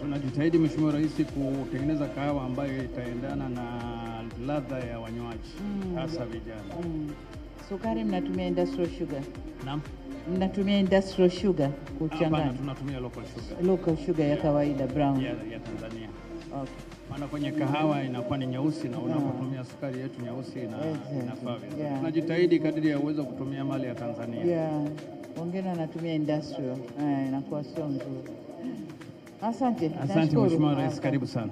Tunajitahidi Mheshimiwa Rais kutengeneza kahawa ambayo itaendana na ladha ya wanywaji, hasa vijana. Sukari mnatumia industrial sugar? Naam. Mnatumia industrial sugar kuchanganya? Hapana, tunatumia local sugar. Local sugar ya kawaida brown. Ya Tanzania. Okay. Maana kwenye kahawa inakuwa ni nyeusi na unapotumia sukari yetu nyeusi inafaa vizuri. Tunajitahidi kadiri ya uwezo kutumia mali ya Tanzania. Wengine wanatumia industrial. Inakuwa sio nzuri. Asante. Asante Mheshimiwa Rais, karibu sana.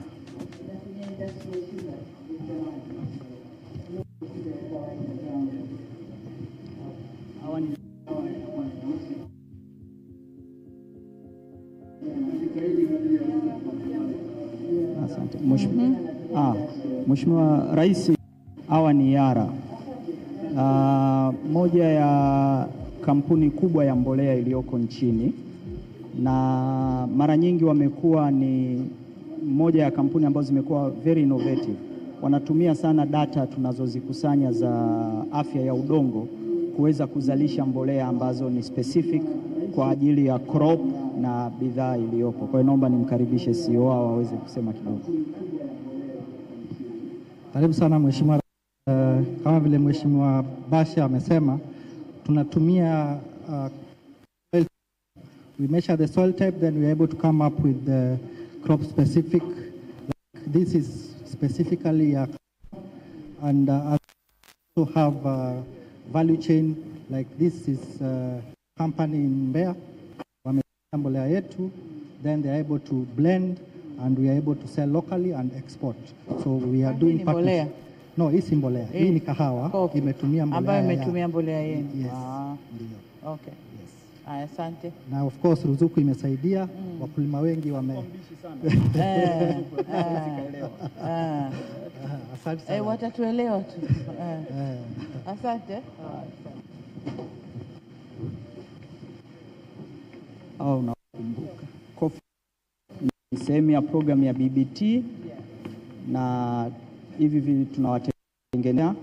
Asante. Mheshimiwa Rais, hawa ni Yara. Moja ya kampuni kubwa ya mbolea iliyoko nchini, na mara nyingi wamekuwa ni moja ya kampuni ambazo zimekuwa very innovative. Wanatumia sana data tunazozikusanya za afya ya udongo kuweza kuzalisha mbolea ambazo ni specific kwa ajili ya crop na bidhaa iliyopo. Kwa hiyo naomba nimkaribishe CEO wao waweze kusema kidogo. Karibu sana Mheshimiwa. Kama vile Mheshimiwa Basha amesema, tunatumia we measure the soil type, then we are able to come up with the crop specific. This is specifically and also have a value chain. Like this is a company in Mbeya, mbolea yetu, then they are able to blend and we are able to sell locally and export. So we are doing mbolea. No, hii si mbolea. Hii ni kahawa imetumia mbolea. Ambayo imetumia mbolea yenu. Yes. Ndio. Okay. Yes. Asante. Na of course ruzuku imesaidia, wakulima wengi asante sana. Watatuelewa tu. Asante. Unakumbuka coffee ni sehemu ya program ya BBT, na hivi tunawatengenea.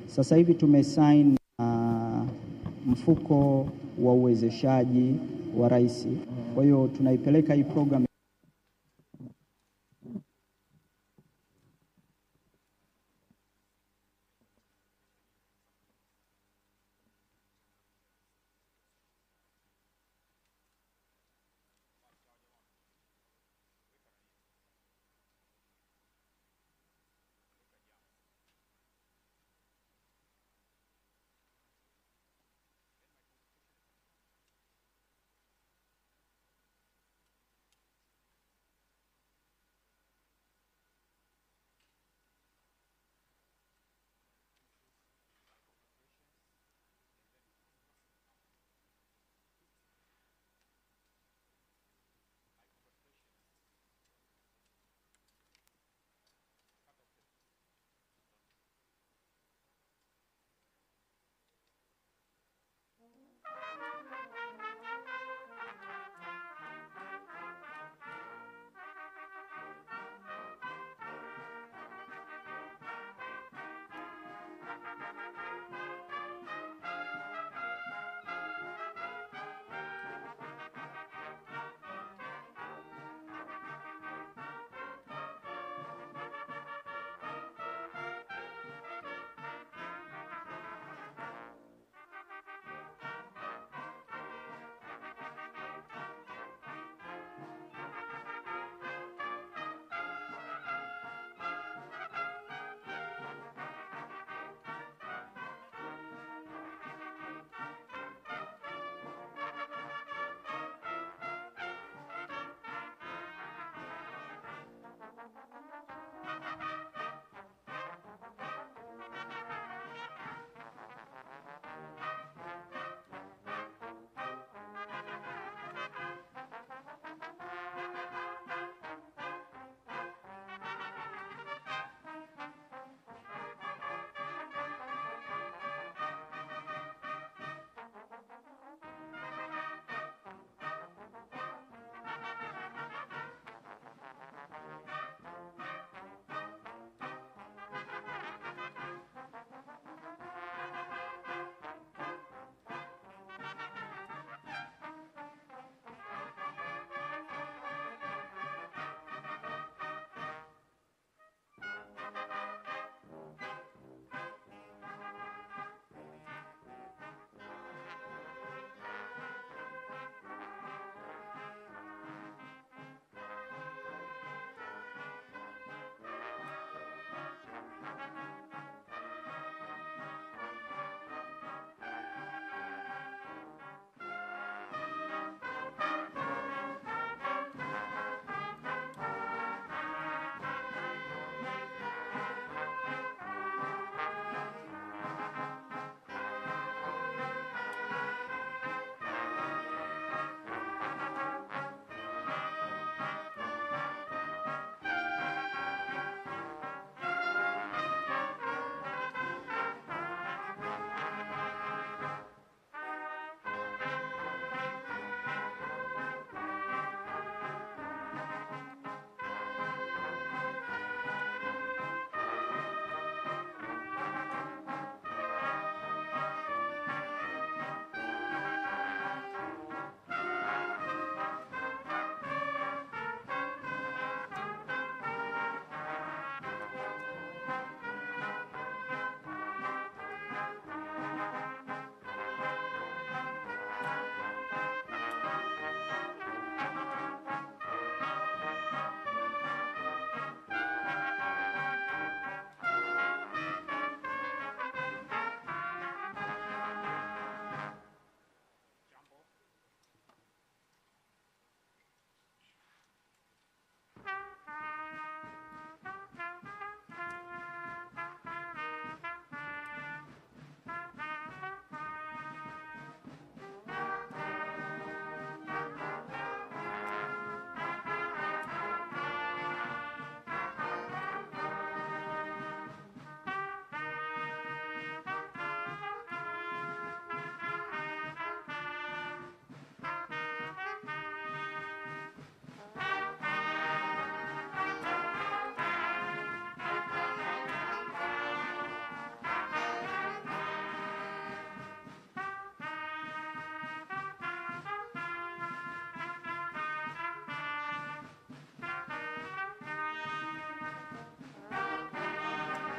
Sasa hivi tumesign mfuko wa uwezeshaji wa Rais. Kwa hiyo tunaipeleka hii program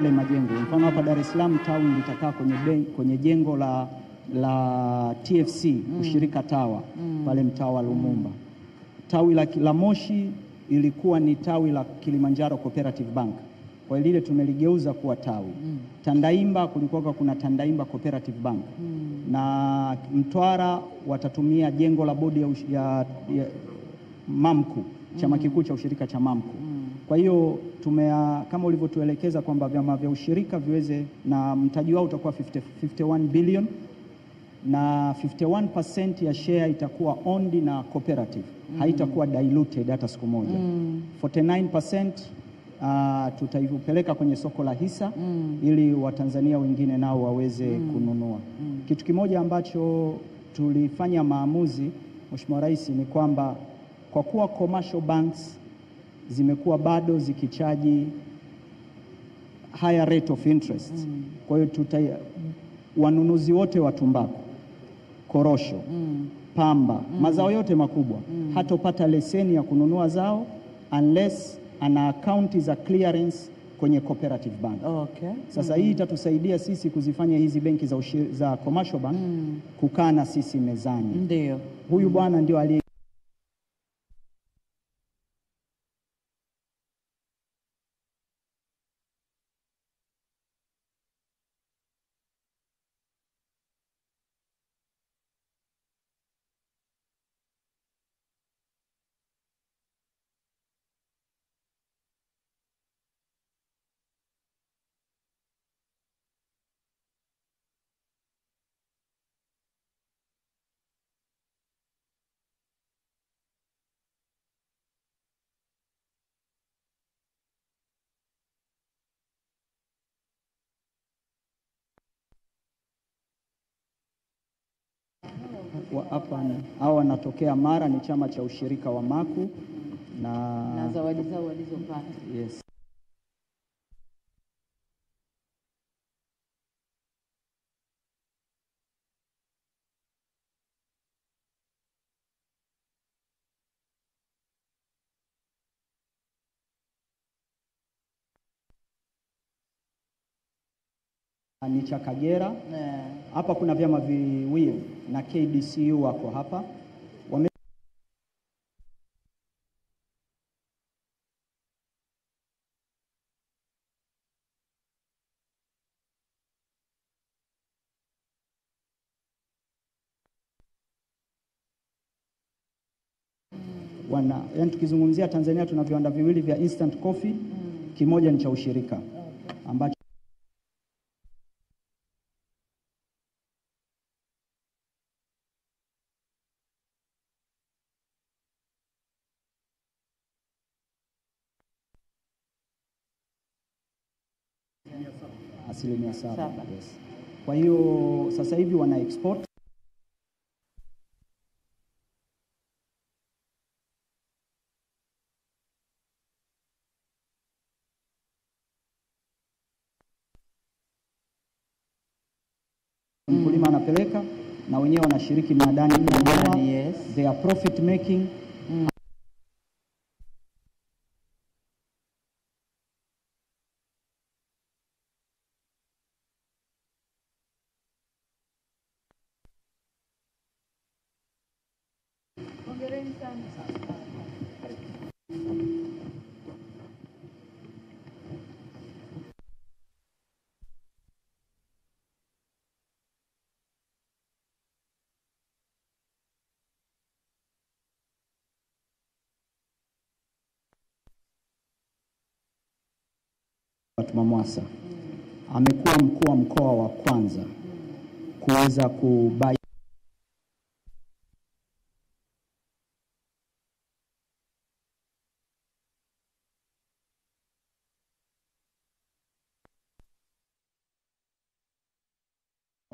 ile majengo. Mfano hapa Dar es Salaam tawi litakaa kwenye jengo la TFC ushirika Tawa pale mtaa wa Lumumba. Tawi la Moshi ilikuwa ni tawi la Kilimanjaro Cooperative Bank. Kwa hiyo lile tumeligeuza kuwa tawi. Tandaimba kulikuwa kuna Tandaimba Cooperative Bank. Na Mtwara watatumia jengo la bodi ya Mamku, chama kikuu cha ushirika cha Mamku. Kwa hiyo kama ulivyotuelekeza kwamba vyama vya ushirika viweze, na mtaji wao utakuwa 51 billion na 51% ya share itakuwa owned na cooperative. Haitakuwa diluted hata siku moja. 49% tutaipeleka kwenye soko la hisa ili Watanzania wengine nao waweze kununua. Kitu kimoja ambacho tulifanya maamuzi, Mheshimiwa Rais, ni kwamba kwa kuwa commercial banks zimekuwa bado zikichaji higher rate of interest. Kwa hiyo wanunuzi wote wa tumbaku, korosho, pamba, mazao yote makubwa hatopata leseni ya kununua zao unless ana akaunti za clearance kwenye cooperative bank. Okay. Sasa hii itatusaidia sisi kuzifanya hizi benki za commercial bank kukaa na sisi mezani. Ndio. Huyu bwana ndio aliye hapa hao wanatokea Mara, ni chama cha ushirika wa Maku na zawadi zao walizopata. Yes. Ni cha Kagera. Hapa kuna vyama viwili na KDCU wako hapa. Yani tukizungumzia Tanzania tuna viwanda viwili vya instant coffee. Kimoja ni cha ushirika ambacho asilimia 7. Yes. Kwa hiyo sasa hivi wana export mkulima anapeleka na wenyewe wanashiriki madani. Yes. They are profit making. Mwasa amekuwa mkuu wa mkoa wa kwanza kuweza kubai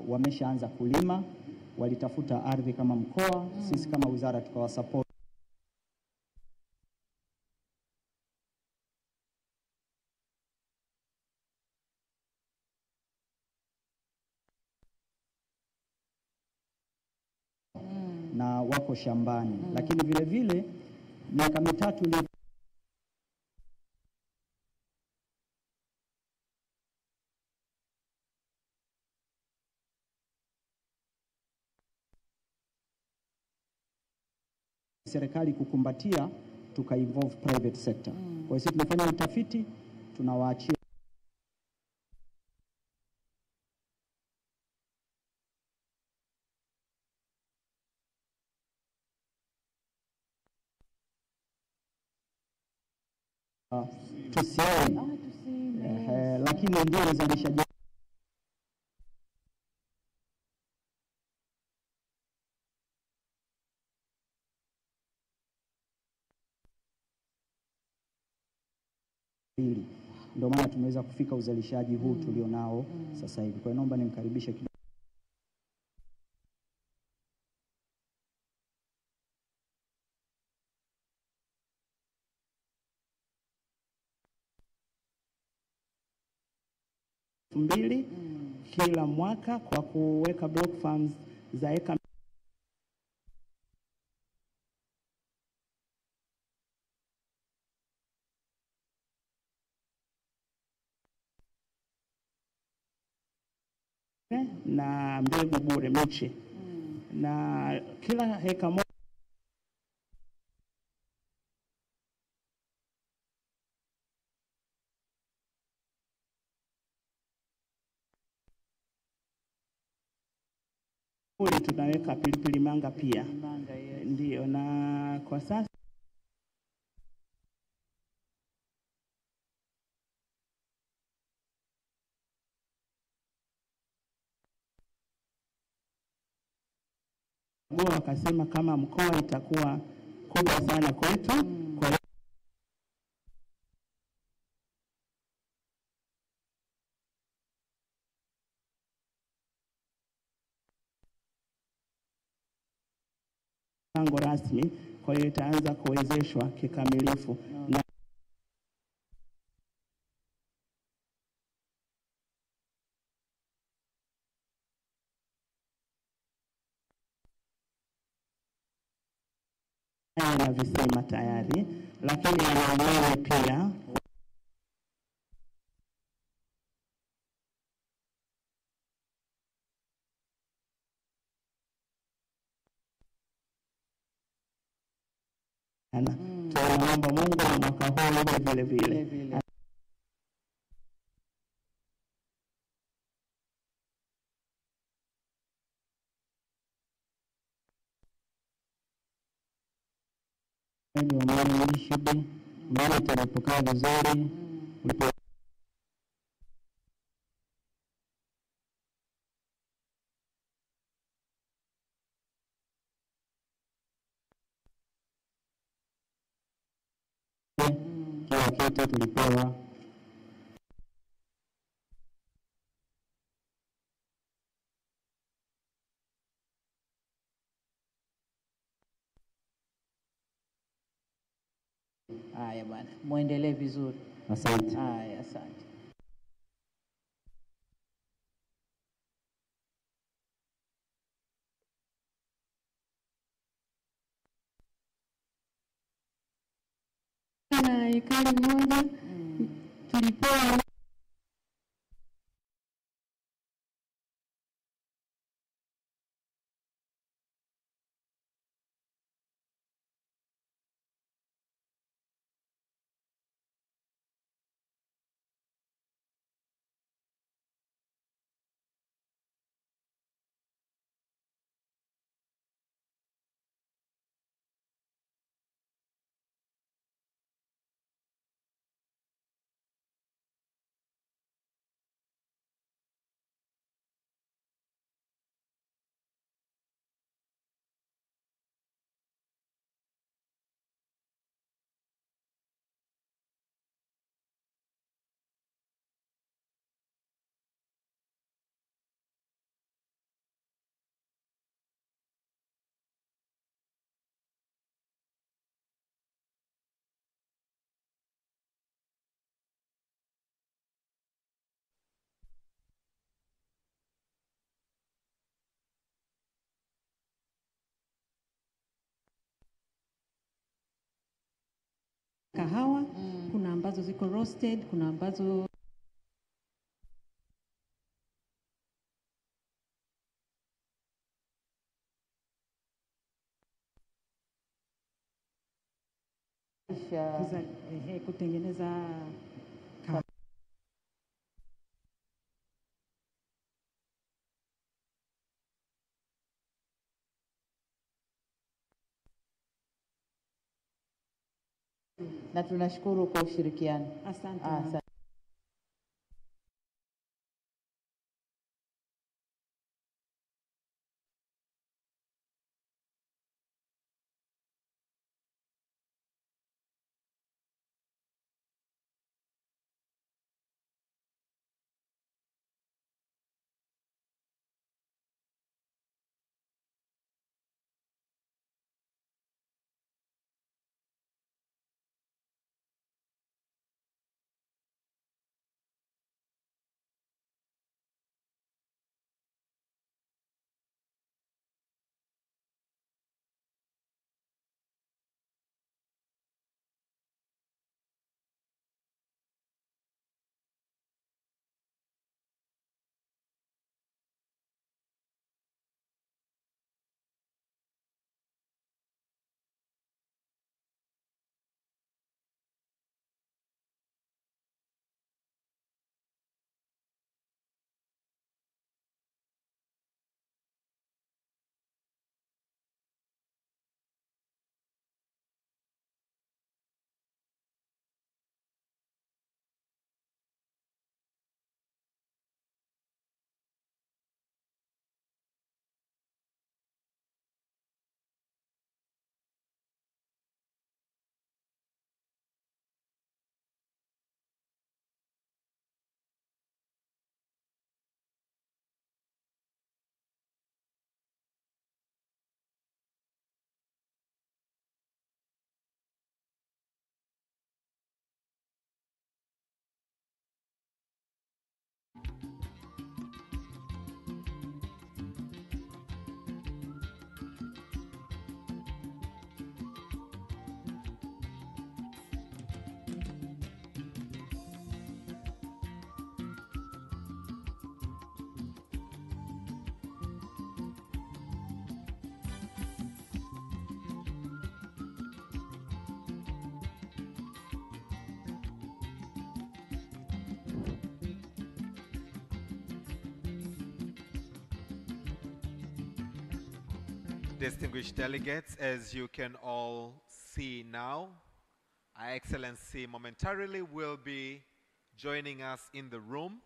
wameshaanza kulima, walitafuta ardhi kama mkoa, sisi kama wizara tukawasupport. Na wako shambani. Lakini vile vile miaka mitatu serikali kukumbatia, tuka involve private sector. Kwa hiyo sisi tumefanya utafiti, tunawaachia tusione, lakini ndio wazalishaji ndio maana tumeweza kufika uzalishaji huu tulionao sasa hivi. Kwa hiyo naomba nimkaribishe kidogo. Mbili kila mwaka kwa kuweka block farms za eka na mbegu bure miche, na kila heka moja tunaweka pilipili manga pia. Ndio, na kwa sasa wakasema kama mkoa itakuwa kubwa sana kwetu, kwa mpango rasmi, kwa hiyo itaanza kuwezeshwa kikamilifu. Na visima tayari, lakini anaelewa pia tunaomba Mungu na mwaka huu vile vile. Maana tunapokaa vizuri kila kitu tulipewa. Haya bwana, muendelee vizuri. Asante. Haya, asante. Na ekari moja tulipewa kahawa, kuna ambazo ziko roasted, kuna ambazo kuzalisha kutengeneza kahawa. Na tunashukuru kwa ushirikiano. Asante. Asante. Distinguished delegates, as you can all see now, Our Excellency momentarily will be joining us in the room.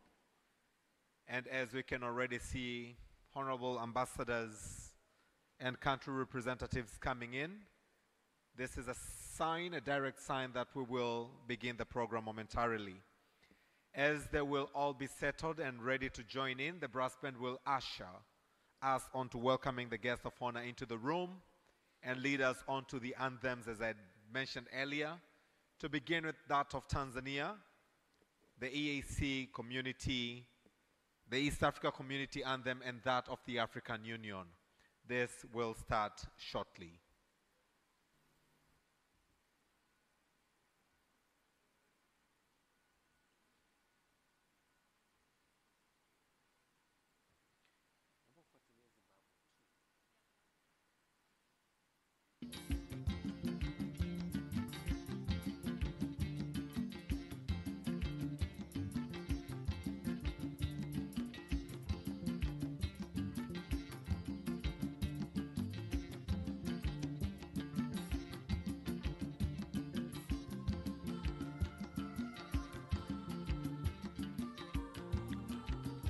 And as we can already see, honorable ambassadors and country representatives coming in, this is a sign, a direct sign that we will begin the program momentarily. As they will all be settled and ready to join in, the brass band will usher us on to welcoming the guest of honor into the room and lead us on to the anthems, as I mentioned earlier, to begin with that of Tanzania, the EAC community, the East Africa Community Anthem, and that of the African Union. This will start shortly.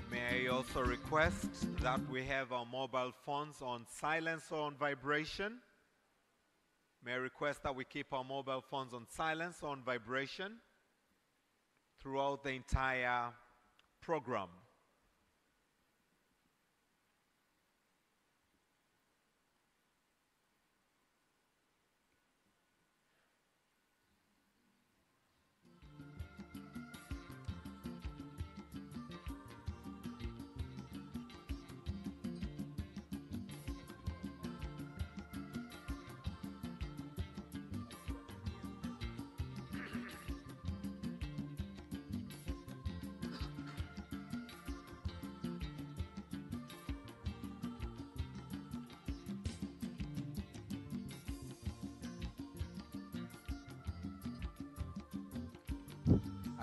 May I also request that we have our mobile phones on silence or on vibration? May I request that we keep our mobile phones on silence or on vibration throughout the entire program?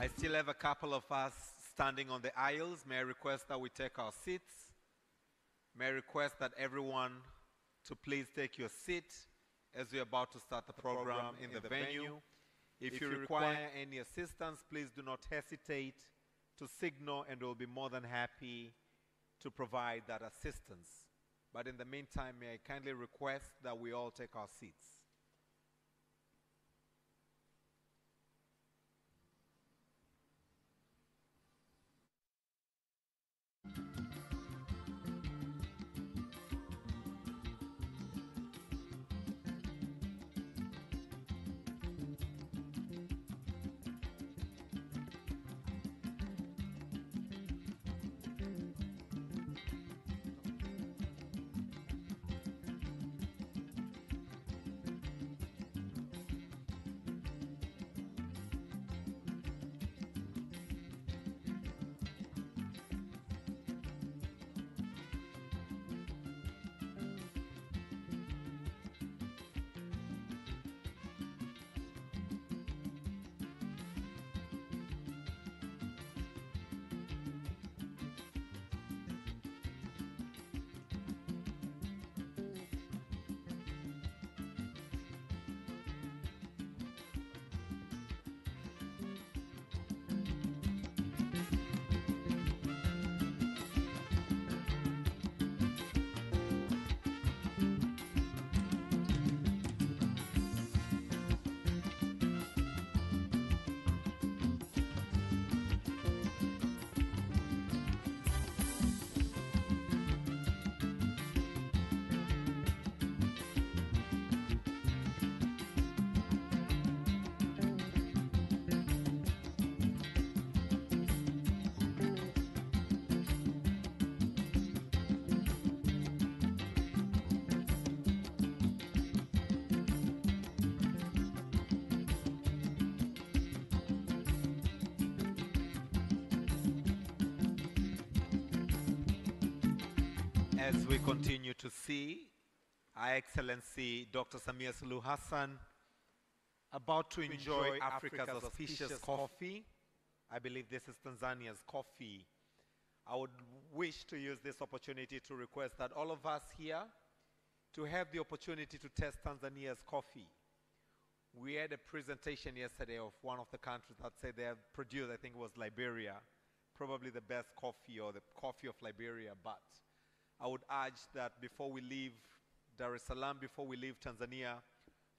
I still have a couple of us standing on the aisles. May I request that we take our seats? May I request that everyone to please take your seat as we're about to start the program in the venue. If you require any assistance, please do not hesitate to signal, and we'll be more than happy to provide that assistance. But in the meantime, may I kindly request that we all take our seats. As we continue to see Her Excellency Dr. Samia Suluhu Hassan about to enjoy Africa's auspicious coffee. I believe this is Tanzania's coffee. I would wish to use this opportunity to request that all of us here to have the opportunity to test Tanzania's coffee. We had a presentation yesterday of one of the countries that said they have produced, I think it was Liberia, probably the best coffee or the coffee of Liberia, but I would urge that before we leave Dar es Salaam, before we leave Tanzania,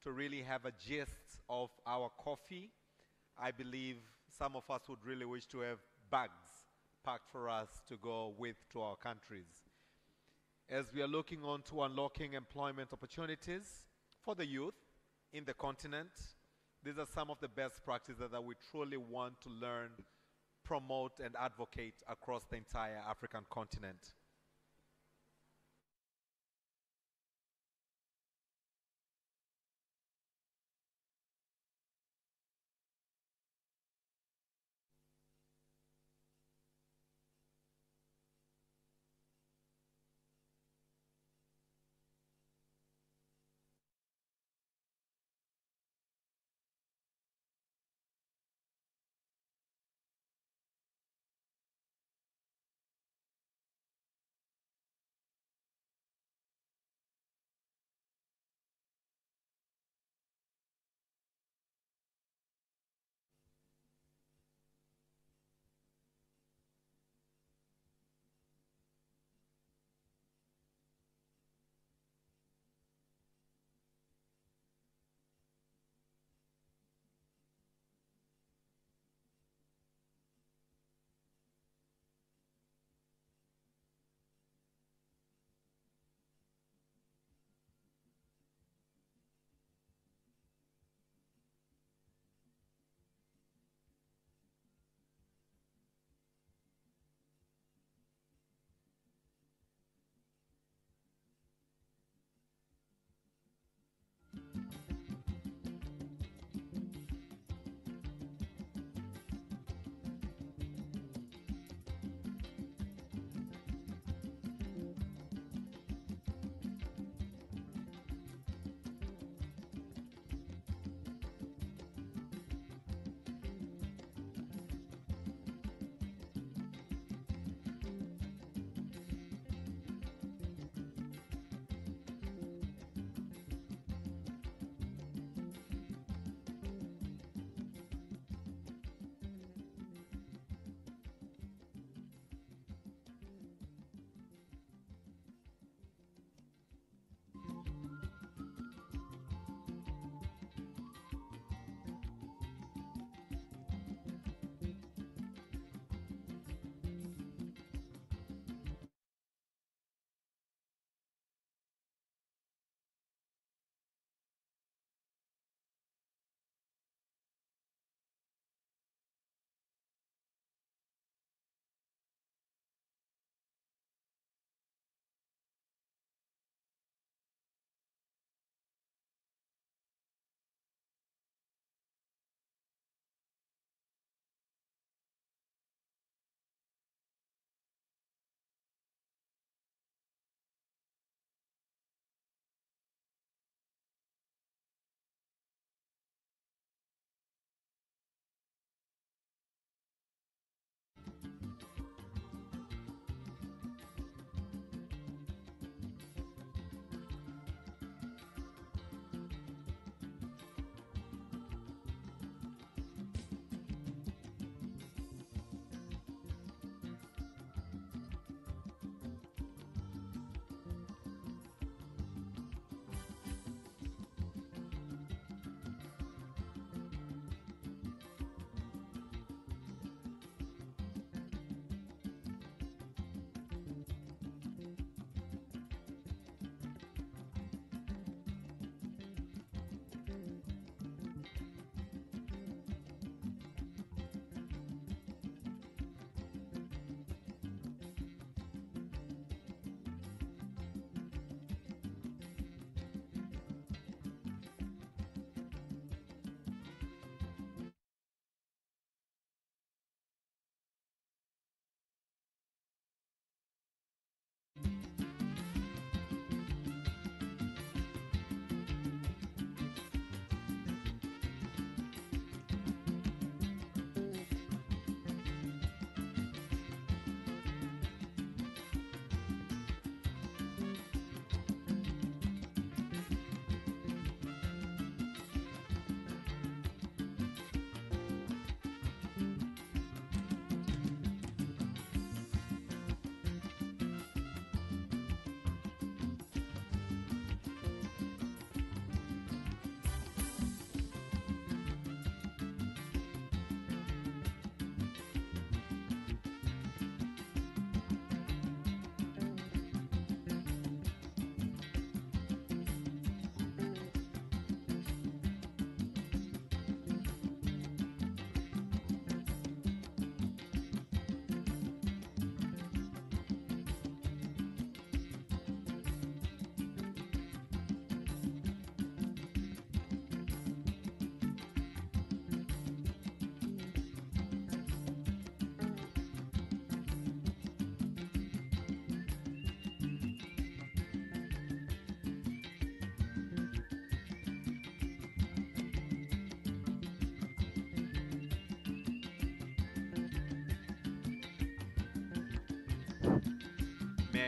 to really have a gist of our coffee. I believe some of us would really wish to have bags packed for us to go with to our countries. As we are looking on to unlocking employment opportunities for the youth in the continent, these are some of the best practices that we truly want to learn, promote, and advocate across the entire African continent.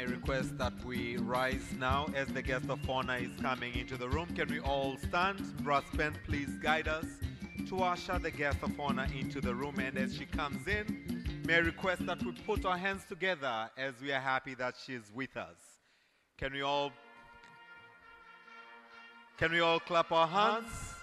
May I request that we rise now as the guest of honor is coming into the room. Can we all stand? Brass band, please guide us to usher the guest of honor into the room. And as she comes in, may I request that we put our hands together as we are happy that she is with us. Can we all clap our hands?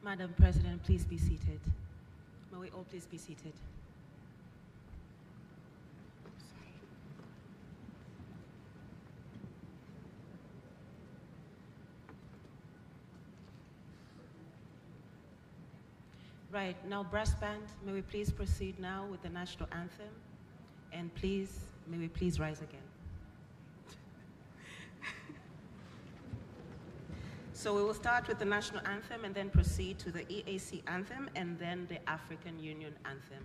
Madam President, please be seated. May we all please be seated? Right, now brass band, may we please proceed now with the national anthem, and please, may we please rise again. So we will start with the national anthem and then proceed to the EAC anthem and then the African Union anthem.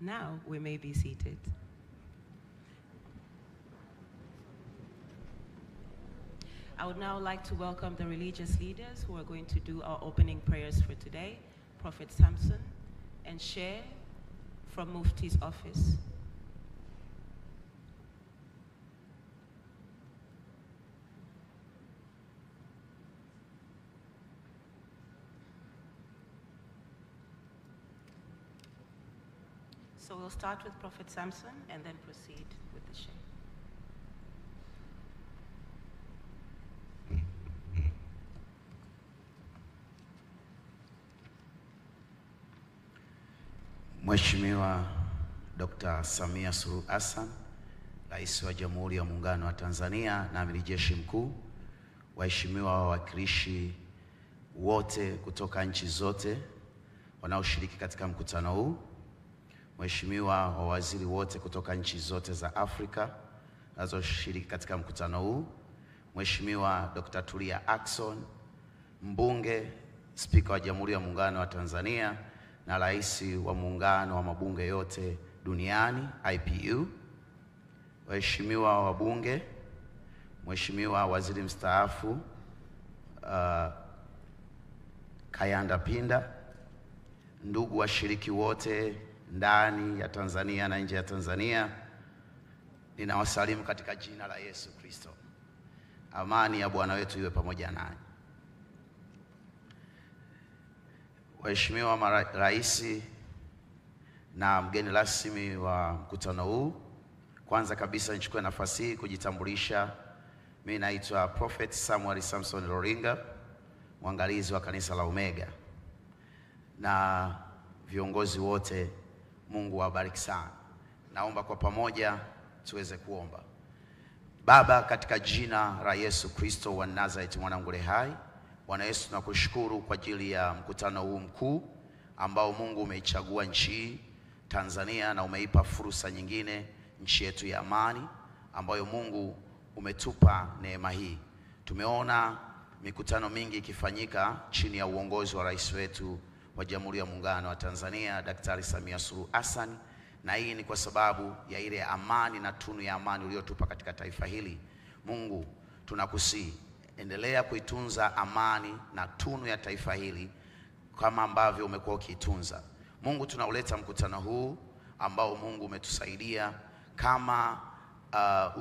Now we may be seated. I would now like to welcome the religious leaders who are going to do our opening prayers for today, Prophet Samson and Share from Mufti's office. So we'll start with Prophet Samson and then proceed with the Share. Mheshimiwa Dr. Samia Suluhu Hassan, Rais wa Jamhuri ya Muungano wa Tanzania na Amiri Jeshi Mkuu, waheshimiwa wawakilishi wote kutoka nchi zote wanaoshiriki katika mkutano huu, Mheshimiwa waziri wote kutoka nchi zote za Afrika wanazoshiriki katika mkutano huu, Mheshimiwa Dr. Tulia Ackson, mbunge, Spika wa Jamhuri ya Muungano wa Tanzania na Rais wa Muungano wa mabunge yote duniani IPU, waheshimiwa wabunge, Mheshimiwa Waziri Mstaafu Kayanda Pinda, ndugu washiriki wote ndani ya Tanzania na nje ya Tanzania, ninawasalimu katika jina la Yesu Kristo. Amani ya Bwana wetu iwe pamoja nanyi. Waheshimiwa Rais na mgeni rasmi wa mkutano huu, kwanza kabisa nichukue nafasi hii kujitambulisha. Mimi naitwa Prophet Samuel Samson Loringa, mwangalizi wa kanisa la Omega, na viongozi wote, Mungu awabariki sana. Naomba kwa pamoja tuweze kuomba. Baba, katika jina la Yesu Kristo wa Nazareti mwanangu hai, Bwana Yesu, tunakushukuru kwa ajili ya mkutano huu mkuu ambao Mungu umeichagua nchi Tanzania na umeipa fursa nyingine nchi yetu ya amani, ambayo Mungu umetupa neema hii. Tumeona mikutano mingi ikifanyika chini ya uongozi wa rais wetu wa Jamhuri ya Muungano wa Tanzania, Daktari Samia Suluhu Hassan, na hii ni kwa sababu ya ile amani na tunu ya amani uliyotupa katika taifa hili. Mungu, tunakusihi, endelea kuitunza amani na tunu ya taifa hili kama ambavyo umekuwa ukiitunza. Mungu, tunauleta mkutano huu ambao Mungu umetusaidia kama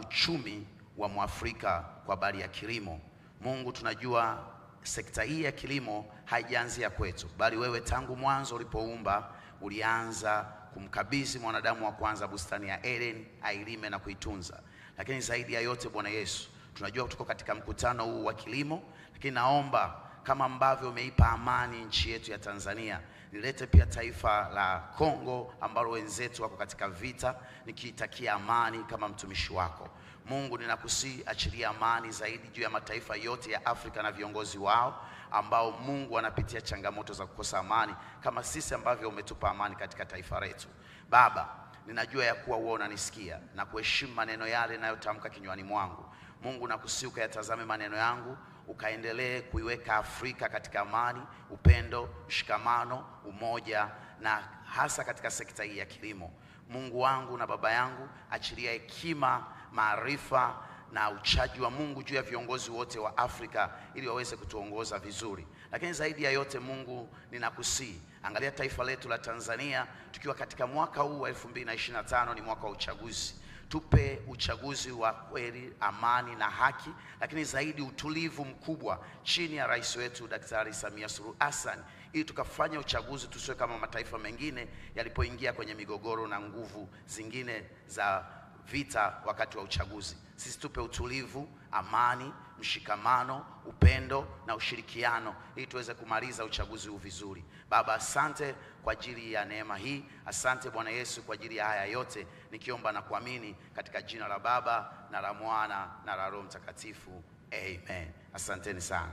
uchumi wa Mwafrika kwa habari ya kilimo. Mungu, tunajua sekta hii ya kilimo haijaanzia kwetu, bali wewe tangu mwanzo ulipoumba ulianza kumkabidhi mwanadamu wa kwanza bustani ya Eden ailime na kuitunza. Lakini zaidi ya yote Bwana Yesu, tunajua tuko katika mkutano huu wa kilimo, lakini naomba kama ambavyo umeipa amani nchi yetu ya Tanzania, nilete pia taifa la Kongo ambalo wenzetu wako katika vita, nikiitakia amani kama mtumishi wako. Mungu, ninakusihi achilia amani zaidi juu ya mataifa yote ya Afrika na viongozi wao ambao Mungu wanapitia changamoto za kukosa amani kama sisi ambavyo umetupa amani katika taifa letu. Baba, ninajua ya kuwa wewe unanisikia na kuheshimu maneno yale ninayotamka kinywani mwangu. Mungu, nakusihi ukayatazame maneno yangu, ukaendelee kuiweka Afrika katika amani, upendo, mshikamano, umoja, na hasa katika sekta hii ya kilimo. Mungu wangu na baba yangu, achilia hekima, maarifa na uchaji wa Mungu juu ya viongozi wote wa Afrika ili waweze kutuongoza vizuri. Lakini zaidi ya yote Mungu, ninakusihi, angalia taifa letu la Tanzania tukiwa katika mwaka huu wa 2025, ni mwaka wa uchaguzi. Tupe uchaguzi wa kweli, amani na haki, lakini zaidi utulivu mkubwa chini ya rais wetu Daktari Samia Suluhu Hassan, ili tukafanya uchaguzi tusiwe kama mataifa mengine yalipoingia kwenye migogoro na nguvu zingine za vita wakati wa uchaguzi. Sisi tupe utulivu, amani, mshikamano, upendo na ushirikiano ili tuweze kumaliza uchaguzi huu vizuri. Baba, asante kwa ajili ya neema hii. Asante Bwana Yesu kwa ajili ya haya yote, nikiomba na kuamini katika jina la Baba na la Mwana na la Roho Mtakatifu. Amen. Asanteni sana.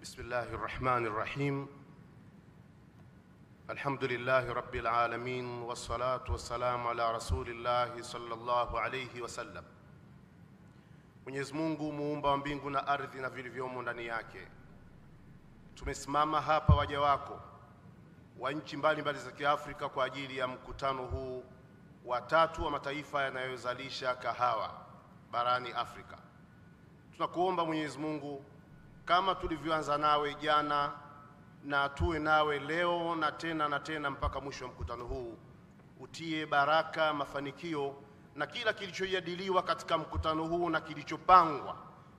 Bismillahirrahmanirrahim. Alhamdulillahi Rabbil Alamin, wassalatu wassalamu ala Rasulillahi sallallahu alayhi wasallam. Mwenyezi Mungu muumba wa mbingu na ardhi na vilivyomo ndani yake, tumesimama hapa waja wako wa nchi mbalimbali za Kiafrika kwa ajili ya mkutano huu wa tatu wa mataifa yanayozalisha kahawa barani Afrika. Tunakuomba Mwenyezi Mungu, kama tulivyoanza nawe jana na tuwe nawe leo na tena mpaka mwisho wa mkutano huu, utie baraka, mafanikio na kila kilichojadiliwa katika mkutano huu na kilichopangwa.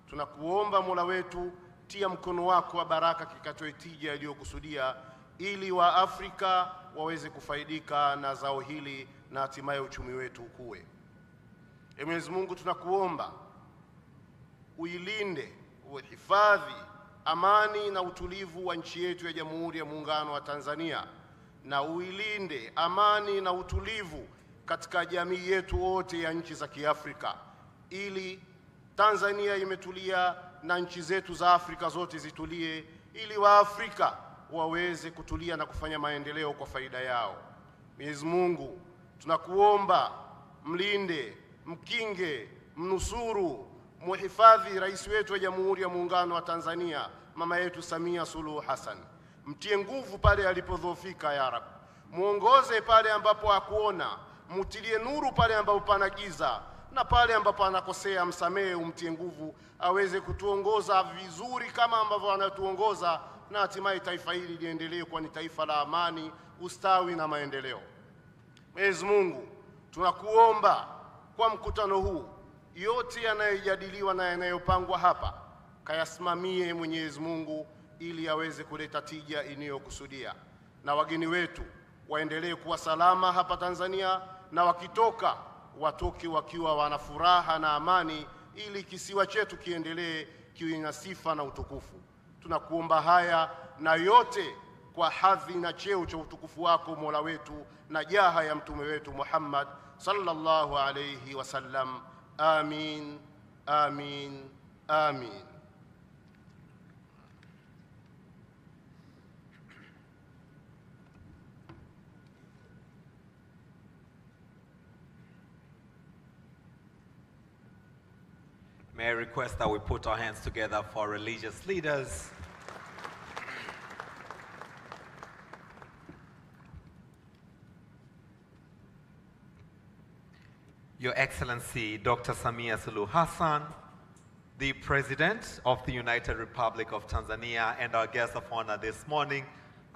Tunakuomba Mola wetu, tia mkono wako wa baraka kikatoe tija iliyokusudia, ili wa Afrika waweze kufaidika na zao hili na hatimaye uchumi wetu ukue. Mwenyezi Mungu, tunakuomba uilinde, uhifadhi amani na utulivu wa nchi yetu ya Jamhuri ya Muungano wa Tanzania, na uilinde amani na utulivu katika jamii yetu wote ya nchi za Kiafrika, ili Tanzania imetulia na nchi zetu za Afrika zote zitulie, ili wa Afrika waweze kutulia na kufanya maendeleo kwa faida yao. Mwenyezi Mungu, tunakuomba mlinde, mkinge, mnusuru, muhifadhi rais wetu wa Jamhuri ya Muungano wa Tanzania, mama yetu Samia Suluhu Hassan. Mtie nguvu pale alipodhoofika ya Rab. Muongoze pale ambapo hakuona, mutilie nuru pale ambapo pana giza, na pale ambapo anakosea msamehe, umtie nguvu aweze kutuongoza vizuri kama ambavyo anatuongoza, na hatimaye taifa hili liendelee kuwa ni taifa la amani, ustawi na maendeleo. Mwenyezi Mungu, tunakuomba kwa mkutano huu, yote yanayojadiliwa na yanayopangwa hapa kayasimamie Mwenyezi Mungu, ili aweze kuleta tija inayokusudia, na wageni wetu waendelee kuwa salama hapa Tanzania, na wakitoka watoke wakiwa wana furaha na amani, ili kisiwa chetu kiendelee kiwe na sifa na utukufu. Tunakuomba haya na yote kwa hadhi na cheo cha utukufu wako Mola wetu, na jaha ya mtume wetu Muhammad sallallahu alayhi wasallam. Amin, amin, amin. May I request that we put our hands together for religious leaders. Your Excellency Dr. Samia Suluhu Hassan, the President of the United Republic of Tanzania and our guest of honor this morning.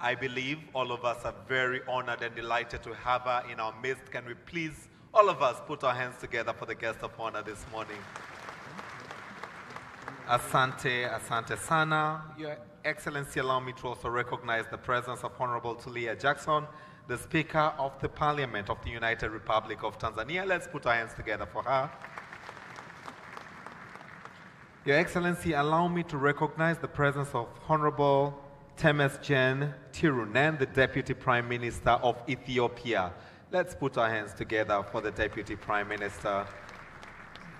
I believe all of us are very honored and delighted to have her in our midst. Can we please, all of us, put our hands together for the guest of honor this morning? Asante, asante sana. Your Excellency, allow me to also recognize the presence of Honorable Tulia Jackson, the Speaker of the Parliament of the United Republic of Tanzania. Let's put our hands together for her. Your Excellency, allow me to recognize the presence of Honorable Temesgen Tirunen, the Deputy Prime Minister of Ethiopia. Let's put our hands together for the Deputy Prime Minister.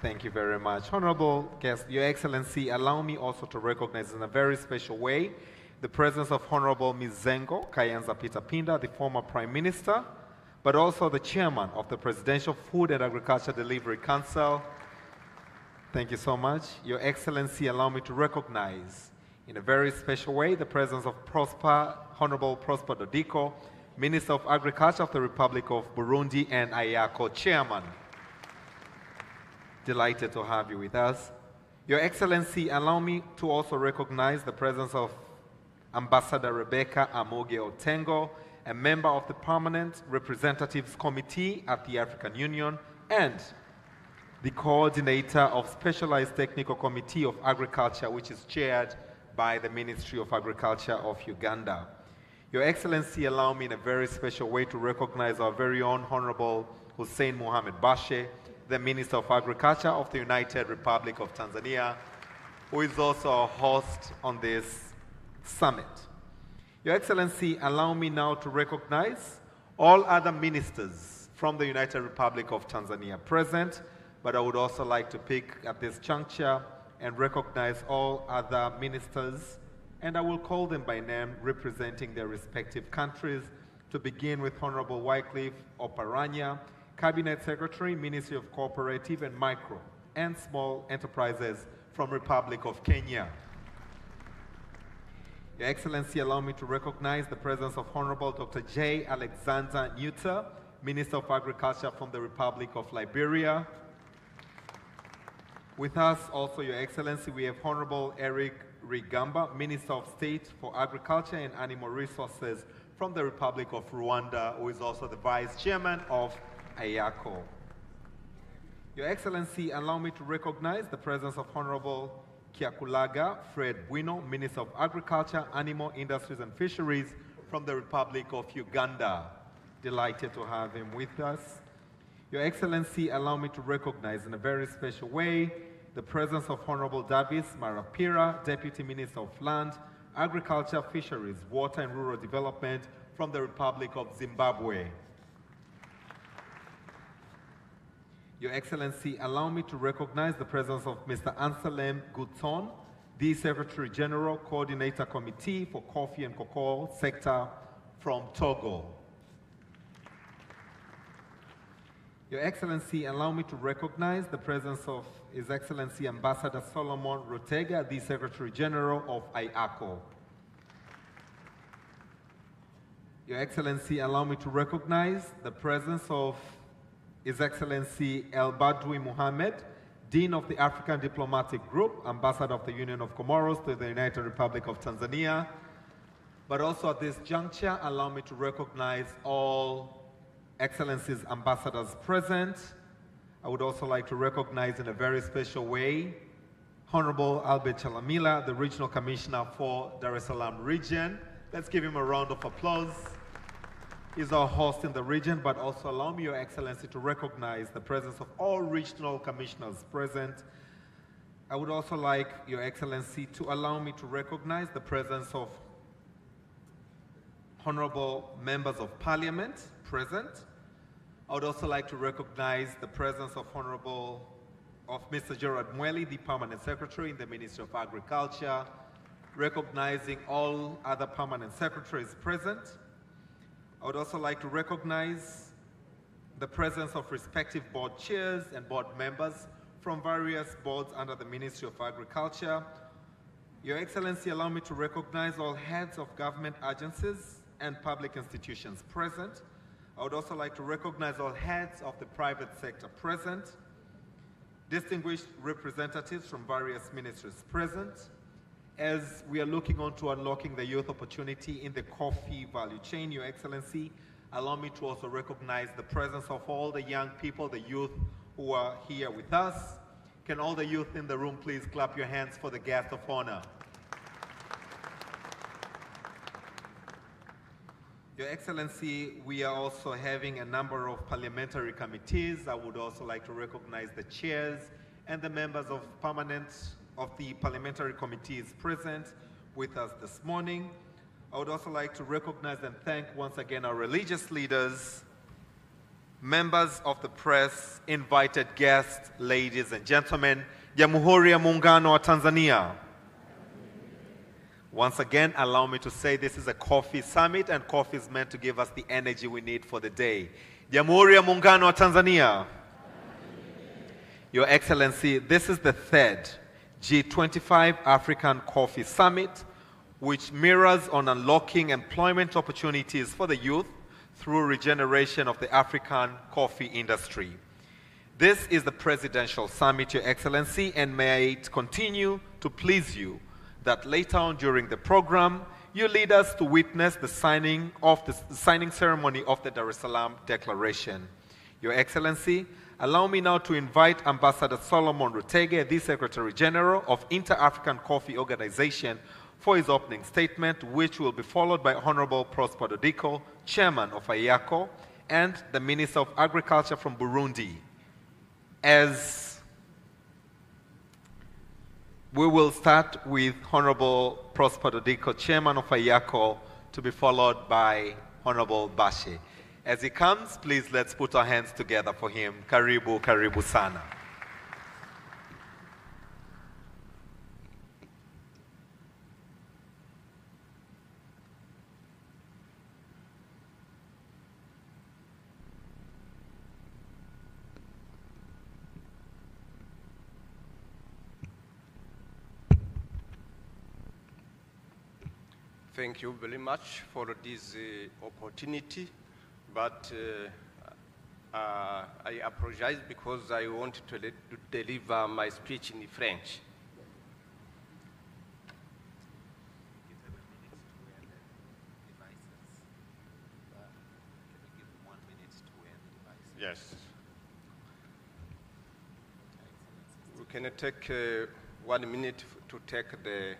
Thank you very much. Honorable guest, Your Excellency, allow me also to recognize in a very special way the presence of Honorable Mizengo Kayanza Peter Pinda, the former Prime Minister, but also the Chairman of the Presidential Food and Agriculture Delivery Council. Thank you so much. Your Excellency, allow me to recognize in a very special way the presence of Honorable Prosper Dodiko, Minister of Agriculture of the Republic of Burundi and IACO Chairman. Delighted to have you with us. Your Excellency, allow me to also recognize the presence of Ambassador Rebecca Amoge Otengo, a member of the Permanent Representatives Committee at the African Union and the coordinator of Specialized Technical Committee of Agriculture, which is chaired by the Ministry of Agriculture of Uganda. Your Excellency, allow me in a very special way to recognize our very own Honorable Hussein Mohamed Bashe, the Minister of Agriculture of the United Republic of Tanzania, who is also our host on this summit. Your Excellency, allow me now to recognize all other ministers from the United Republic of Tanzania present, but I would also like to pick at this juncture and recognize all other ministers, and I will call them by name representing their respective countries, to begin with Honorable Wycliffe Oparanya, Cabinet Secretary, Ministry of Cooperative and Micro and small enterprises from Republic of Kenya. Your Excellency, allow me to recognize the presence of Honorable Dr. J. Alexander Nuta, Minister of Agriculture from the Republic of Liberia. With us also, Your Excellency, we have Honorable Eric Rigamba, Minister of State for Agriculture and Animal Resources from the Republic of Rwanda, who is also the Vice Chairman of AYACO. Your Excellency, allow me to recognize the presence of Honorable Kiakulaga Fred Bwino, Minister of Agriculture, Animal Industries and Fisheries from the Republic of Uganda. Delighted to have him with us. Your Excellency, allow me to recognize in a very special way the presence of Honorable Davis Marapira, Deputy Minister of Land, Agriculture, Fisheries, Water and Rural Development from the Republic of Zimbabwe. Your Excellency, allow me to recognize the presence of Mr. Anselm Gutson, the Secretary General, Coordinator Committee for Coffee and Cocoa Sector from Togo. Your Excellency, allow me to recognize the presence of His Excellency Ambassador Solomon Rutega, the Secretary General of AYACO. Your Excellency, allow me to recognize the presence of His Excellency El Badwi Mohammed, Dean of the African Diplomatic Group, Ambassador of the Union of Comoros to the United Republic of Tanzania. But also at this juncture, allow me to recognize all Excellencies ambassadors present. I would also like to recognize in a very special way Honorable Albert Chalamila, the Regional Commissioner for Dar es Salaam region. Let's give him a round of applause. He's our host in the region, but also allow me, Your Excellency, to recognize the presence of all regional commissioners present. I would also like Your Excellency to allow me to recognize the presence of honorable members of parliament present. I would also like to recognize the presence of Mr. Gerard Mweli, the Permanent Secretary in the Ministry of Agriculture, recognizing all other permanent secretaries present. I would also like to recognize the presence of respective board chairs and board members from various boards under the Ministry of Agriculture. Your Excellency, allow me to recognize all heads of government agencies and public institutions present. I would also like to recognize all heads of the private sector present, distinguished representatives from various ministries present. As we are looking on to unlocking the youth opportunity in the coffee value chain, Your Excellency, allow me to also recognize the presence of all the young people, the youth who are here with us. Can all the youth in the room please clap your hands for the guest of honor? Your Excellency, we are also having a number of parliamentary committees. I would also like to recognize the chairs and the members of the parliamentary committees present with us this morning. I would also like to recognize and thank once again our religious leaders, members of the press, invited guests, ladies and gentlemen, Jamhuri ya Muungano wa Tanzania. Once again, allow me to say this is a coffee summit, and coffee is meant to give us the energy we need for the day. Jamhuri ya Muungano wa Tanzania. Your Excellency, this is the third G25 African Coffee Summit, which mirrors on unlocking employment opportunities for the youth through regeneration of the African coffee industry. This is the presidential summit, Your Excellency, and may it continue to please you that later on during the program, you lead us to witness the signing ceremony of the Dar es Salaam Declaration. Your Excellency, allow me now to invite Ambassador Solomon Rutege, the Secretary General of Inter-African Coffee Organization, for his opening statement, which will be followed by Honorable Prosper Dodiko, Chairman of AYACO, and the Minister of Agriculture from Burundi. As we will start with Honorable Prosper Dodiko, Chairman of AYACO, to be followed by Honorable Bashe. As he comes, please let's put our hands together for him. Karibu, karibu sana. Thank you very much for this opportunity, but I apologize because I want to deliver my speech in French. Yes. We can take 1 minute to take the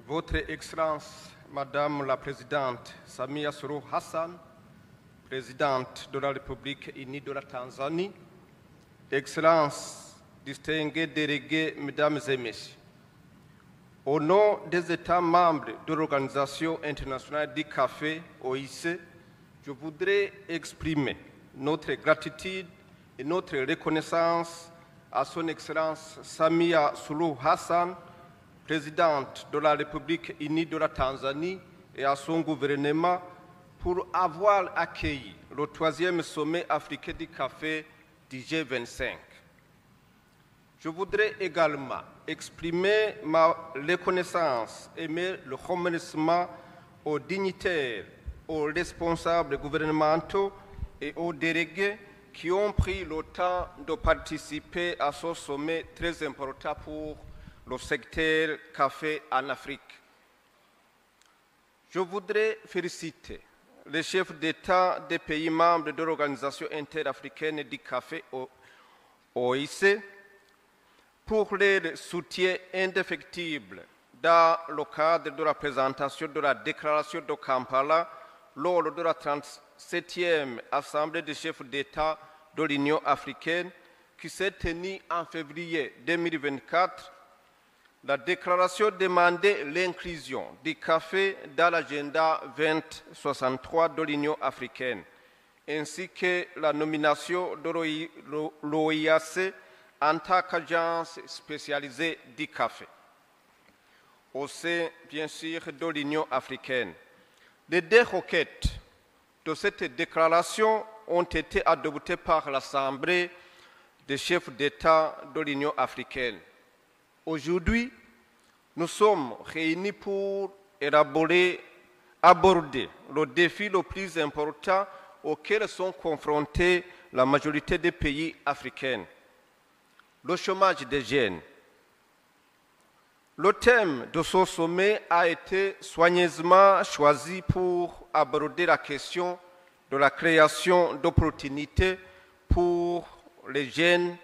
Votre Excellence, Madame la Présidente Samia Suluhu Hassan, Présidente de la République unie de la Tanzanie, Excellences, distingués délégués, Mesdames et Messieurs, au nom des États membres de l'Organisation internationale du café, OIC, je voudrais exprimer notre gratitude et notre reconnaissance à Son Excellence Samia Suluhu Hassan, Présidente de la République unie de la Tanzanie, et à son gouvernement pour avoir accueilli le 3e sommet africain du café du G25. Je voudrais également exprimer ma reconnaissance et le remerciement aux dignitaires, aux responsables gouvernementaux et aux délégués qui ont pris le temps de participer à ce sommet très important pour le secteur café en Afrique. Je voudrais féliciter les chefs d'État des pays membres de l'Organisation interafricaine du café OIC pour leur soutien indéfectible dans le cadre de la présentation de la déclaration de Kampala lors de la 37e Assemblée des chefs d'État de l'Union africaine qui s'est tenue en février 2024. La déclaration demandait l'inclusion du café dans l'agenda 2063 de l'Union africaine, ainsi que la nomination de l'OIAC en tant qu'agence spécialisée du café, au sein, bien sûr, de l'Union africaine. Les 2 requêtes de cette déclaration ont été adoptées par l'Assemblée des chefs d'État de l'Union africaine. Aujourd'hui, nous sommes réunis pour aborder le défi le plus important auquel sont confrontés la majorité des pays africains, le chômage des jeunes. Le thème de ce sommet a été soigneusement choisi pour aborder la question de la création d'opportunités pour les jeunes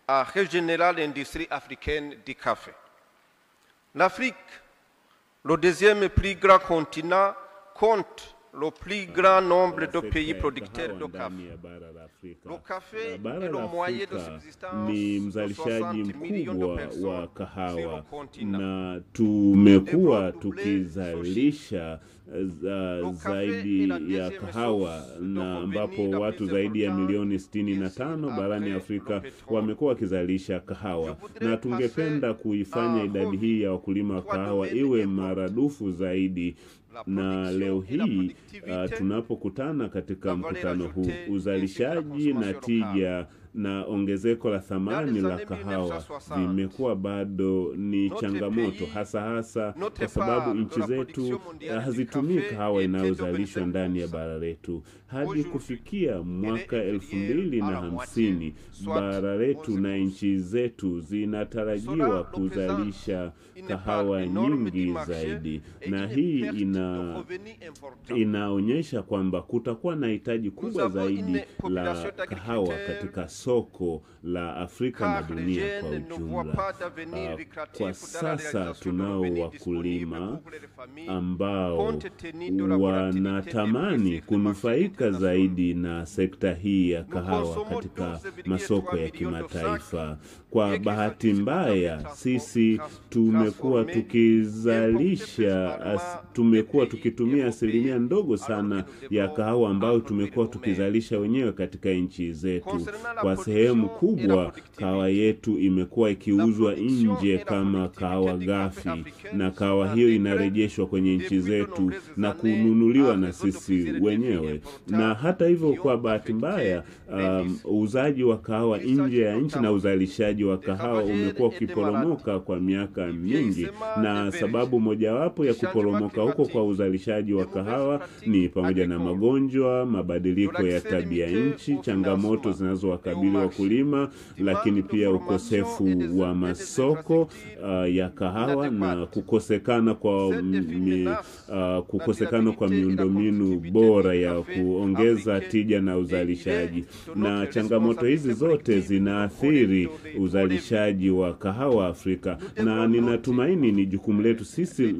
à régénérer l'industrie africaine du café. L'Afrique, le 2e plus grand continent, compte le plus grand nombre de pays producteurs de café. Le café est le moyen de subsistance ni mzalishaji de 60 millions de mkubwa personnes wa kahawa sur le continent. na tumekuwa tukizalisha zaidi ya kahawa na ambapo watu zaidi ya milioni 65 barani Afrika wamekuwa wakizalisha kahawa, na tungependa kuifanya idadi hii ya wakulima wa kahawa iwe maradufu zaidi. Na leo hii tunapokutana katika mkutano huu, uzalishaji na tija na ongezeko la thamani la kahawa vimekuwa bado ni changamoto, hasa kwa sababu nchi zetu hazitumii kahawa inayozalishwa ndani ya bara letu. Hadi kufikia mwaka 2050, bara letu na nchi zetu zinatarajiwa kuzalisha kahawa nyingi zaidi, na hii inaonyesha kwamba kutakuwa na hitaji kubwa zaidi la kahawa katika soko la Afrika na dunia kwa ujumla. Kwa sasa tunao wakulima ambao wanatamani kunufaika zaidi na sekta hii ya kahawa katika masoko ya kimataifa. Kwa bahati mbaya, sisi tumekuwa tukitumia asilimia ndogo sana ya kahawa ambayo tumekuwa tukizalisha wenyewe katika nchi zetu. kwa sehemu kubwa kahawa yetu imekuwa ikiuzwa nje kama kahawa ghafi, na kahawa hiyo inarejeshwa kwenye nchi zetu na kununuliwa na sisi wenyewe. Na hata hivyo, kwa bahati mbaya, uuzaji wa kahawa nje ya nchi na uzalishaji wa kahawa umekuwa ukiporomoka kwa miaka mingi, na sababu mojawapo ya kuporomoka huko kwa uzalishaji wa kahawa ni pamoja na magonjwa, mabadiliko ya tabia nchi, changamoto zinazowakabili wakulima, lakini pia ukosefu wa masoko ya kahawa na kukosekana kwa miundombinu bora ya kuongeza tija na uzalishaji. Na changamoto hizi zote zinaathiri uzalishaji wa kahawa Afrika, na ninatumaini ni jukumu letu sisi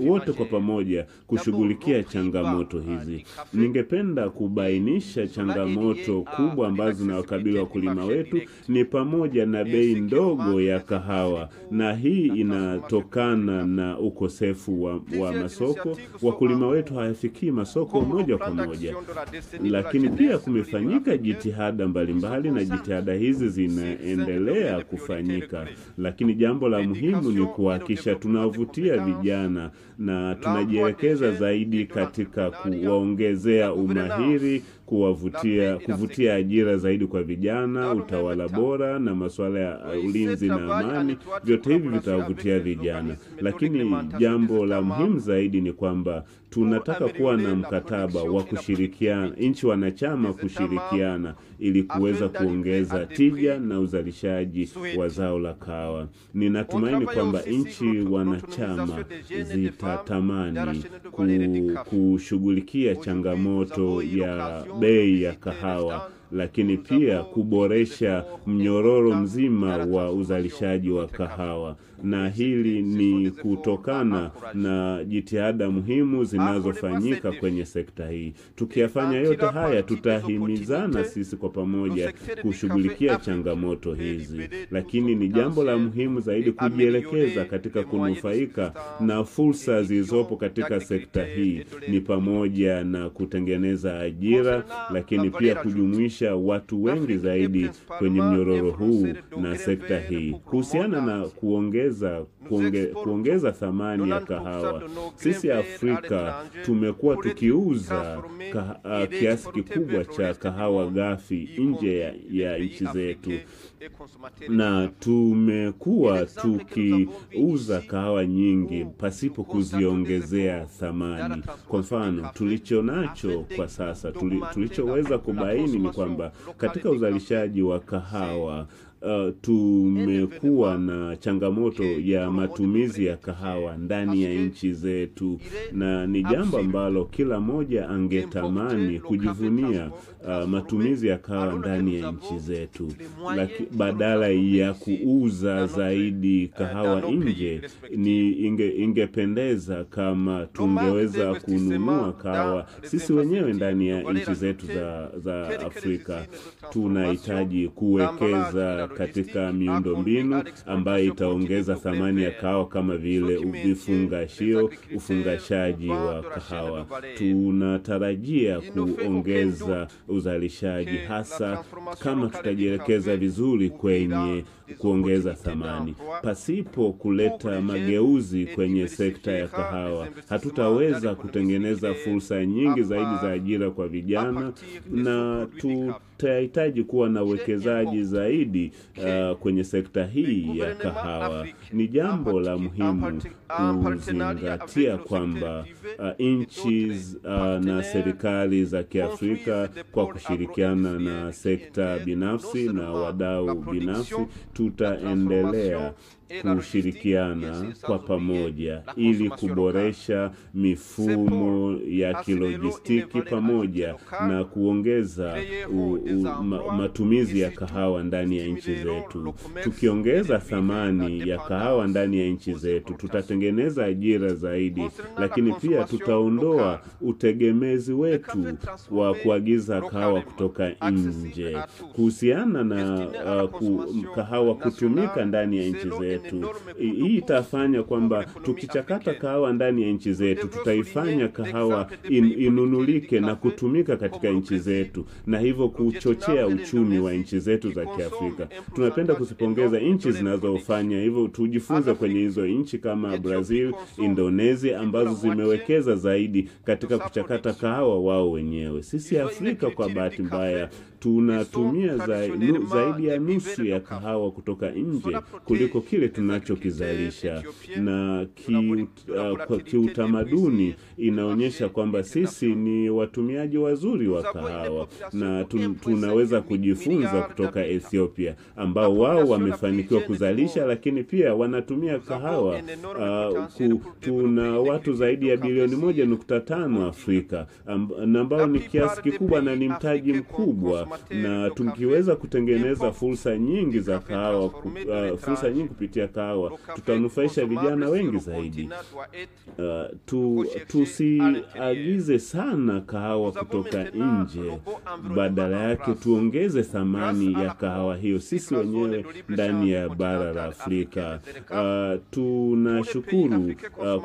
wote kwa pamoja kushughulikia changamoto hizi. Ningependa kubainisha changamoto kubwa ambazo zinawakabili wakulima wetu ni pamoja na bei ndogo ya kahawa, na hii inatokana na ukosefu wa masoko. Wakulima wetu hawafikii masoko moja kwa moja, lakini pia kumefanyika jitihada mbalimbali na jitihada hizi zinaendelea kufanyika, lakini jambo la muhimu ni kuhakikisha tunavutia vijana na tunajielekeza zaidi katika kuwaongezea umahiri, kuvutia ajira zaidi kwa vijana, utawala bora na masuala ya ulinzi na amani. Vyote hivi vitawavutia vijana, lakini jambo la muhimu zaidi ni kwamba tunataka kuwa na mkataba wa kushirikiana, nchi wanachama kushirikiana ili kuweza kuongeza tija na uzalishaji wa zao la kahawa. Ninatumaini kwamba nchi wanachama zitatamani kushughulikia changamoto ya bei ya kahawa, lakini pia kuboresha mnyororo mzima wa uzalishaji wa kahawa, na hili ni kutokana na jitihada muhimu zinazofanyika kwenye sekta hii. Tukiyafanya yote haya, tutahimizana sisi kwa pamoja kushughulikia changamoto hizi, lakini ni jambo la muhimu zaidi kujielekeza katika kunufaika na fursa zilizopo katika sekta hii, ni pamoja na kutengeneza ajira, lakini pia kujumuisha watu wengi zaidi kwenye mnyororo huu na sekta hii. Kuhusiana na kuongeza thamani ya kahawa, sisi Afrika tumekuwa tukiuza kiasi kikubwa cha kahawa ghafi nje ya nchi zetu, na tumekuwa tukiuza kahawa nyingi pasipo kuziongezea thamani. Kwa mfano, tulichonacho kwa sasa, tulichoweza kubaini ni kwamba katika uzalishaji wa kahawa tumekuwa na changamoto ya matumizi ya kahawa ndani ya nchi zetu, na ni jambo ambalo kila moja angetamani kujivunia matumizi ya kahawa ndani ya nchi zetu. Badala ya kuuza zaidi kahawa nje, ingependeza kama tungeweza kununua kahawa sisi wenyewe ndani ya nchi zetu za Afrika. Tunahitaji kuwekeza katika miundombinu ambayo itaongeza thamani ya kahawa, kama vile ufungashaji wa kahawa. Tunatarajia kuongeza uzalishaji, hasa kama tutajielekeza vizuri kwenye kuongeza thamani. Pasipo kuleta mageuzi kwenye sekta ya kahawa, hatutaweza kutengeneza fursa nyingi zaidi za ajira kwa vijana, na tutahitaji kuwa na uwekezaji zaidi kwenye sekta hii ya kahawa. Ni jambo la muhimu kuzingatia kwamba nchi na serikali za Kiafrika kwa kushirikiana na sekta binafsi na wadau binafsi tutaendelea kushirikiana kwa pamoja ili kuboresha mifumo ya kilojistiki pamoja na kuongeza matumizi ya kahawa ndani ya nchi zetu. Tukiongeza thamani ya kahawa ndani ya nchi zetu, tutatengeneza ajira zaidi, lakini pia tutaondoa utegemezi wetu wa kuagiza kahawa kutoka nje. Kuhusiana na kahawa kutumika ndani ya nchi zetu, zetu. Hii itafanya kwamba tukichakata kahawa ndani ya nchi zetu, tutaifanya kahawa inunulike na kutumika katika nchi zetu, na hivyo kuchochea uchumi wa nchi zetu za Kiafrika. Tunapenda kuzipongeza nchi zinazofanya hivyo, tujifunze kwenye hizo nchi kama Brazil, Indonesia ambazo zimewekeza zaidi katika kuchakata kahawa wao wenyewe. Sisi Afrika kwa bahati mbaya tunatumia zaidi ya nusu ya kahawa kutoka nje kuliko kile tunachokizalisha, na kiutamaduni inaonyesha kwamba sisi ni watumiaji wazuri wa kahawa, na tunaweza kujifunza kutoka Ethiopia ambao wao wamefanikiwa kuzalisha, lakini pia wanatumia kahawa. Tuna watu zaidi ya bilioni 1.5 Afrika ambao ni kiasi kikubwa na ni mtaji mkubwa, na tukiweza kutengeneza fursa nyingi za kahawa, fursa nyingi kupitia kahawa, tutanufaisha vijana wengi zaidi. Tusiagize sana kahawa kutoka nje, badala yake tuongeze thamani ya kahawa hiyo sisi wenyewe ndani ya bara la Afrika. Tunashukuru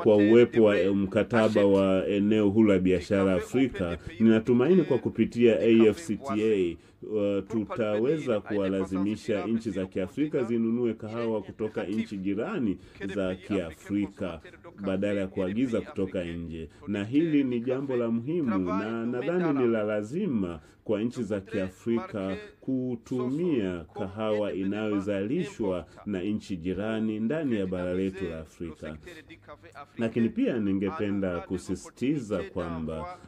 kwa uwepo wa mkataba wa eneo huru la biashara Afrika. Ninatumaini kwa kupitia AfCFTA tutaweza kuwalazimisha nchi za Kiafrika zinunue kahawa kutoka nchi jirani za Kiafrika badala ya kuagiza kutoka nje, na hili ni jambo la muhimu, na nadhani ni la lazima kwa nchi za Kiafrika kutumia kahawa inayozalishwa na nchi jirani ndani ya bara letu la Afrika. Lakini pia ningependa kusisitiza kwamba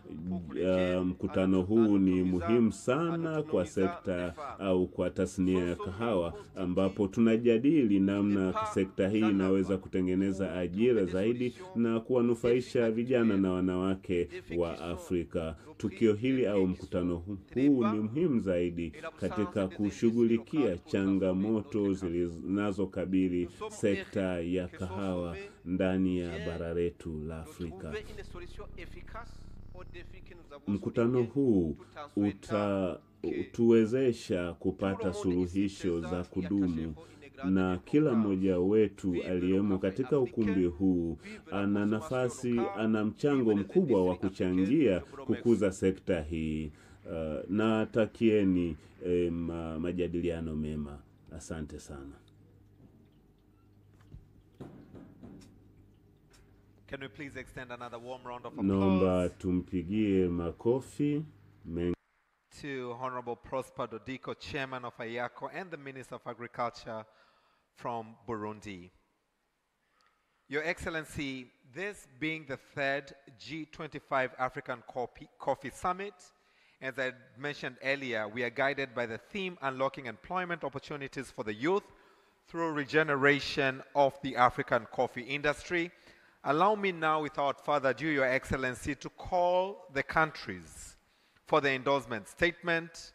mkutano huu ni muhimu sana kwa sekta au kwa tasnia ya kahawa, ambapo tunajadili namna sekta hii inaweza kutengeneza ajira zaidi na kuwanufaisha vijana na wanawake wa Afrika. Tukio hili au mkutano huu ni muhimu zaidi katika kushughulikia changamoto zinazokabili sekta ya kahawa ndani ya bara letu la Afrika. Mkutano huu utatuwezesha kupata suluhisho za kudumu, na kila mmoja wetu aliyemo katika ukumbi huu ana mchango mkubwa wa kuchangia kukuza sekta hii. Na takieni majadiliano mema. Asante sana. Can we please extend another warm round of applause? Naomba tumpigie makofi to Honorable Prosper Dodiko, Chairman of AYACO, and the Minister of Agriculture from Burundi. Your Excellency, this being the third G25 African Coffee Summit, as I mentioned earlier, we are guided by the theme Unlocking Employment Opportunities for the Youth through Regeneration of the African Coffee Industry. Allow me now, without further ado, Your Excellency, to call the countries for the endorsement statement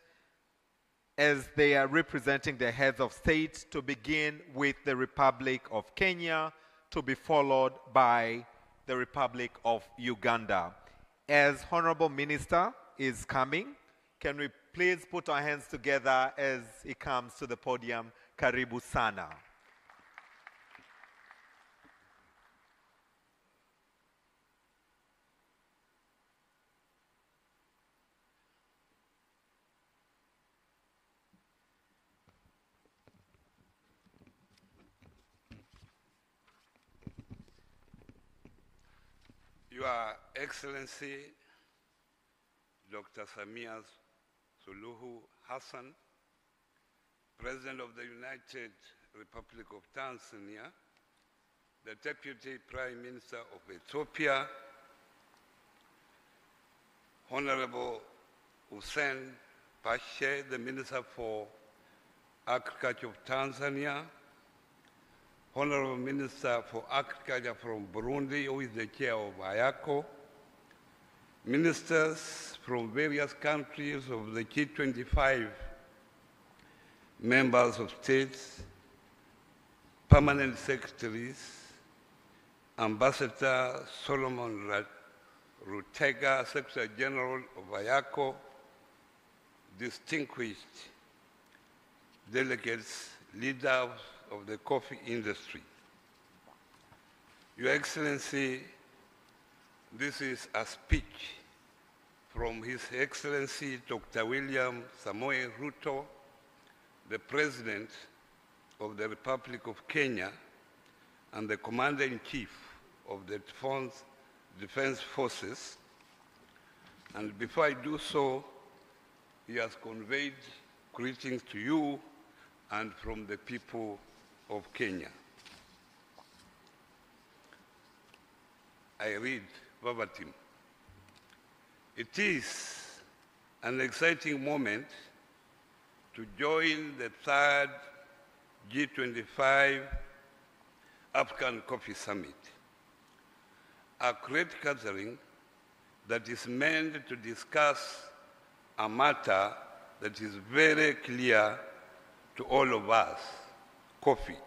as they are representing the heads of state, to begin with the Republic of Kenya, to be followed by the Republic of Uganda. As Honorable Minister is coming, can we please put our hands together as he comes to the podium? Karibu sana. Your Excellency, Dr. Samia SULUHU Hassan, President of the United Republic of Tanzania, the Deputy Prime Minister of Ethiopia, Honorable Hussein Pashe, the Minister for Agriculture of Tanzania, Honorable Minister for Agriculture from Burundi, who is the chair of AYACO, ministers from various countries of the G25 members of states, permanent secretaries, Ambassador Solomon Rutega, Secretary General of AYACO, distinguished delegates, leaders of the coffee industry. Your Excellency, this is a speech from His Excellency Dr. William Samoei Ruto, the President of the Republic of Kenya and the Commander-in-Chief of the Defense Forces. And before I do so, he has conveyed greetings to you and from the people of Kenya. I read verbatim. It is an exciting moment to join the third G25 African Coffee Summit, a great gathering that is meant to discuss a matter that is very clear to all of us, coffee.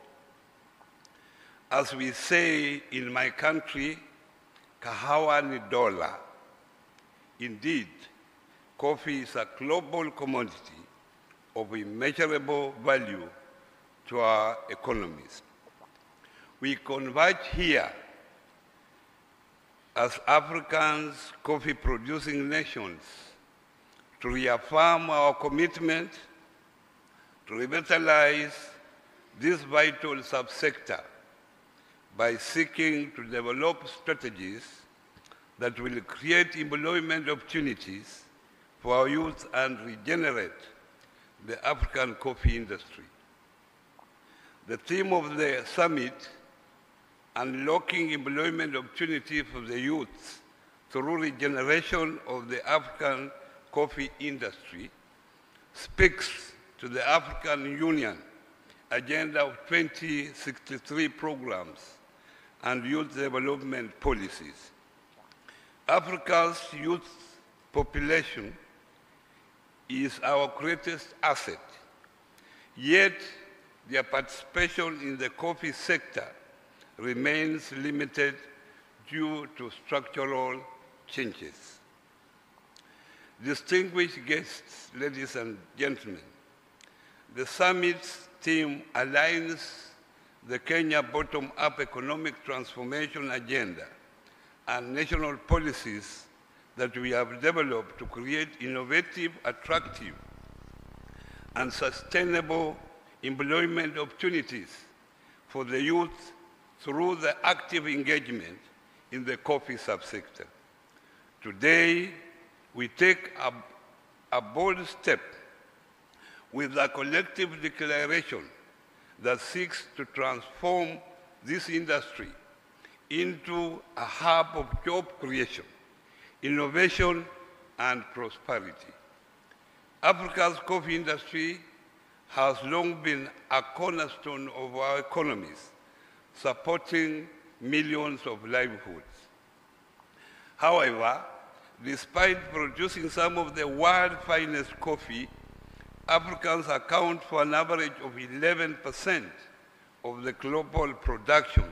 As we say in my country, kahawa ni dola. Indeed, coffee is a global commodity of immeasurable value to our economies. We converge here as Africans, coffee-producing nations, to reaffirm our commitment to revitalize this vital subsector by seeking to develop strategies that will create employment opportunities for our youth and regenerate the African coffee industry. The theme of the summit, Unlocking Employment Opportunity for the Youth through Regeneration of the African Coffee Industry, speaks to the African Union Agenda of 2063 programs and youth development policies. Africa's youth population is our greatest asset, yet their participation in the coffee sector remains limited due to structural changes. Distinguished guests, ladies and gentlemen, the summit's theme aligns the Kenya bottom-up economic transformation agenda and national policies that we have developed to create innovative, attractive, and sustainable employment opportunities for the youth through the active engagement in the coffee subsector. Today, we take a bold step with a collective declaration that seeks to transform this industry into a hub of job creation, innovation, and prosperity. Africa's coffee industry has long been a cornerstone of our economies, supporting millions of livelihoods. However, despite producing some of the world's finest coffee, Africans account for an average of 11% of the global production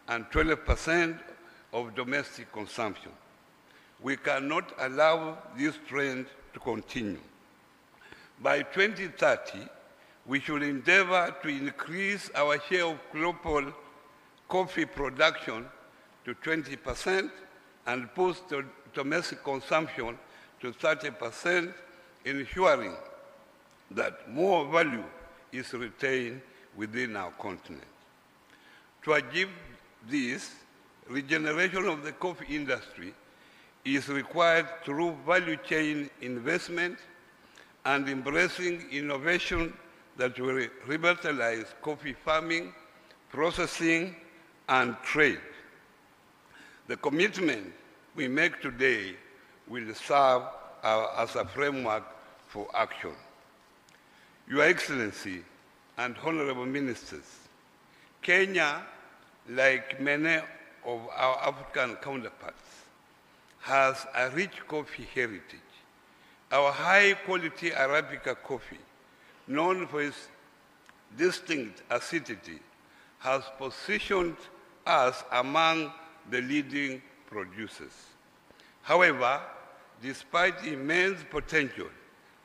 and 12% of domestic consumption. We cannot allow this trend to continue. By 2030, we should endeavor to increase our share of global coffee production to 20% and boost domestic consumption to 30%, ensuring that more value is retained within our continent. To achieve this, regeneration of the coffee industry is required through value chain investment and embracing innovation that will revitalize coffee farming, processing, and trade. The commitment we make today will serve as a framework for action. Your Excellency and honorable ministers, Kenya, like many of our African counterparts, has a rich coffee heritage. Our high-quality Arabica coffee, known for its distinct acidity, has positioned us among the leading producers. However, despite immense potential,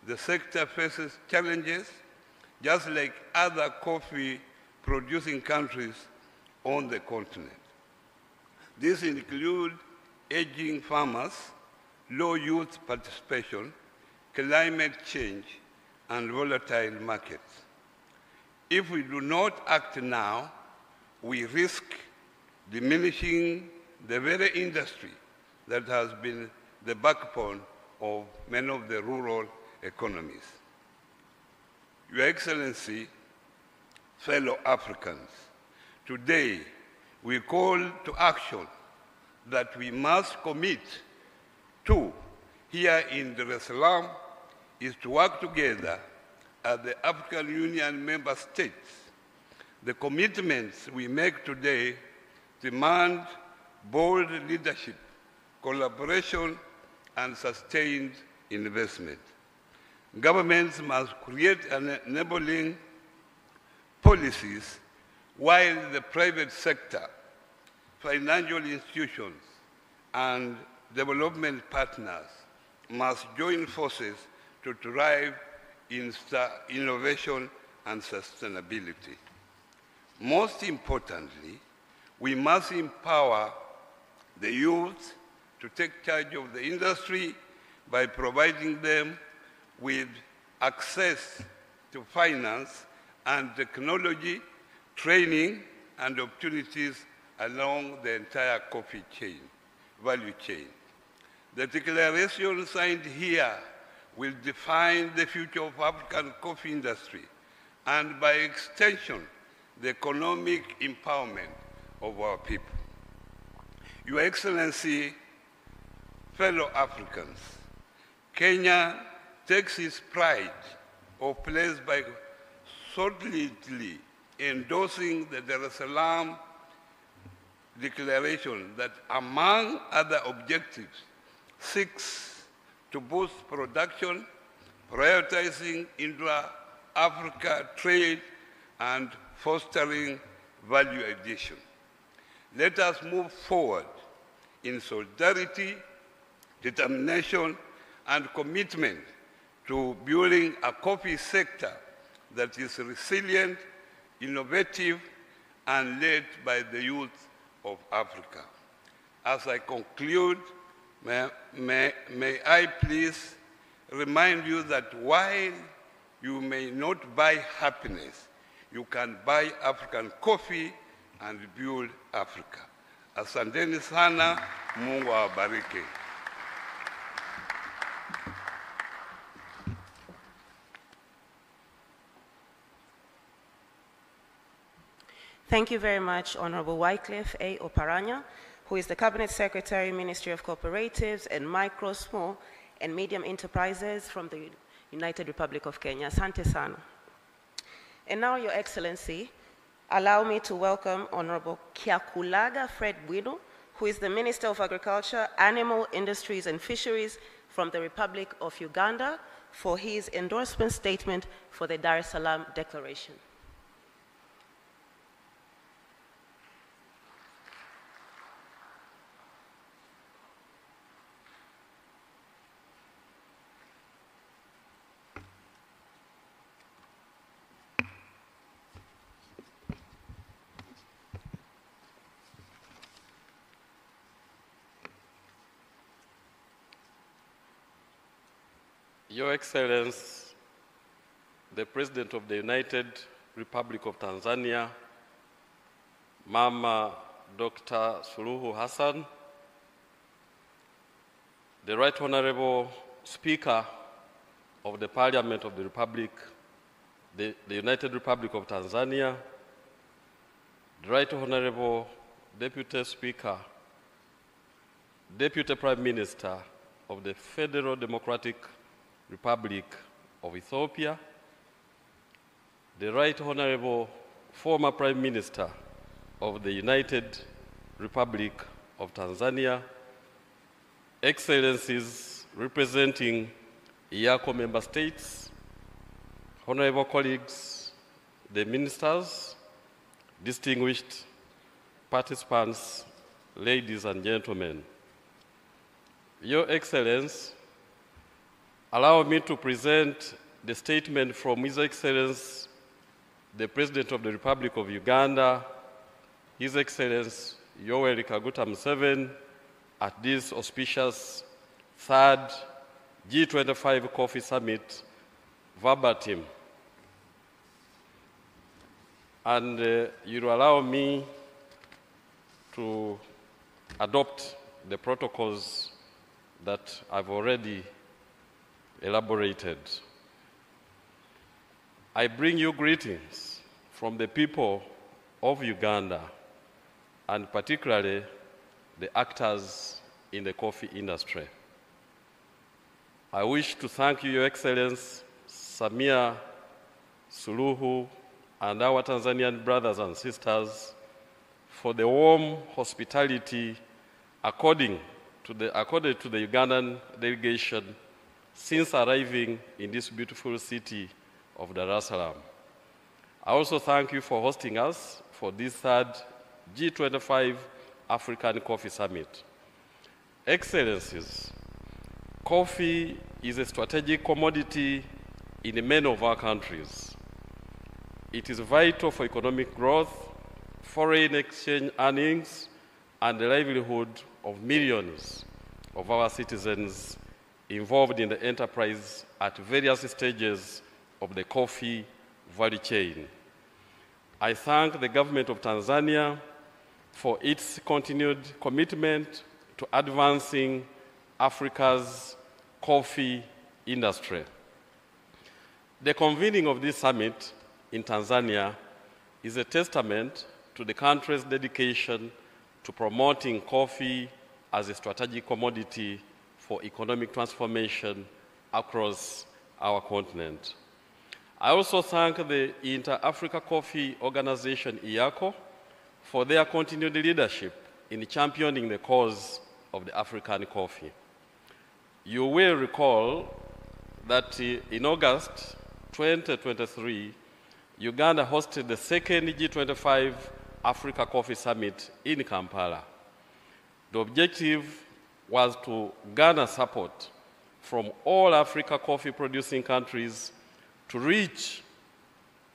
the sector faces challenges just like other coffee producing countries on the continent. These include aging farmers, low youth participation, climate change, and volatile markets. If we do not act now, we risk diminishing the very industry that has been the backbone of many of the rural economies. Your Excellency, fellow Africans, today we call to action that we must commit to here in Dar es Salaam is to work together as the African Union member states. The commitments we make today demand bold leadership, collaboration, and sustained investment. Governments must create enabling policies while the private sector, financial institutions, and development partners must join forces to drive innovation and sustainability. Most importantly, we must empower the youth to take charge of the industry by providing them with access to finance and technology, training, and opportunities along the entire coffee chain, value chain. The declaration signed here will define the future of African coffee industry and, by extension, the economic empowerment of our people. Your Excellency, fellow Africans, Kenya takes its pride of place by solidly endorsing the Dar es Salaam Declaration that, among other objectives, seeks to boost production, prioritizing intra-Africa trade, and fostering value addition. Let us move forward in solidarity, determination, and commitment to building a coffee sector that is resilient, innovative, and led by the youth of Africa. As I conclude, may I please remind you that while you may not buy happiness, you can buy African coffee and build Africa. Asanteni sana, Mungu awabariki. Thank you very much, Honorable Wycliffe A. Oparanya, who is the Cabinet Secretary, Ministry of Cooperatives and Micro, Small, and Medium Enterprises from the United Republic of Kenya. Asante sana. And now, Your Excellency, allow me to welcome Honorable Kyakulaga Fred Bwidu, who is the Minister of Agriculture, Animal Industries and Fisheries from the Republic of Uganda, for his endorsement statement for the Dar es Salaam Declaration. Your Excellency, the President of the United Republic of Tanzania, Mama Dr. SULUHU Hassan, the Right Honorable Speaker of the Parliament of the Republic, the United Republic of Tanzania, the Right Honorable Deputy Speaker, Deputy Prime Minister of the Federal Democratic Republic of Ethiopia, the Right Honorable former Prime Minister of the United Republic of Tanzania, Excellencies representing IACO member states, honorable colleagues, the ministers, distinguished participants, ladies and gentlemen. Your Excellency, allow me to present the statement from His Excellency the President of the Republic of Uganda, His Excellency Yoweri Kaguta Museveni, at this auspicious third G25 Coffee Summit verbatim. And you'll allow me to adopt the protocols that I've already elaborated. I bring you greetings from the people of Uganda, and particularly the actors in the coffee industry. I wish to thank you, Your Excellency Samia, SULUHU, and our Tanzanian brothers and sisters for the warm hospitality accorded to the Ugandan delegation since arriving in this beautiful city of Dar es Salaam. I also thank you for hosting us for this third G25 African Coffee Summit. Excellencies, coffee is a strategic commodity in many of our countries. It is vital for economic growth, foreign exchange earnings, and the livelihood of millions of our citizens involved in the enterprise at various stages of the coffee value chain. I thank the government of Tanzania for its continued commitment to advancing Africa's coffee industry. The convening of this summit in Tanzania is a testament to the country's dedication to promoting coffee as a strategic commodity for economic transformation across our continent. I also thank the Inter-Africa Coffee Organization, IACO, for their continued leadership in championing the cause of the African coffee. You will recall that in August 2023, Uganda hosted the second G25 Africa Coffee Summit in Kampala. The objective was to garner support from all Africa coffee-producing countries to reach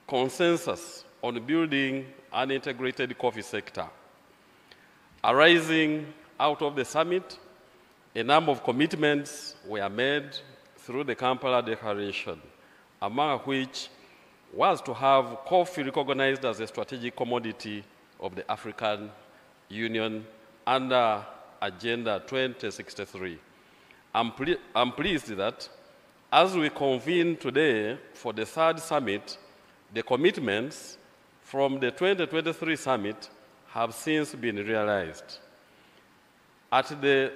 consensus on building an integrated coffee sector. Arising out of the summit, a number of commitments were made through the Kampala Declaration, among which was to have coffee recognized as a strategic commodity of the African Union under Agenda 2063. I'm pleased that as we convene today for the third summit, the commitments from the 2023 summit have since been realized. At the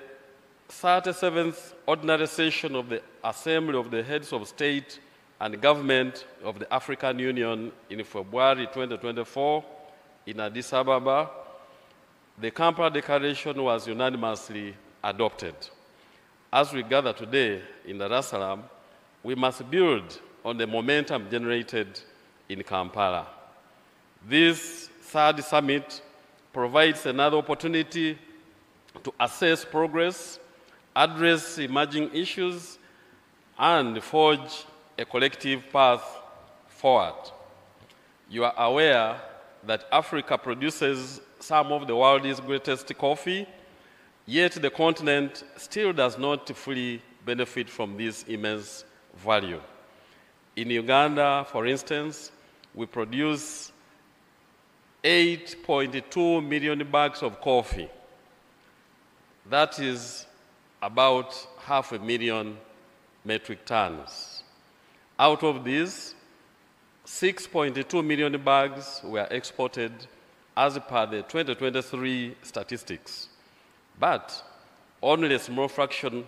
37th Ordinary Session of the Assembly of the Heads of State and Government of the African Union in February 2024 in Addis Ababa, the Kampala Declaration was unanimously adopted. As we gather today in Dar es Salaam, we must build on the momentum generated in Kampala. This third summit provides another opportunity to assess progress, address emerging issues, and forge a collective path forward. You are aware that Africa produces some of the world's greatest coffee, yet the continent still does not fully benefit from this immense value. In Uganda, for instance, we produce 8.2 million bags of coffee. That is about 500,000 metric tons. Out of these, 6.2 million bags were exported as per the 2023 statistics, but only a small fraction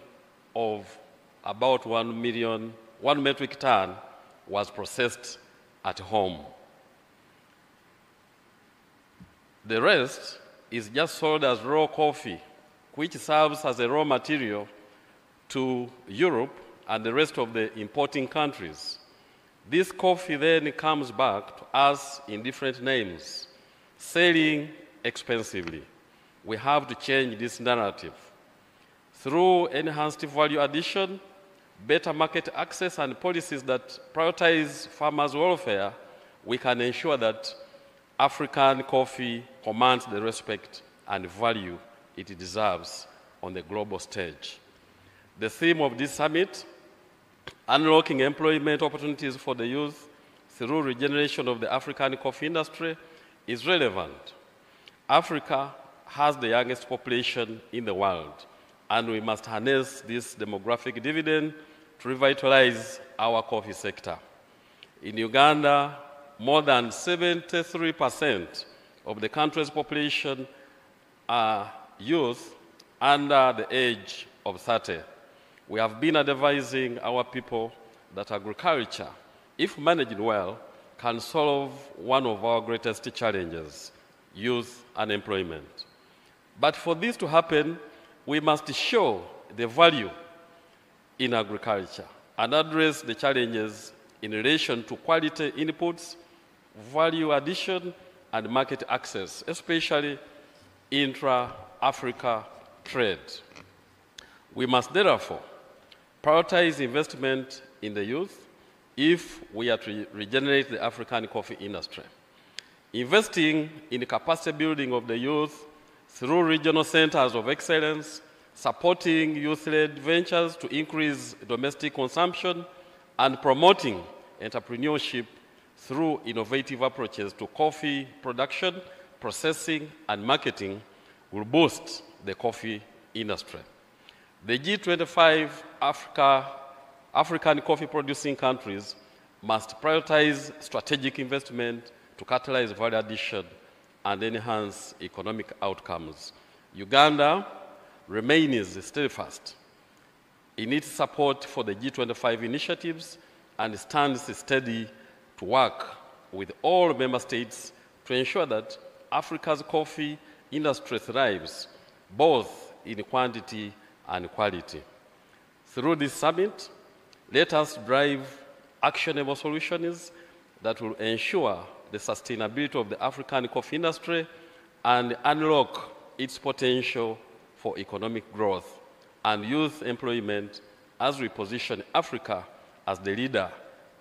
of about 1 metric ton was processed at home. The rest is just sold as raw coffee, which serves as a raw material to Europe and the rest of the importing countries. This coffee then comes back to us in different names, selling expensively. We have to change this narrative. Through enhanced value addition, better market access, and policies that prioritize farmers' welfare, we can ensure that African coffee commands the respect and value it deserves on the global stage. The theme of this summit, unlocking employment opportunities for the youth through regeneration of the African coffee industry, is relevant. Africa has the youngest population in the world, and we must harness this demographic dividend to revitalize our coffee sector. In Uganda, more than 73% of the country's population are youth under the age of 30. We have been advising our people that agriculture, if managed well, can solve one of our greatest challenges, youth unemployment. But for this to happen, we must show the value in agriculture and address the challenges in relation to quality inputs, value addition, and market access, especially intra-Africa trade. We must therefore prioritize investment in the youth if we are to regenerate the African coffee industry. Investing in capacity building of the youth through regional centers of excellence, supporting youth-led ventures to increase domestic consumption, and promoting entrepreneurship through innovative approaches to coffee production, processing, and marketing will boost the coffee industry. The G25 African coffee-producing countries must prioritize strategic investment to catalyze value addition and enhance economic outcomes. Uganda remains steadfast in its support for the G25 initiatives and stands steady to work with all member states to ensure that Africa's coffee industry thrives, both in quantity and quality. Through this summit, let us drive actionable solutions that will ensure the sustainability of the African coffee industry and unlock its potential for economic growth and youth employment as we position Africa as the leader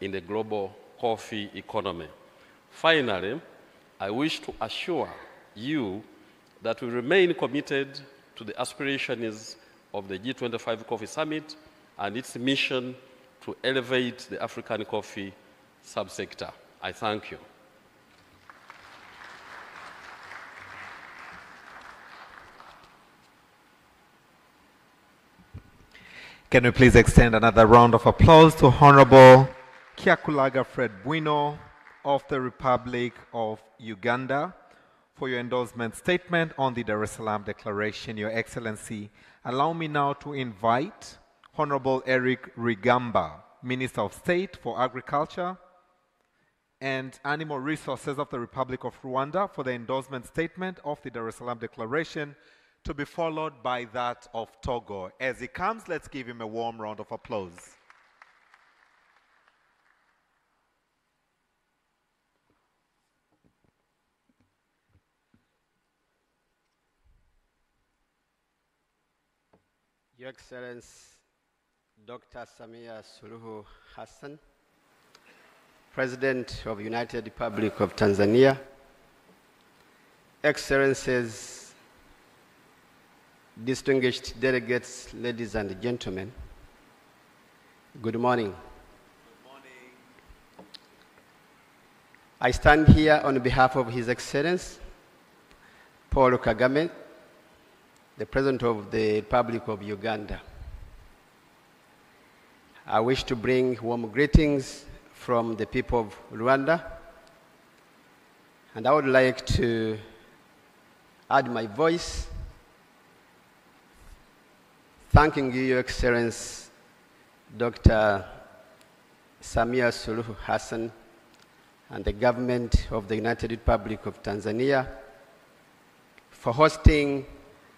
in the global coffee economy. Finally, I wish to assure you that we remain committed to the aspirations of the G25 Coffee Summit and its mission to elevate the African coffee subsector. I thank you. Can we please extend another round of applause to Honorable Kyakulaga Fred Bwino of the Republic of Uganda for your endorsement statement on the Dar es Salaam Declaration, Your Excellency. Allow me now to invite Honorable Eric Rigamba, Minister of State for Agriculture and Animal Resources of the Republic of Rwanda, for the endorsement statement of the Dar es Salaam Declaration, to be followed by that of Togo. As he comes, let's give him a warm round of applause. Your Excellency, Dr. Samia SULUHU Hassan, President of the United Republic of Tanzania, Excellencies, distinguished delegates, ladies and gentlemen, good morning. Good morning. I stand here on behalf of His Excellency, Paul Kagame, the President of the Republic of Uganda. I wish to bring warm greetings from the people of Rwanda, and I would like to add my voice thanking you, Your Excellency, Dr. Samia SULUHU Hassan, and the government of the United Republic of Tanzania for hosting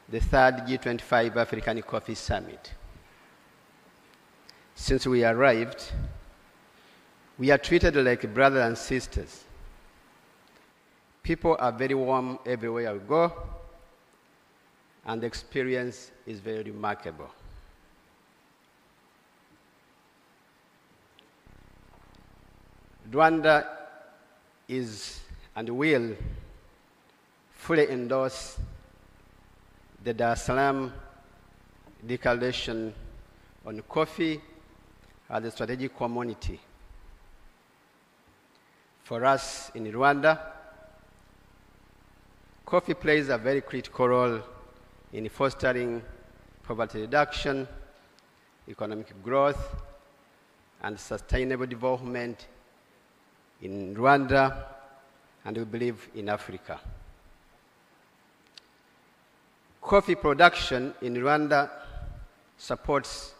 the third G25 African Coffee Summit. Since we arrived, we are treated like brothers and sisters. People are very warm everywhere we go, and the experience is very remarkable. Rwanda is and will fully endorse the Dar es Salaam Declaration on Coffee as a strategic commodity. For us in Rwanda, coffee plays a very critical role in fostering poverty reduction, economic growth, and sustainable development in Rwanda, and we believe in Africa. Coffee production in Rwanda supports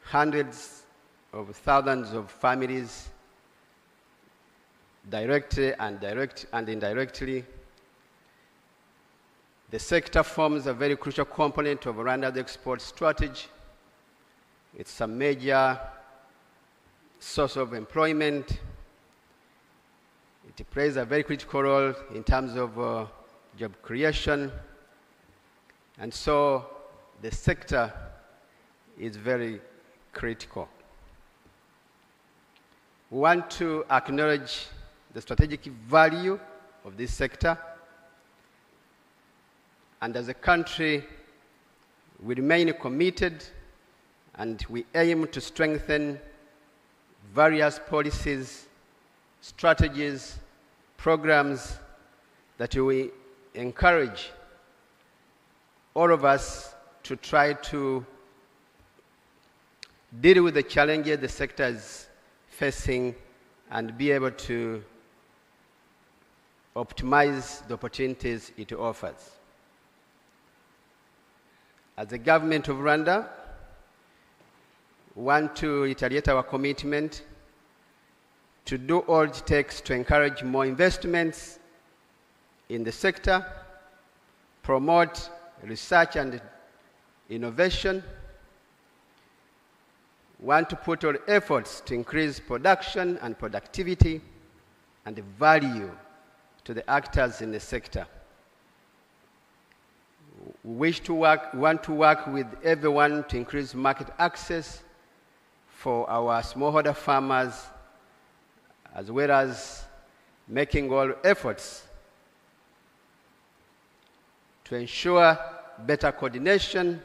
hundreds of thousands of families directly and indirectly. The sector forms a very crucial component of Rwanda's export strategy. It's a major source of employment. It plays a very critical role in terms of job creation. And so the sector is very critical. We want to acknowledge the strategic value of this sector. And as a country, we remain committed and we aim to strengthen various policies, strategies, programs that we encourage all of us to try to deal with the challenges the sector is facing and be able to optimize the opportunities it offers. As the government of Rwanda, we want to reiterate our commitment to do all it takes to encourage more investments in the sector, promote research and innovation. We want to put all efforts to increase production and productivity and value to the actors in the sector. We want to work with everyone to increase market access for our smallholder farmers, as well as making all efforts to ensure better coordination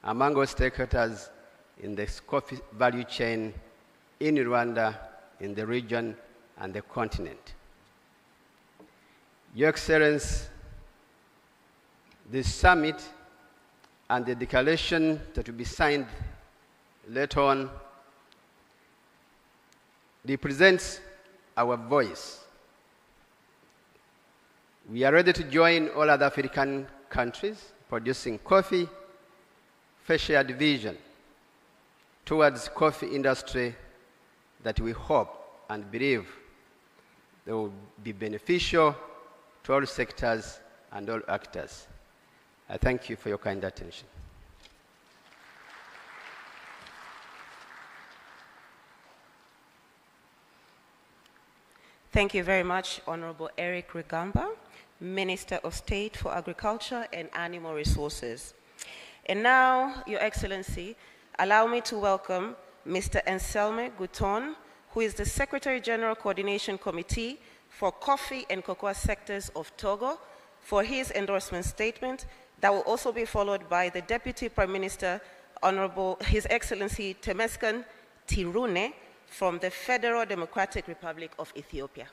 among all stakeholders in the coffee value chain in Rwanda, in the region, and the continent. Your Excellency, this summit and the declaration that will be signed later on represents our voice. We are ready to join all other African countries producing coffee for shared vision towards coffee industry that we hope and believe that will be beneficial to all sectors and all actors. I thank you for your kind attention. Thank you very much, Honorable Eric Rugamba, Minister of State for Agriculture and Animal Resources. And now, Your Excellency, allow me to welcome Mr. Anselme Gouton, who is the Secretary General Coordination Committee for Coffee and Cocoa Sectors of Togo, for his endorsement statement that will also be followed by the Deputy Prime Minister, Honorable His Excellency Temesgen Tirune, from the Federal Democratic Republic of Ethiopia.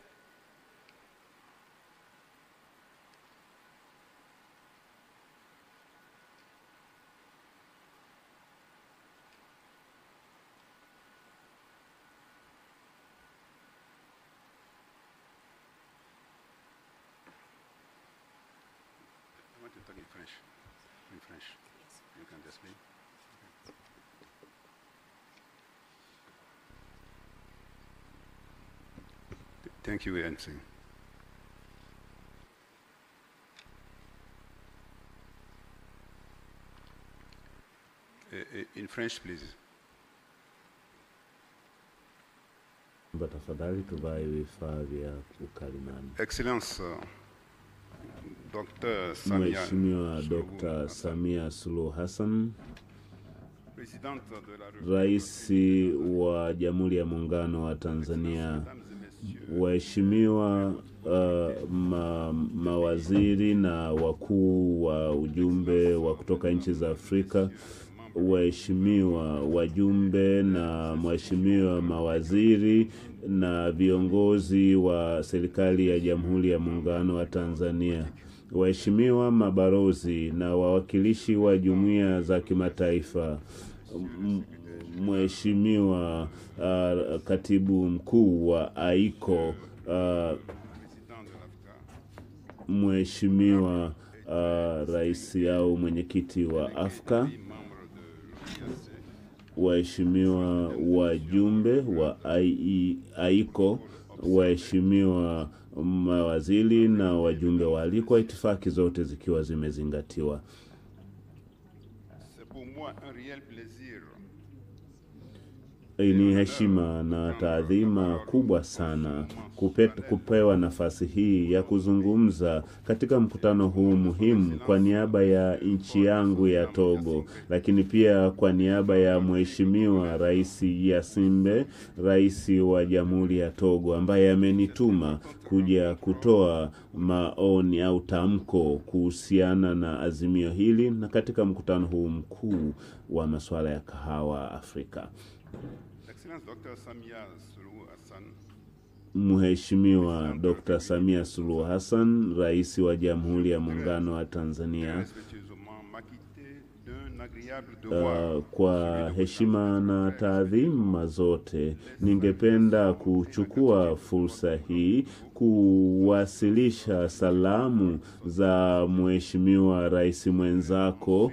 I want to talk in French. In French. Yes. You can just speak. Thank you, MC. In French, please. Tafadhali tuvae vifaa vya ukalimani. Excellence, Dr. Samia. Mheshimiwa Dr. Samia Suluhu Hassan, Rais wa Jamhuri ya Muungano wa Tanzania, waheshimiwa mawaziri na wakuu wa ujumbe wa kutoka nchi za Afrika, waheshimiwa wajumbe na waheshimiwa mawaziri na viongozi wa serikali ya Jamhuri ya Muungano wa Tanzania, waheshimiwa mabalozi na wawakilishi wa jumuiya za kimataifa, Mheshimiwa katibu mkuu wa AICO, Mheshimiwa rais au mwenyekiti wa Afrika, waheshimiwa wajumbe wa AICO, waheshimiwa mawaziri na wajumbe waalikwa, itifaki zote zikiwa zimezingatiwa. Ni heshima na taadhima kubwa sana kupewa nafasi hii ya kuzungumza katika mkutano huu muhimu kwa niaba ya nchi yangu ya Togo, lakini pia kwa niaba ya Mheshimiwa Rais Yasimbe, rais wa Jamhuri ya Togo, ambaye amenituma kuja kutoa maoni au tamko kuhusiana na azimio hili na katika mkutano huu mkuu wa masuala ya kahawa Afrika. Mheshimiwa Dr. Samia Suluhu Hassan, rais wa Jamhuri ya Muungano wa Tanzania, kwa heshima na taadhima zote, ningependa kuchukua fursa hii kuwasilisha salamu za Mheshimiwa rais mwenzako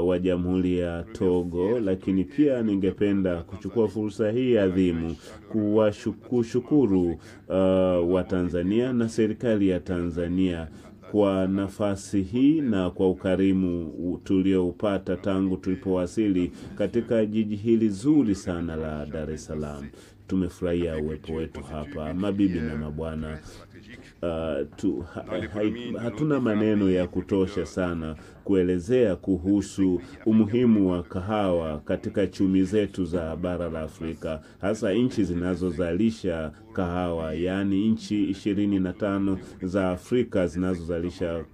wa Jamhuri ya Togo, lakini pia ningependa kuchukua fursa hii adhimu kushukuru wa Tanzania na serikali ya Tanzania kwa nafasi hii na kwa ukarimu tulioupata tangu tulipowasili katika jiji hili zuri sana la Dar es Salaam. Tumefurahia uwepo wetu hapa, mabibi na mabwana. Hatuna maneno ya kutosha sana kuelezea kuhusu umuhimu wa kahawa katika chumi zetu za bara la Afrika, hasa nchi zinazozalisha kahawa, yani nchi 25 za Afrika zinazozalisha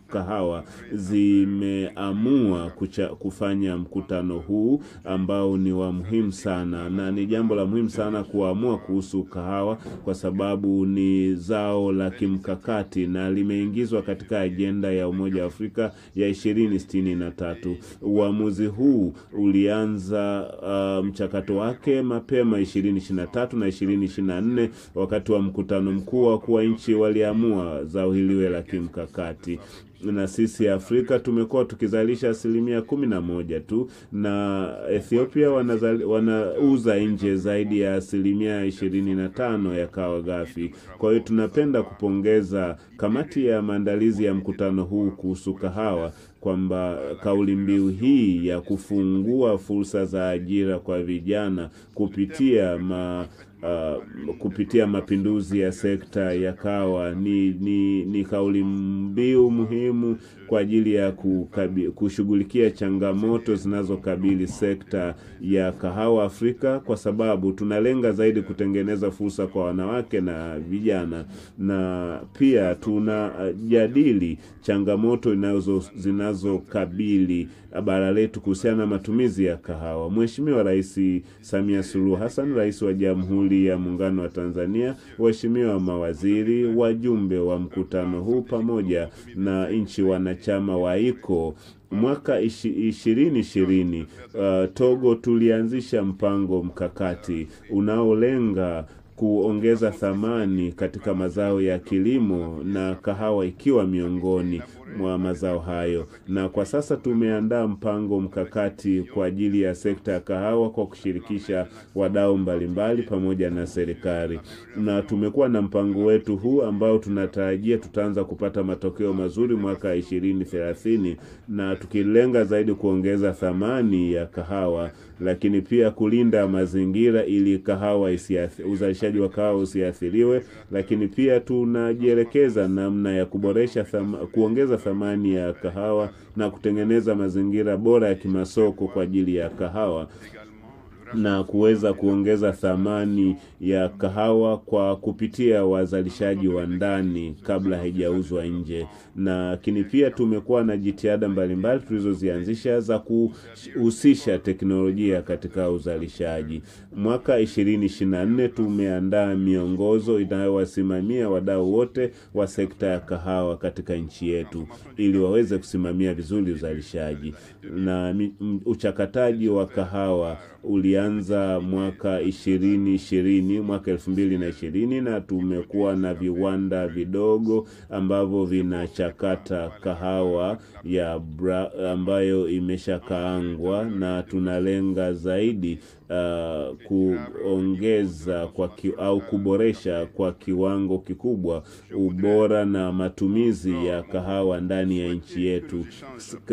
kahawa zimeamua kufanya mkutano huu ambao ni wa muhimu sana, na ni jambo la muhimu sana kuamua kuhusu kahawa kwa sababu ni zao la kimkakati na limeingizwa katika ajenda ya Umoja wa Afrika ya 2063. Uamuzi huu ulianza mchakato wake mapema 2023 na 2024 wakati wa mkutano mkuu wa kuwa nchi waliamua zao hili la kimkakati. Na sisi Afrika tumekuwa tukizalisha 11% tu, na Ethiopia wanauza nje zaidi ya 25% ya kahawa ghafi. Kwa hiyo tunapenda kupongeza kamati ya maandalizi ya mkutano huu kuhusu kahawa kwamba kauli mbiu hii ya kufungua fursa za ajira kwa vijana kupitia mapinduzi ya sekta ya kahawa ni kauli mbiu muhimu kwa ajili ya kushughulikia changamoto zinazokabili sekta ya kahawa Afrika, kwa sababu tunalenga zaidi kutengeneza fursa kwa wanawake na vijana, na pia tunajadili changamoto zinazokabili bara letu kuhusiana na matumizi ya kahawa. Mheshimiwa Rais Samia Suluhu Hassan, rais wa Jamhuri ya Muungano wa Tanzania, waheshimiwa mawaziri, wajumbe wa mkutano huu pamoja na nchi wanachama wa AICO, mwaka 2020 Togo tulianzisha mpango mkakati unaolenga kuongeza thamani katika mazao ya kilimo na kahawa ikiwa miongoni mwa mazao hayo. Na kwa sasa tumeandaa mpango mkakati kwa ajili ya sekta ya kahawa kwa kushirikisha wadau mbalimbali pamoja na serikali. Na tumekuwa na mpango wetu huu ambao tunatarajia tutaanza kupata matokeo mazuri mwaka 2030, na tukilenga zaidi kuongeza thamani ya kahawa, lakini pia kulinda mazingira ili uzalishaji wa kahawa usiathiriwe, lakini pia tunajielekeza namna ya kuongeza thamani ya kahawa na kutengeneza mazingira bora ya kimasoko kwa ajili ya kahawa. na kuweza kuongeza thamani ya kahawa kwa kupitia wazalishaji wa ndani kabla haijauzwa nje. Na lakini pia tumekuwa na jitihada mbalimbali tulizozianzisha za kuhusisha teknolojia katika uzalishaji. Mwaka 2024 tumeandaa miongozo inayowasimamia wadau wote wa sekta ya kahawa katika nchi yetu ili waweze kusimamia vizuri uzalishaji. Na uchakataji wa kahawa ulianza mwaka 2020 na tumekuwa na viwanda vidogo ambavyo vinachakata kahawa ambayo imeshakaangwa, na tunalenga zaidi kuongeza au kuboresha kwa kiwango kikubwa ubora na matumizi ya kahawa ndani ya nchi yetu.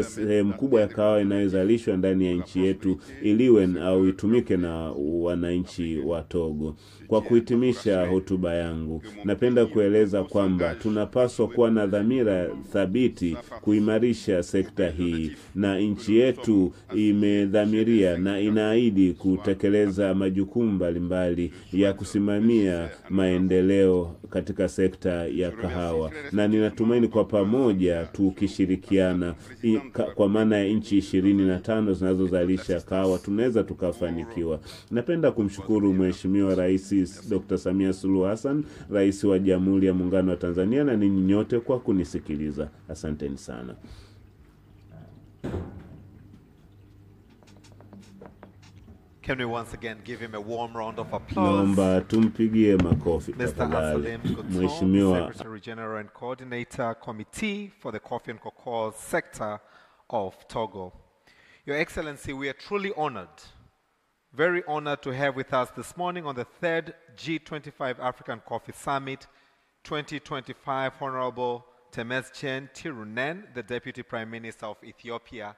Sehemu kubwa ya kahawa inayozalishwa ndani ya nchi yetu iliwe au itumike na wananchi wa Togo. Kwa kuhitimisha hotuba yangu, napenda kueleza kwamba tunapaswa kuwa na dhamira thabiti kuimarisha sekta hii, na nchi yetu imedhamiria na inaahidi kutekeleza majukumu mbalimbali ya kusimamia maendeleo katika sekta ya kahawa. Na ninatumaini kwa pamoja tukishirikiana kwa maana ya nchi 25 zinazozalisha kahawa tunaweza tukafanikiwa. Napenda kumshukuru Mheshimiwa Rais Dr. Samia Suluhu Hassan, Rais wa Jamhuri ya Muungano wa Tanzania, na ninyi nyote kwa kunisikiliza. Asanteni sana. Can we once again give him a warm round of applause? Naomba tumpigie makofi Mr. tafadhali. Mheshimiwa Secretary General and Coordinator Committee for the Coffee and Cocoa sector of Togo. Your Excellency, we are truly honored, very honored to have with us this morning on the 3rd G25 African Coffee Summit 2025 Honorable Temesgen Tirunen, the Deputy Prime Minister of Ethiopia.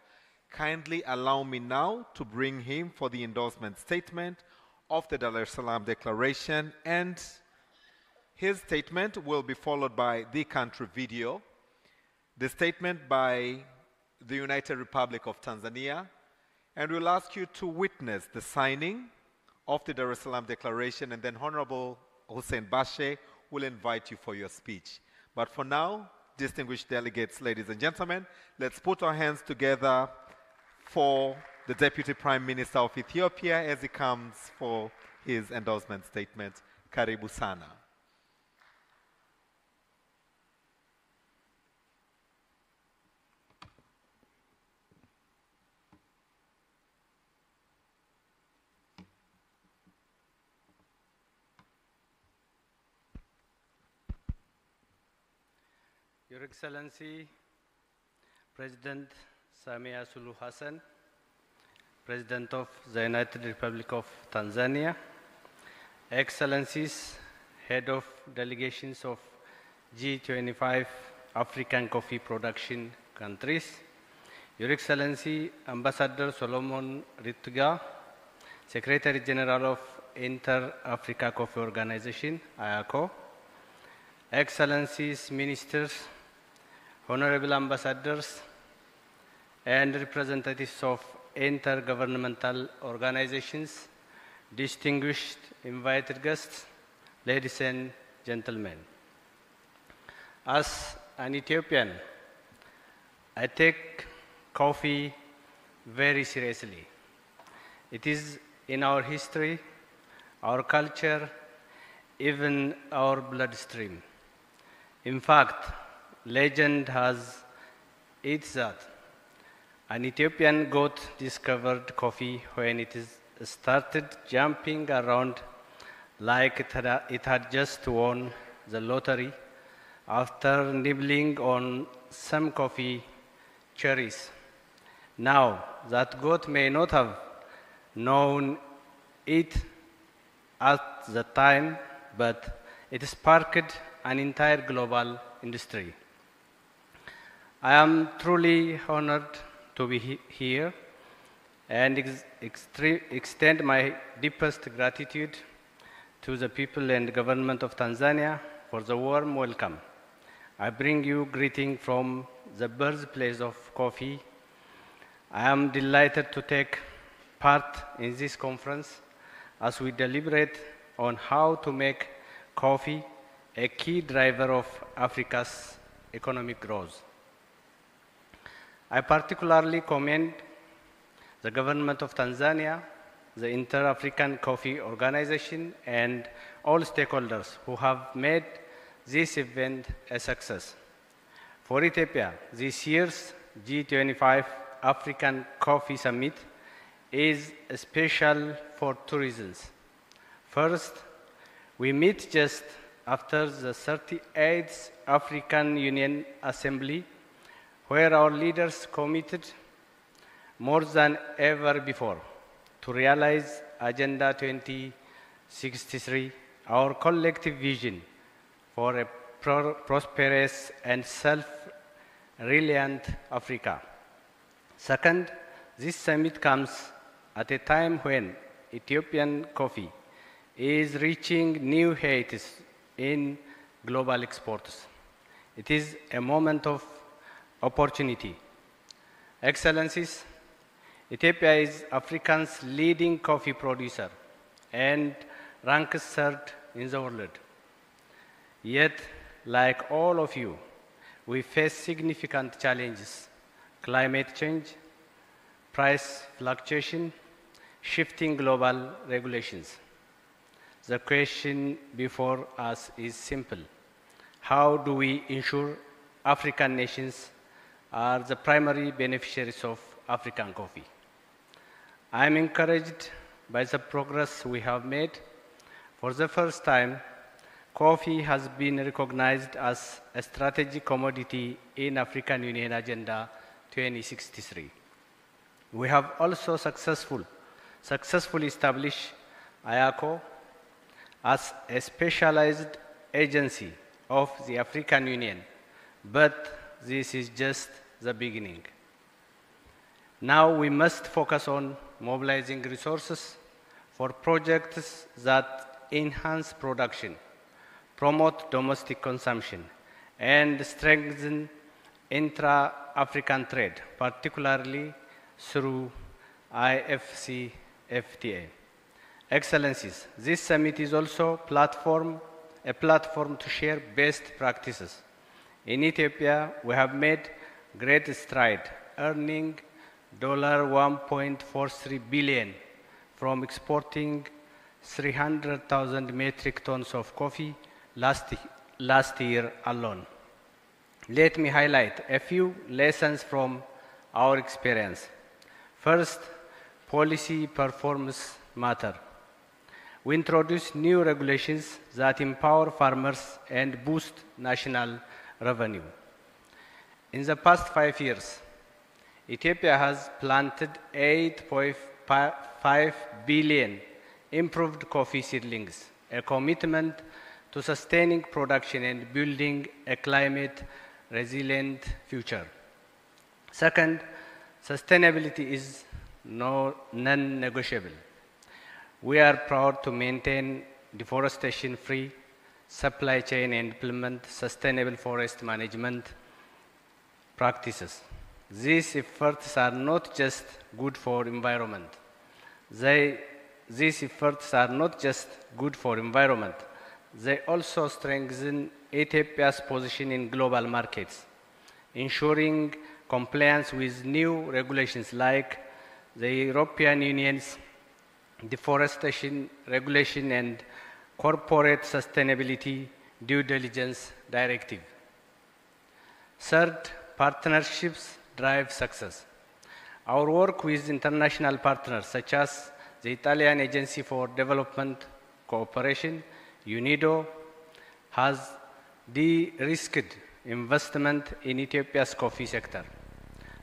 Kindly allow me now to bring him for the endorsement statement of the Dar es Salaam Declaration, and his statement will be followed by the country video, the statement by the United Republic of Tanzania, and we'll ask you to witness the signing of the Dar es Salaam Declaration, and then Honorable Hussein Bashe will invite you for your speech. But for now, distinguished delegates, ladies and gentlemen, let's put our hands together for the Deputy Prime Minister of Ethiopia as he comes for his endorsement statement. Karibu sana. Your Excellency, President Samia Suluhu Hassan, President of the United Republic of Tanzania, Excellencies, Head of Delegations of G25 African coffee production countries, Your Excellency, Ambassador Solomon Rittiga, Secretary General of Inter-Africa Coffee Organization, IACO, Excellencies, Ministers, Honorable Ambassadors, and representatives of intergovernmental organizations, distinguished invited guests, ladies and gentlemen. As an Ethiopian, I take coffee very seriously. It is in our history, our culture, even our bloodstream. In fact, legend has it that an Ethiopian goat discovered coffee when it started jumping around like it had just won the lottery after nibbling on some coffee cherries. Now, that goat may not have known it at the time, but it sparked an entire global industry. I am truly honored to be here and extend my deepest gratitude to the people and government of Tanzania for the warm welcome. I bring you greeting from the birthplace of coffee. I am delighted to take part in this conference as we deliberate on how to make coffee a key driver of Africa's economic growth. I particularly commend the government of Tanzania, the Inter-African Coffee Organization, and all stakeholders who have made this event a success. For Ethiopia, this year's G25 African Coffee Summit is special for two reasons. First, we meet just after the 38th African Union Assembly, where our leaders committed more than ever before to realize Agenda 2063, our collective vision for a prosperous and self-reliant Africa. Second, this summit comes at a time when Ethiopian coffee is reaching new heights in global exports. It is a moment of opportunity. Excellencies, Ethiopia is Africa's leading coffee producer and ranks third in the world. Yet, like all of you, we face significant challenges: climate change, price fluctuation, shifting global regulations. The question before us is simple. How do we ensure African nations are the primary beneficiaries of African coffee? I am encouraged by the progress we have made. For the first time, coffee has been recognized as a strategic commodity in African Union Agenda 2063. We have also successfully established IACO as a specialized agency of the African Union, but this is just the beginning. Now we must focus on mobilizing resources for projects that enhance production, promote domestic consumption, and strengthen intra-African trade, particularly through IFCFTA. Excellencies, this summit is also a platform to share best practices. In Ethiopia, we have made great stride, earning $1.43 billion from exporting 300,000 metric tons of coffee last year alone. Let me highlight a few lessons from our experience. First, policy performance matter. We introduced new regulations that empower farmers and boost national revenue. In the past 5 years, Ethiopia has planted 8.5 billion improved coffee seedlings, a commitment to sustaining production and building a climate-resilient future. Second, sustainability is non-negotiable. We are proud to maintain deforestation-free supply chain and implement sustainable forest management practices. These efforts are not just good for environment. These efforts are not just good for environment. They also strengthen Ethiopia's position in global markets, ensuring compliance with new regulations like the European Union's deforestation regulation and corporate sustainability due diligence directive. Third, partnerships drive success. Our work with international partners such as the Italian Agency for Development Cooperation, UNIDO, has de-risked investment in Ethiopia's coffee sector,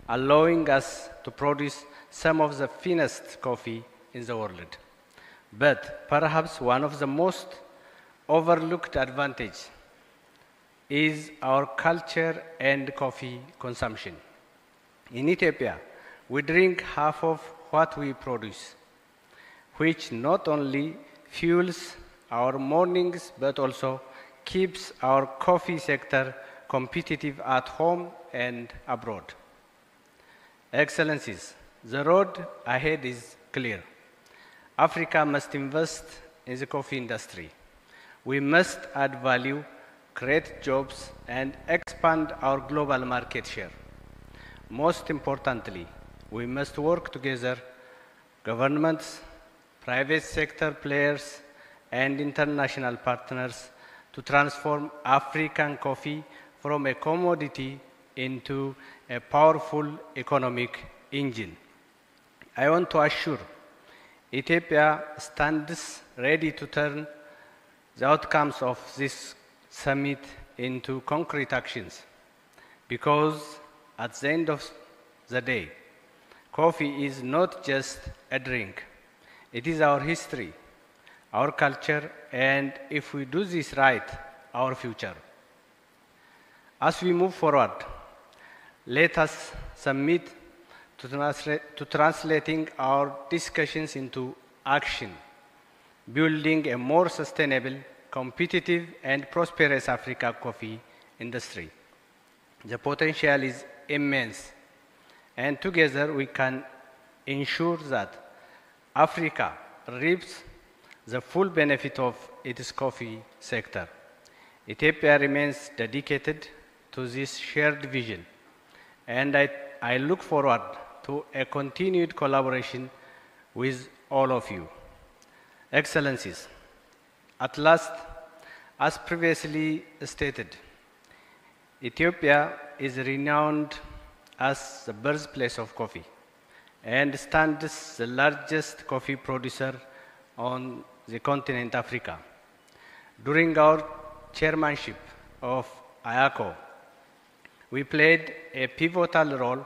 allowing us to produce some of the finest coffee in the world. But perhaps one of the most overlooked advantages is our culture and coffee consumption. In Ethiopia, we drink half of what we produce, which not only fuels our mornings but also keeps our coffee sector competitive at home and abroad. Excellencies, the road ahead is clear. Africa must invest in the coffee industry. We must add value, create jobs, and expand our global market share. Most importantly, we must work together, governments, private sector players, and international partners to transform African coffee from a commodity into a powerful economic engine. I want to assure Ethiopia stands ready to turn the outcomes of this summit into concrete actions, because at the end of the day, coffee is not just a drink. It is our history, our culture, and if we do this right, our future. As we move forward, let us submit to translating our discussions into action, building a more sustainable, competitive, and prosperous Africa coffee industry. The potential is immense, and together we can ensure that Africa reaps the full benefit of its coffee sector. Ethiopia remains dedicated to this shared vision, and I look forward to a continued collaboration with all of you. Excellencies, at last, as previously stated, Ethiopia is renowned as the birthplace of coffee and stands the largest coffee producer on the continent Africa. During our chairmanship of IACO, we played a pivotal role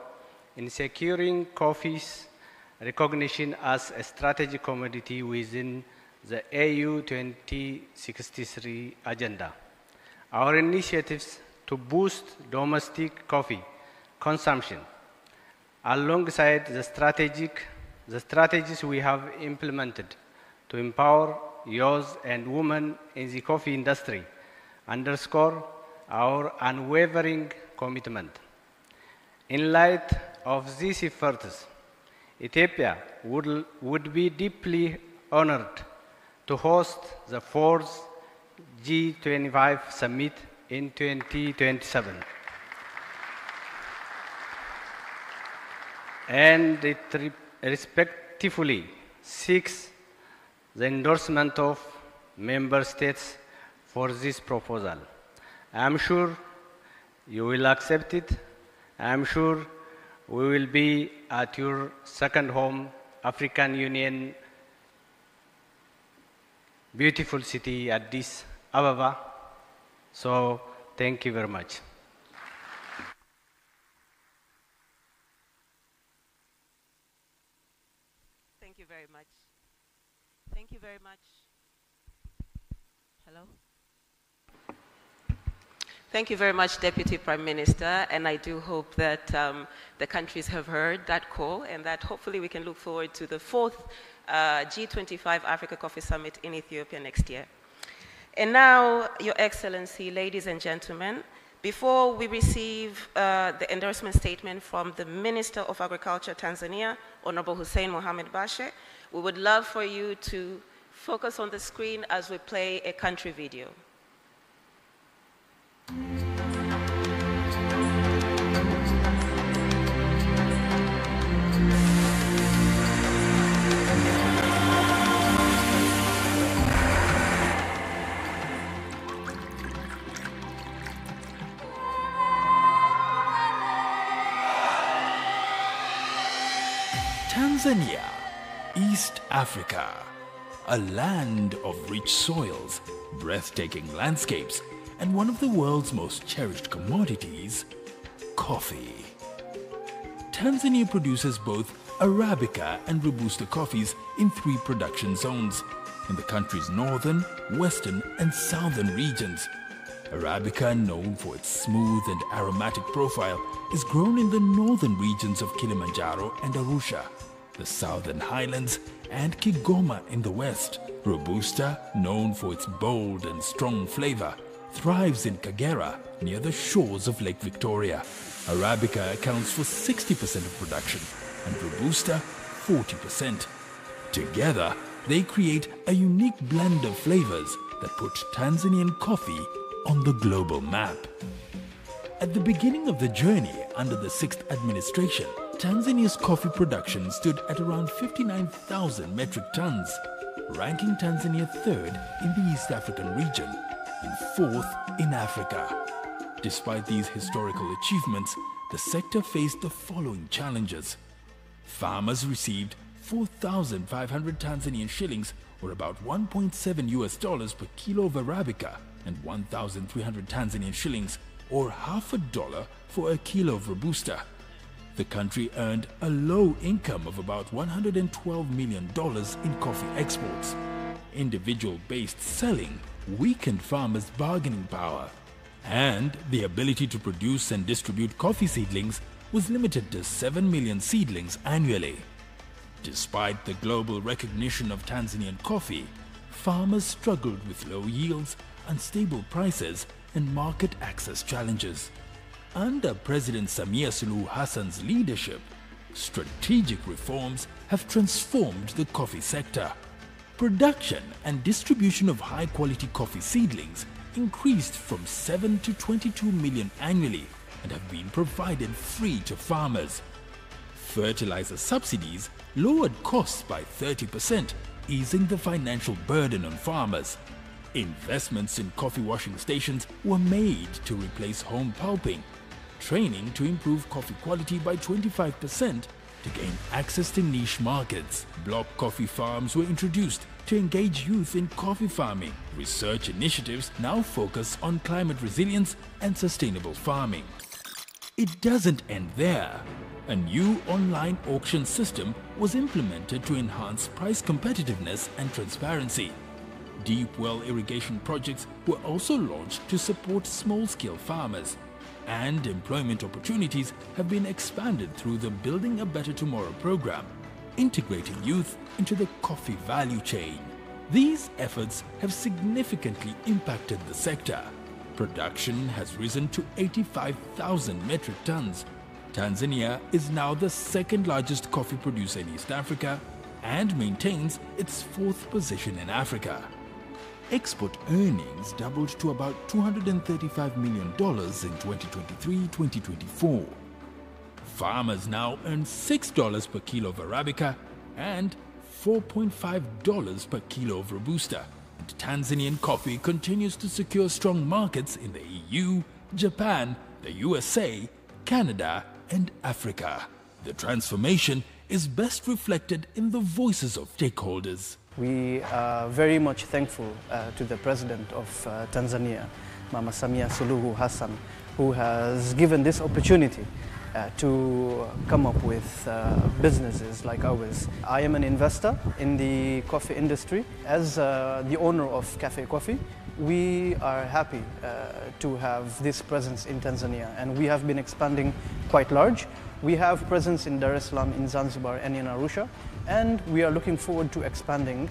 in securing coffee's recognition as a strategic commodity within the AU 2063 agenda. Our initiatives to boost domestic coffee consumption, alongside the strategies we have implemented to empower youth and women in the coffee industry, underscore our unwavering commitment. In light of these efforts, Ethiopia would be deeply honored to host the 4th G25 summit in 2027. And it respectfully seeks the endorsement of member states for this proposal. I am sure you will accept it. I am sure we will be at your second home, African Union, beautiful city, Addis Ababa. So thank you very much. Thank you very much. Thank you very much. Hello? Thank you very much, Deputy Prime Minister, and I do hope that the countries have heard that call and that hopefully we can look forward to the 4th G25 Africa Coffee Summit in Ethiopia next year. And now, Your Excellency, ladies and gentlemen, before we receive the endorsement statement from the Minister of Agriculture, Tanzania, Honorable Hussein Mohamed Bashe, we would love for you to focus on the screen as we play a country video. Tanzania, East Africa, a land of rich soils, breathtaking landscapes, and one of the world's most cherished commodities, coffee. Tanzania produces both Arabica and Robusta coffees in 3 production zones in the country's northern, western, and southern regions. Arabica, known for its smooth and aromatic profile, is grown in the northern regions of Kilimanjaro and Arusha, the southern highlands, and Kigoma in the west. Robusta, known for its bold and strong flavor, thrives in Kagera, near the shores of Lake Victoria. Arabica accounts for 60% of production, and Robusta 40%. Together, they create a unique blend of flavors that put Tanzanian coffee on the global map. At the beginning of the journey under the 6th administration, Tanzania's coffee production stood at around 59,000 metric tons, ranking Tanzania 3rd in the East African region and 4th in Africa. Despite these historical achievements, the sector faced the following challenges. Farmers received 4,500 Tanzanian shillings, or about $1.7 per kilo of Arabica, and 1,300 Tanzanian shillings, or $0.50 for a kilo of Robusta. The country earned a low income of about $112 million in coffee exports. Individual-based selling weakened farmers' bargaining power, and the ability to produce and distribute coffee seedlings was limited to 7 million seedlings annually. Despite the global recognition of Tanzanian coffee, farmers struggled with low yields, unstable prices, and market access challenges. Under President Samia Suluhu Hassan's leadership, strategic reforms have transformed the coffee sector. Production and distribution of high-quality coffee seedlings increased from 7 to 22 million annually and have been provided free to farmers. Fertilizer subsidies lowered costs by 30%, easing the financial burden on farmers. Investments in coffee washing stations were made to replace home pulping, training to improve coffee quality by 25% to gain access to niche markets. Block coffee farms were introduced to engage youth in coffee farming. Research initiatives now focus on climate resilience and sustainable farming. It doesn't end there. A new online auction system was implemented to enhance price competitiveness and transparency. Deep well irrigation projects were also launched to support small-scale farmers, and employment opportunities have been expanded through the Building a Better Tomorrow program, integrating youth into the coffee value chain. These efforts have significantly impacted the sector. Production has risen to 85,000 metric tons. Tanzania is now the second largest coffee producer in East Africa and maintains its 4th position in Africa. Export earnings doubled to about $235 million in 2023-2024. Farmers now earn $6 per kilo of Arabica and $4.5 per kilo of Robusta. And Tanzanian coffee continues to secure strong markets in the EU, Japan, the USA, Canada, and Africa. The transformation is best reflected in the voices of stakeholders. We are very much thankful to the President of Tanzania, Mama Samia Suluhu Hassan, who has given this opportunity to come up with businesses like ours. I am an investor in the coffee industry. As the owner of Cafe Coffee, we are happy to have this presence in Tanzania, and we have been expanding quite large. We have presence in Dar es Salaam, in Zanzibar, and in Arusha, and we are looking forward to expanding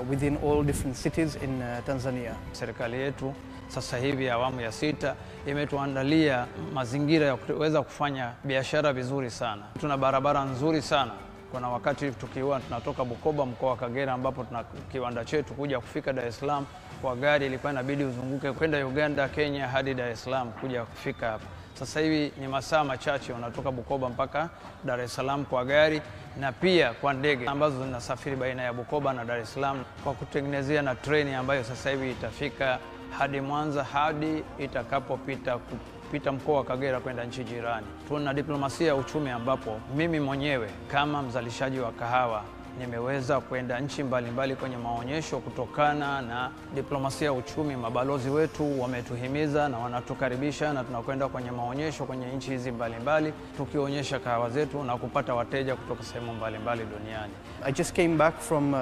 within all different cities in Tanzania. Serikali yetu sasa hivi awamu ya 6 imetuandalia mazingira ya kuweza kufanya biashara vizuri sana. Tuna barabara nzuri sana. Kuna wakati tukiwa tunatoka Bukoba mkoa wa Kagera ambapo tuna kiwanda chetu kuja kufika Dar es Salaam kwa gari ilikuwa inabidi uzunguke kwenda Uganda, Kenya hadi Dar es Salaam kuja kufika hapa. Sasa hivi ni masaa machache unatoka Bukoba mpaka Dar es Salaam kwa gari na pia kwa ndege ambazo zinasafiri baina ya Bukoba na Dar es Salaam kwa kutengenezea na treni ambayo sasa hivi itafika hadi Mwanza hadi itakapopita mkoa wa Kagera kwenda nchi jirani. Tuna diplomasia ya uchumi ambapo mimi mwenyewe kama mzalishaji wa kahawa nimeweza kwenda nchi mbalimbali kwenye maonyesho kutokana na diplomasia ya uchumi. Mabalozi wetu wametuhimiza na wanatukaribisha na tunakwenda kwenye maonyesho kwenye nchi hizi mbalimbali tukionyesha kahawa zetu na kupata wateja kutoka sehemu mbalimbali duniani. I just came back from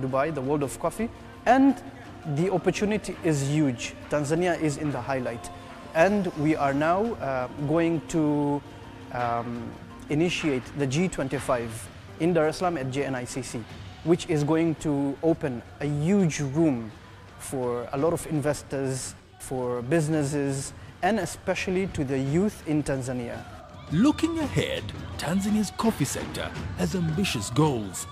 Dubai, the World of Coffee, and the opportunity is huge. Tanzania is in the highlight, and we are now going to initiate the G25 in Dar es Salaam at JNICC, which is going to open a huge room for a lot of investors, for businesses, and especially to the youth in Tanzania. Looking ahead, Tanzania's coffee sector has ambitious goals.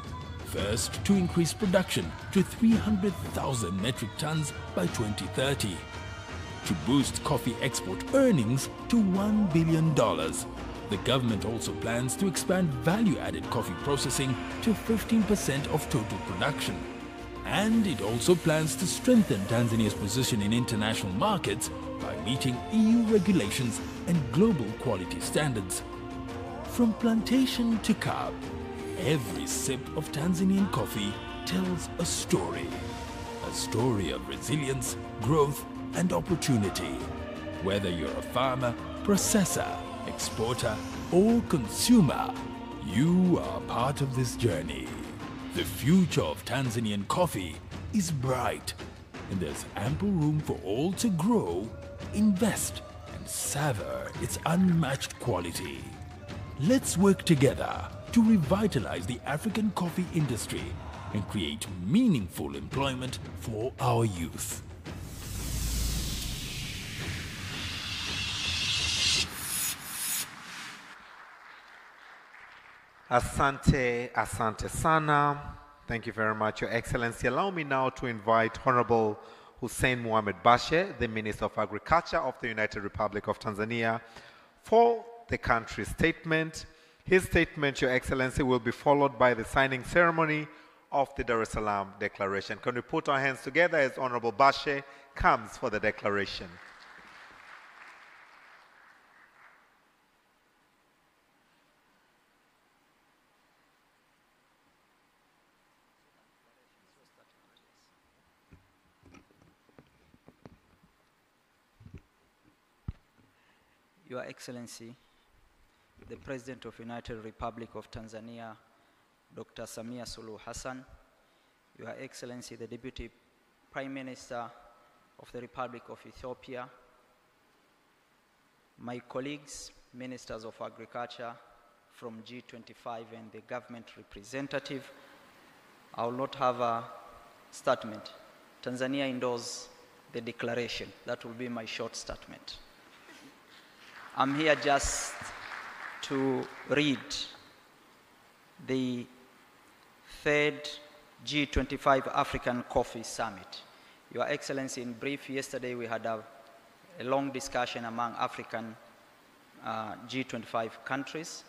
First, to increase production to 300,000 metric tons by 2030. To boost coffee export earnings to $1 billion. The government also plans to expand value-added coffee processing to 15% of total production. And it also plans to strengthen Tanzania's position in international markets by meeting EU regulations and global quality standards. From plantation to cup, every sip of Tanzanian coffee tells a story of resilience, growth, and opportunity. Whether you're a farmer, processor, exporter, or consumer, you are part of this journey. The future of Tanzanian coffee is bright, and there's ample room for all to grow, invest, and savor its unmatched quality. Let's work together to revitalize the African coffee industry and create meaningful employment for our youth. Asante, asante sana. Thank you very much, Your Excellency. Allow me now to invite Honorable Hussein Mohamed Bashe, the Minister of Agriculture of the United Republic of Tanzania, for the country's statement. His statement, Your Excellency, will be followed by the signing ceremony of the Dar es Salaam Declaration. Can we put our hands together as Honorable Bashe comes for the declaration? Your Excellency, the President of the United Republic of Tanzania, Dr. Samia Suluhu Hassan, Your Excellency, the Deputy Prime Minister of the Republic of Ethiopia, my colleagues, Ministers of Agriculture from G25 and the government representative, I will not have a statement. Tanzania endorses the declaration. That will be my short statement. I'm here just to read the third G25 African Coffee Summit. Your Excellency, in brief, yesterday we had a long discussion among African G25 countries,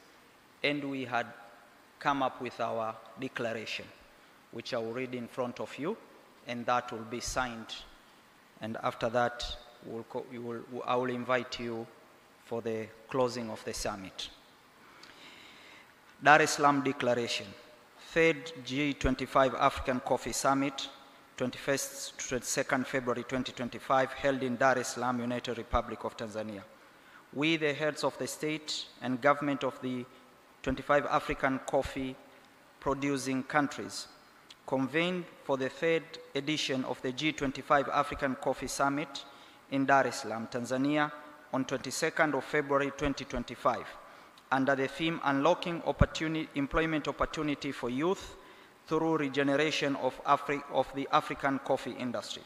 and we had come up with our declaration, which I will read in front of you, and that will be signed. And after that, I will invite you for the closing of the summit. Dar es Salaam Declaration, third G25 African Coffee Summit, 21st to 22nd February 2025, held in Dar es Salaam, United Republic of Tanzania. We, the heads of the state and government of the 25 African coffee producing countries, convened for the third edition of the G25 African Coffee Summit in Dar es Salaam, Tanzania, on 22nd of February 2025, under the theme Unlocking Employment Opportunity for Youth through Regeneration of the African Coffee Industry.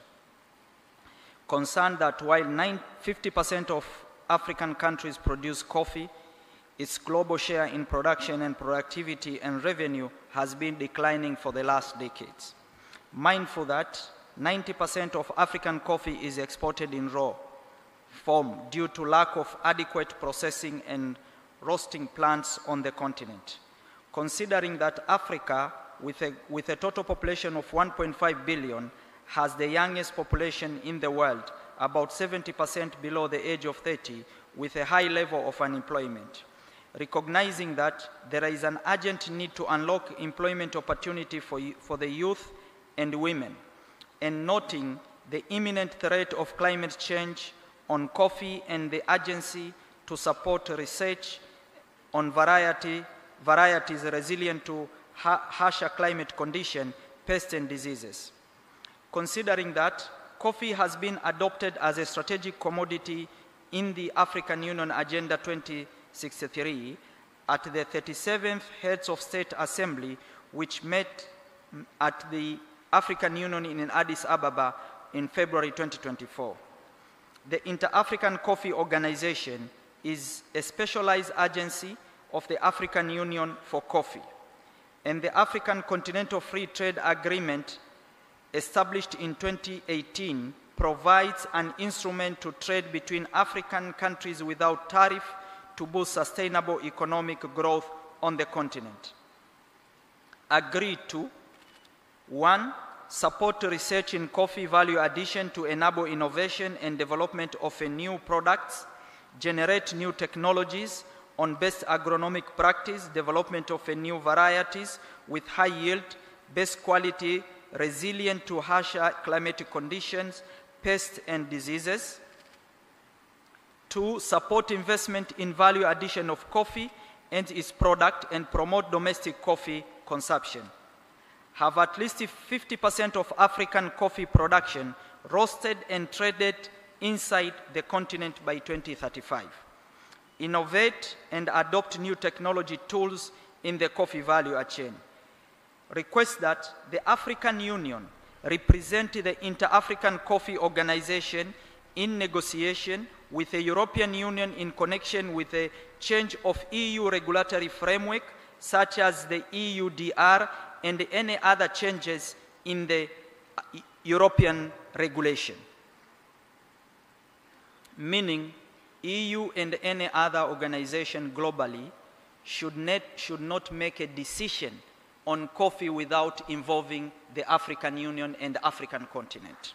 Concerned that while 50% of African countries produce coffee, its global share in production and productivity and revenue has been declining for the last decades. Mindful that 90% of African coffee is exported in raw form due to lack of adequate processing and roasting plants on the continent. Considering that Africa, with a total population of 1.5 billion, has the youngest population in the world, about 70% below the age of 30, with a high level of unemployment. Recognizing that there is an urgent need to unlock employment opportunity for the youth and women, and noting the imminent threat of climate change on coffee and the urgency to support research on varieties resilient to harsher climate conditions, pests and diseases. Considering that coffee has been adopted as a strategic commodity in the African Union Agenda 2063 at the 37th Heads of State Assembly, which met at the African Union in Addis Ababa in February 2024. The Inter-African Coffee Organization is a specialized agency of the African Union for Coffee. and the African Continental Free Trade Agreement established in 2018 provides an instrument to trade between African countries without tariff to boost sustainable economic growth on the continent. Agreed to, 1, support research in coffee value addition to enable innovation and development of new products, generate new technologies on best agronomic practice, development of new varieties with high yield, best quality, resilient to harsher climatic conditions, pests and diseases. 2, support investment in value addition of coffee and its product and promote domestic coffee consumption. Have at least 50% of African coffee production roasted and traded inside the continent by 2035. Innovate and adopt new technology tools in the coffee value chain. Request that the African Union represent the Inter-African Coffee Organization in negotiation with the European Union in connection with the change of EU regulatory framework, such as the EUDR and any other changes in the European regulation. Meaning, EU and any other organization globally should not make a decision on coffee without involving the African Union and the African continent.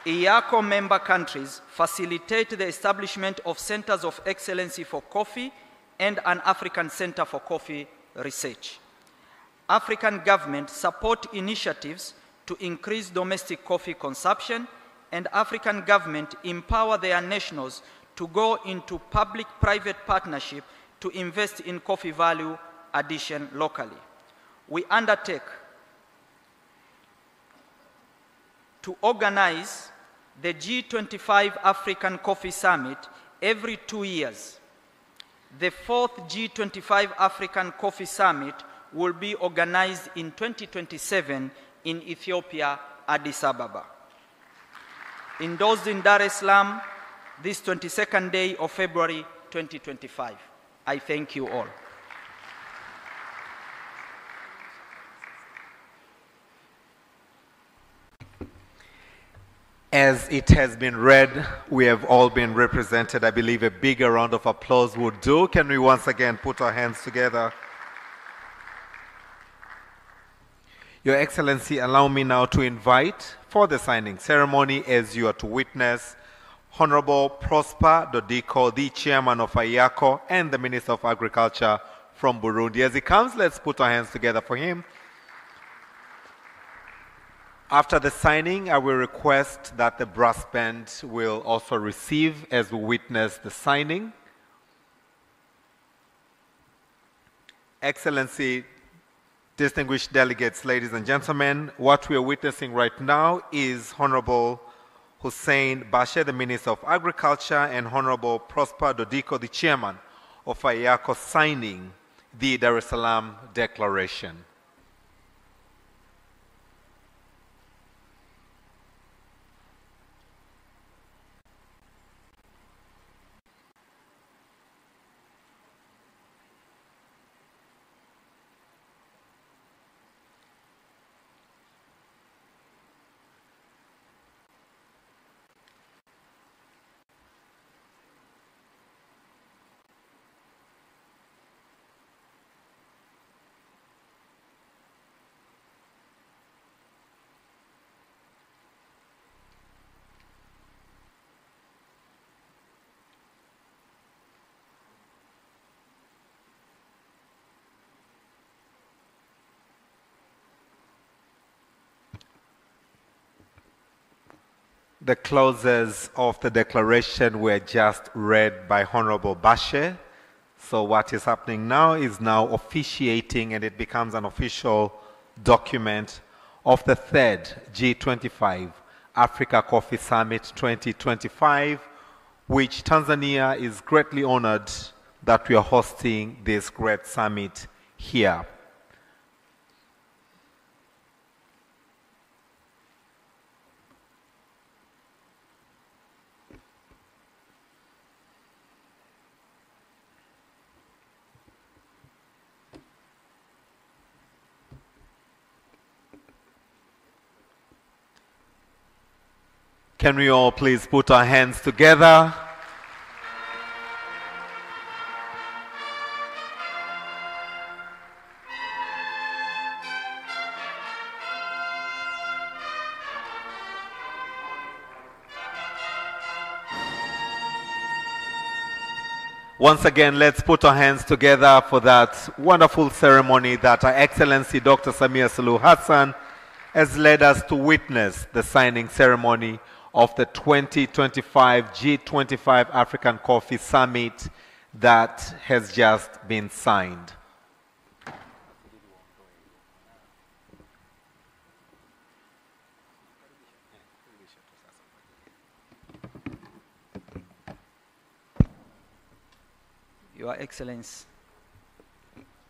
IACO member countries facilitate the establishment of centers of excellency for coffee and an African Center for Coffee Research. African governments support initiatives to increase domestic coffee consumption, and African governments empower their nationals to go into public-private partnership to invest in coffee value addition locally. We undertake to organize the G25 African Coffee Summit every 2 years. The 4th G25 African Coffee Summit will be organized in 2027 in Ethiopia, Addis Ababa. Endorsed in Dar es Salaam, this 22nd day of February 2025. I thank you all. As it has been read, we have all been represented. I believe a bigger round of applause would do. Can we once again put our hands together? Your Excellency, allow me now to invite for the signing ceremony, as you are to witness, Honorable Prosper Dodiko, the Chairman of IACO and the Minister of Agriculture from Burundi. As he comes, let's put our hands together for him. After the signing, I will request that the brass band will also receive as we witness the signing. Excellency, distinguished delegates, ladies and gentlemen, what we are witnessing right now is Honorable Hussein Bashe, the Minister of Agriculture, and Honorable Prosper Dodiko, the Chairman of IACO, signing the Dar es Salaam Declaration. The clauses of the declaration were just read by Honorable Bashe. So what is happening now is now officiating, and it becomes an official document of the 3rd G25 Africa Coffee Summit 2025, which Tanzania is greatly honored that we are hosting this great summit here. Can we all please put our hands together? Once again, let's put our hands together for that wonderful ceremony that Her Excellency Dr. Samia Suluhu Hassan has led us to witness, the signing ceremony of the 2025 G25 African Coffee Summit that has just been signed. Your Excellency,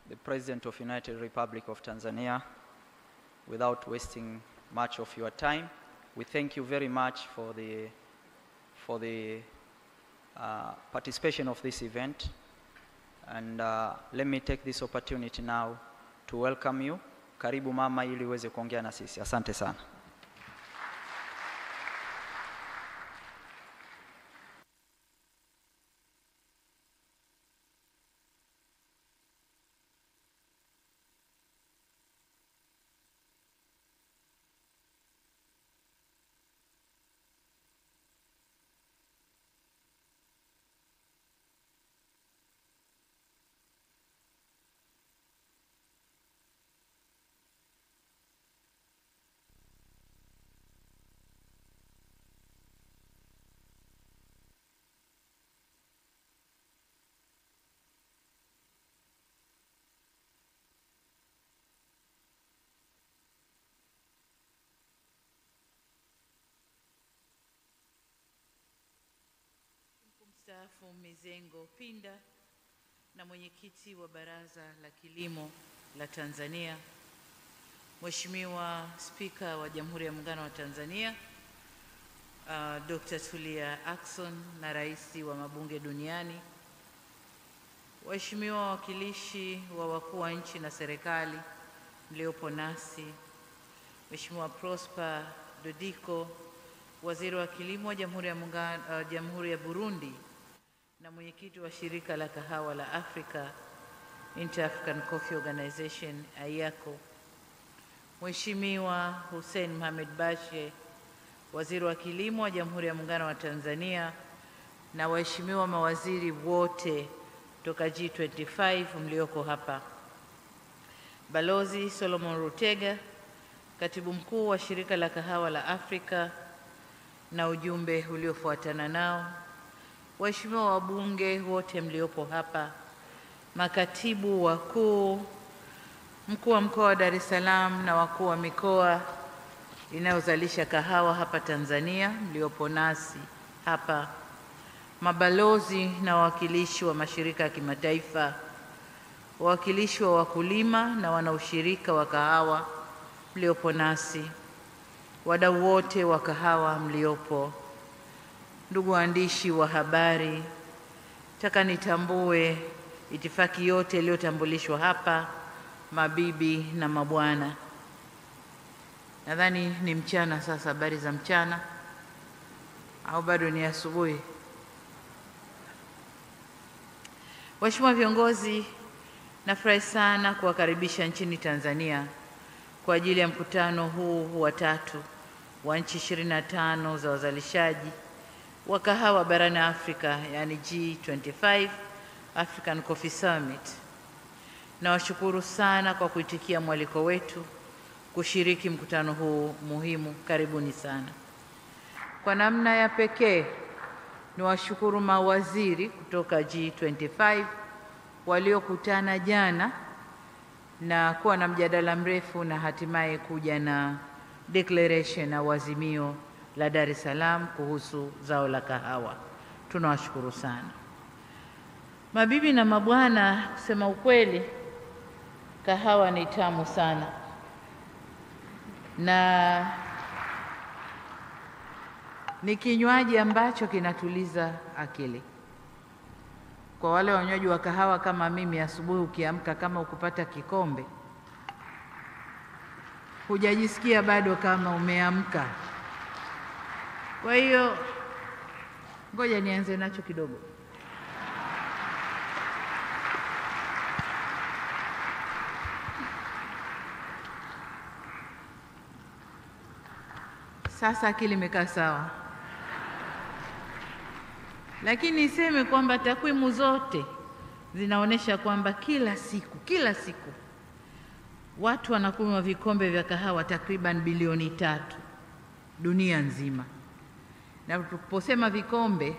the President of United Republic of Tanzania, without wasting much of your time, we thank you very much for the participation of this event. And let me take this opportunity now to welcome you. Karibu mama ili uweze kuongea na sisi. Asante sana. Mstaafu Mizengo Pinda na mwenyekiti wa Baraza la Kilimo la Tanzania, Mheshimiwa Spika wa Jamhuri ya Muungano wa Tanzania Dr. Tulia Ackson na Rais wa Mabunge Duniani, waheshimiwa wawakilishi wa wakuu wa nchi na serikali mliopo nasi, Mheshimiwa Prosper Dodiko, Waziri wa Kilimo wa Jamhuri ya Burundi na mwenyekiti wa Shirika la Kahawa la Afrika, Inter-African Coffee Organization, AIACO, Mheshimiwa Hussein Mohamed Bashe, Waziri wa Kilimo wa Jamhuri ya Muungano wa Tanzania, na waheshimiwa mawaziri wote toka G25 mlioko hapa, Balozi Solomon Rutega, Katibu Mkuu wa Shirika la Kahawa la Afrika na ujumbe uliofuatana nao, waheshimiwa wabunge wote mliopo hapa, makatibu wakuu, mkuu wa mkoa wa Dar es Salaam na wakuu wa mikoa inayozalisha kahawa hapa Tanzania mliopo nasi hapa, mabalozi na wawakilishi wa mashirika ya kimataifa, wawakilishi wa wakulima na wanaushirika wa kahawa mliopo nasi, wadau wote wa kahawa mliopo, ndugu waandishi wa habari, nataka nitambue itifaki yote iliyotambulishwa hapa, mabibi na mabwana. Nadhani ni mchana sasa, habari za mchana au bado ni asubuhi? Waheshimiwa viongozi, nafurahi sana kuwakaribisha nchini Tanzania kwa ajili ya mkutano huu wa tatu wa nchi 25 za wazalishaji wa kahawa barani Afrika, yani G25 African Coffee Summit. Nawashukuru sana kwa kuitikia mwaliko wetu kushiriki mkutano huu muhimu. Karibuni sana. Kwa namna ya pekee niwashukuru mawaziri kutoka G25 waliokutana jana na kuwa na mjadala mrefu na hatimaye kuja na declaration au azimio la Dar es Salaam kuhusu zao la kahawa. Tunawashukuru sana. Mabibi na mabwana, kusema ukweli, kahawa ni tamu sana na ni kinywaji ambacho kinatuliza akili. Kwa wale wanywaji wa kahawa kama mimi, asubuhi ukiamka kama ukupata kikombe, hujajisikia bado kama umeamka. Kwa hiyo ngoja nianze nacho kidogo. Sasa akili imekaa sawa. Lakini niseme kwamba takwimu zote zinaonyesha kwamba kila siku watu wanakunywa vikombe vya kahawa takriban bilioni 3 dunia nzima. Na tunaposema vikombe,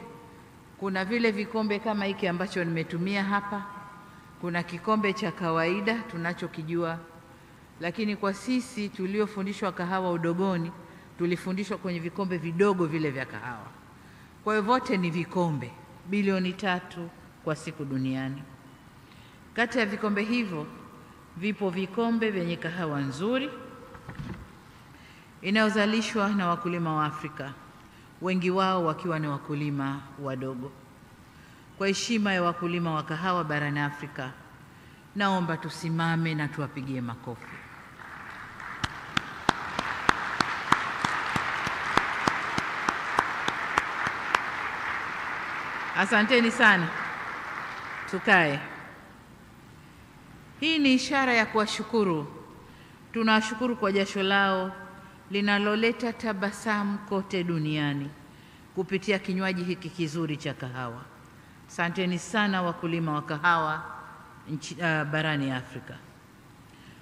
kuna vile vikombe kama hiki ambacho nimetumia hapa, kuna kikombe cha kawaida tunachokijua, lakini kwa sisi tuliofundishwa kahawa udogoni tulifundishwa kwenye vikombe vidogo vile vya kahawa. Kwa hiyo vote ni vikombe bilioni 3 kwa siku duniani. Kati ya vikombe hivyo vipo vikombe vyenye kahawa nzuri inayozalishwa na wakulima wa Afrika, wengi wao wakiwa ni wakulima wadogo. Kwa heshima ya wakulima wa kahawa barani Afrika, naomba tusimame na tuwapigie makofi. Asanteni sana. Tukae. Hii ni ishara ya kuwashukuru. Tunawashukuru kwa jasho lao linaloleta tabasamu kote duniani kupitia kinywaji hiki kizuri cha kahawa. Asanteni sana wakulima wa kahawa barani Afrika.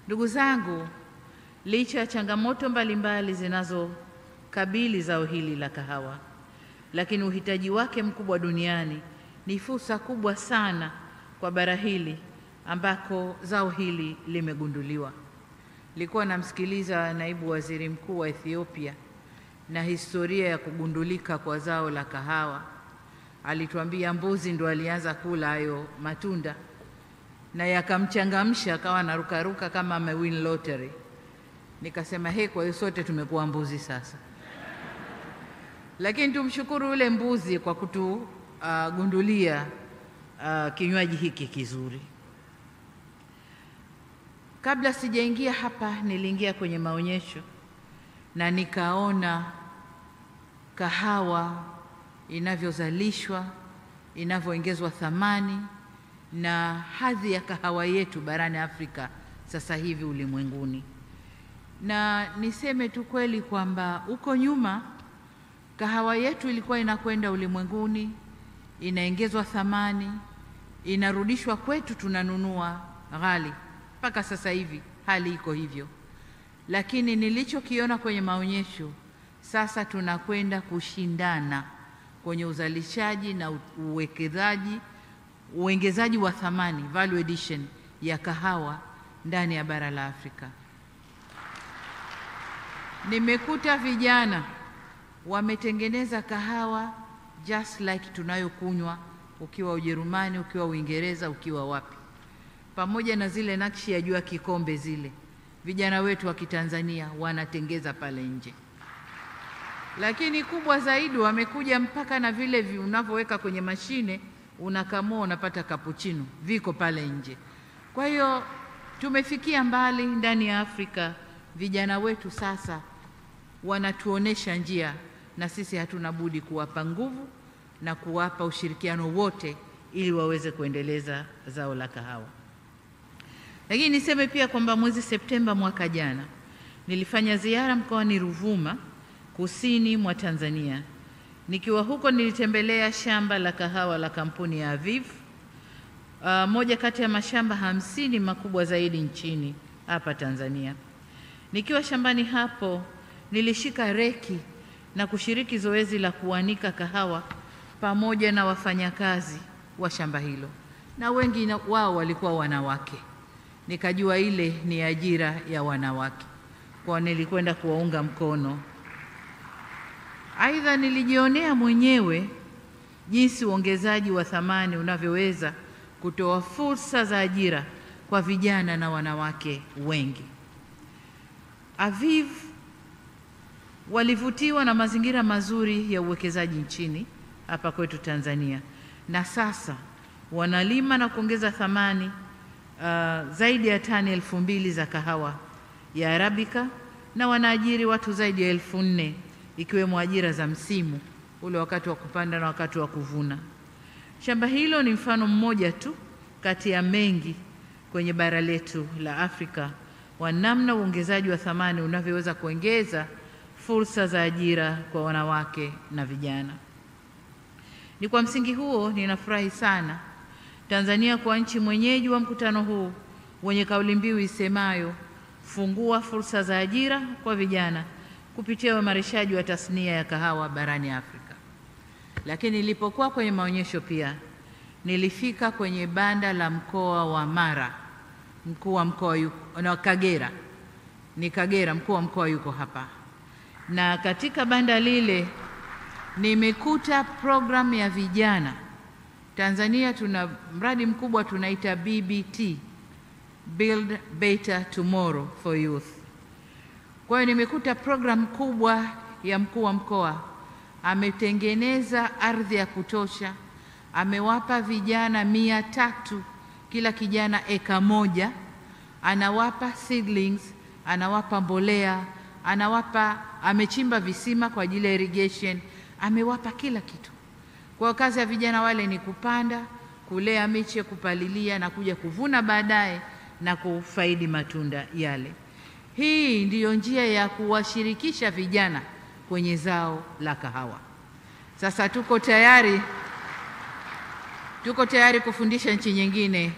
Ndugu zangu, licha ya changamoto mbalimbali zinazokabili zao hili la kahawa, lakini uhitaji wake mkubwa duniani ni fursa kubwa sana kwa bara hili ambako zao hili limegunduliwa. Nilikuwa namsikiliza naibu waziri mkuu wa Ethiopia na historia ya kugundulika kwa zao la kahawa. Alituambia mbuzi ndo alianza kula hayo matunda na yakamchangamsha akawa anarukaruka kama amewin lottery. Nikasema kwa hiyo sote tumekuwa mbuzi sasa. Lakini tumshukuru yule mbuzi kwa kutugundulia kinywaji hiki kizuri. Kabla sijaingia hapa, niliingia kwenye maonyesho na nikaona kahawa inavyozalishwa, inavyoongezwa thamani na hadhi ya kahawa yetu barani Afrika sasa hivi ulimwenguni. Na niseme tu kweli kwamba huko nyuma kahawa yetu ilikuwa inakwenda ulimwenguni, inaongezwa thamani, inarudishwa kwetu, tunanunua ghali. Mpaka sasa hivi hali iko hivyo. Lakini nilichokiona kwenye maonyesho, sasa tunakwenda kushindana kwenye uzalishaji na uongezaji wa thamani, value addition ya kahawa ndani ya bara la Afrika. Nimekuta vijana wametengeneza kahawa just like tunayokunywa ukiwa Ujerumani, ukiwa Uingereza, ukiwa wapi. Pamoja na zile nakshi ya jua kikombe zile, vijana wetu wa Kitanzania wanatengeza pale nje. Lakini kubwa zaidi, wamekuja mpaka na vile unavyoweka kwenye mashine unakamua unapata cappuccino, viko pale nje. Kwa hiyo tumefikia mbali ndani ya Afrika. Vijana wetu sasa wanatuonesha njia, na sisi hatuna budi kuwapa nguvu na kuwapa ushirikiano wote ili waweze kuendeleza zao la kahawa. Lakini niseme pia kwamba mwezi Septemba mwaka jana nilifanya ziara mkoani Ruvuma, kusini mwa Tanzania. Nikiwa huko nilitembelea shamba la kahawa la kampuni ya Aviv, moja kati ya mashamba 50 makubwa zaidi nchini hapa Tanzania. Nikiwa shambani hapo nilishika reki na kushiriki zoezi la kuanika kahawa pamoja na wafanyakazi wa shamba hilo, na wengi wao walikuwa wanawake. Nikajua ile ni ajira ya wanawake, kwa nilikwenda kuwaunga mkono. Aidha, nilijionea mwenyewe jinsi uongezaji wa thamani unavyoweza kutoa fursa za ajira kwa vijana na wanawake wengi. Aviv walivutiwa na mazingira mazuri ya uwekezaji nchini hapa kwetu Tanzania, na sasa wanalima na kuongeza thamani zaidi ya tani 2000 za kahawa ya Arabica, na wanaajiri watu zaidi ya 4000 ikiwemo ajira za msimu ule, wakati wa kupanda na wakati wa kuvuna. Shamba hilo ni mfano mmoja tu kati ya mengi kwenye bara letu la Afrika wa namna uongezaji wa thamani unavyoweza kuongeza fursa za ajira kwa wanawake na vijana. Ni kwa msingi huo ninafurahi sana Tanzania kwa nchi mwenyeji wa mkutano huu wenye kauli mbiu isemayo fungua fursa za ajira kwa vijana kupitia uimarishaji wa tasnia ya kahawa barani Afrika. Lakini nilipokuwa kwenye maonyesho pia nilifika kwenye banda la mkoa wa Mara, mkuu wa mkoa yuko na Kagera. Ni Kagera, mkuu wa mkoa yuko hapa. Na katika banda lile nimekuta program ya vijana. Tanzania tuna mradi mkubwa tunaita BBT, Build Better Tomorrow for Youth. Kwa hiyo nimekuta program kubwa ya mkuu wa mkoa, ametengeneza ardhi ya kutosha, amewapa vijana 300 kila kijana eka moja, anawapa seedlings, anawapa mbolea, amechimba visima kwa ajili ya irrigation, amewapa kila kitu. Kwa kazi ya vijana wale ni kupanda, kulea miche, kupalilia na kuja kuvuna baadaye na kufaidi matunda yale. Hii ndiyo njia ya kuwashirikisha vijana kwenye zao la kahawa. Sasa tuko tayari kufundisha nchi nyingine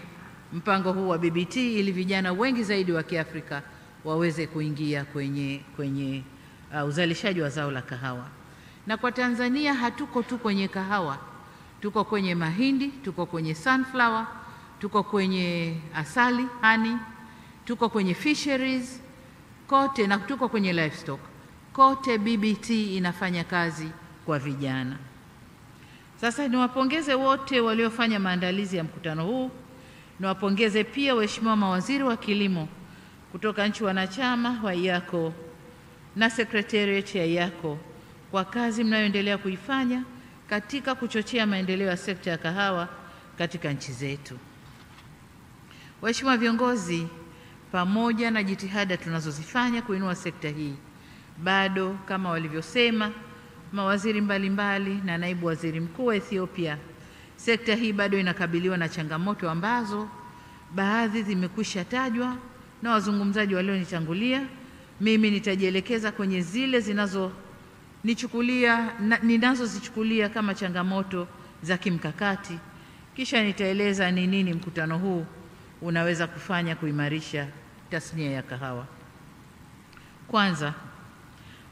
mpango huu wa BBT ili vijana wengi zaidi wa Kiafrika waweze kuingia kwenye uzalishaji wa zao la kahawa. Na kwa Tanzania hatuko tu kwenye kahawa, tuko kwenye mahindi, tuko kwenye sunflower, tuko kwenye asali, honey, tuko kwenye fisheries, kote na tuko kwenye livestock. Kote BBT inafanya kazi kwa vijana. Sasa niwapongeze wote waliofanya maandalizi ya mkutano huu. Niwapongeze pia waheshimiwa mawaziri wa kilimo kutoka nchi wanachama wa IACO na secretariat ya IACO kwa kazi mnayoendelea kuifanya katika kuchochea maendeleo ya sekta ya kahawa katika nchi zetu. Waheshimiwa viongozi, pamoja na jitihada tunazozifanya kuinua sekta hii, bado kama walivyosema mawaziri mbalimbali na naibu waziri mkuu wa Ethiopia, sekta hii bado inakabiliwa na changamoto ambazo baadhi zimekwisha tajwa na wazungumzaji walionitangulia. Mimi nitajielekeza kwenye zile ninazozichukulia kama changamoto za kimkakati, kisha nitaeleza ni nini mkutano huu unaweza kufanya kuimarisha tasnia ya kahawa. Kwanza,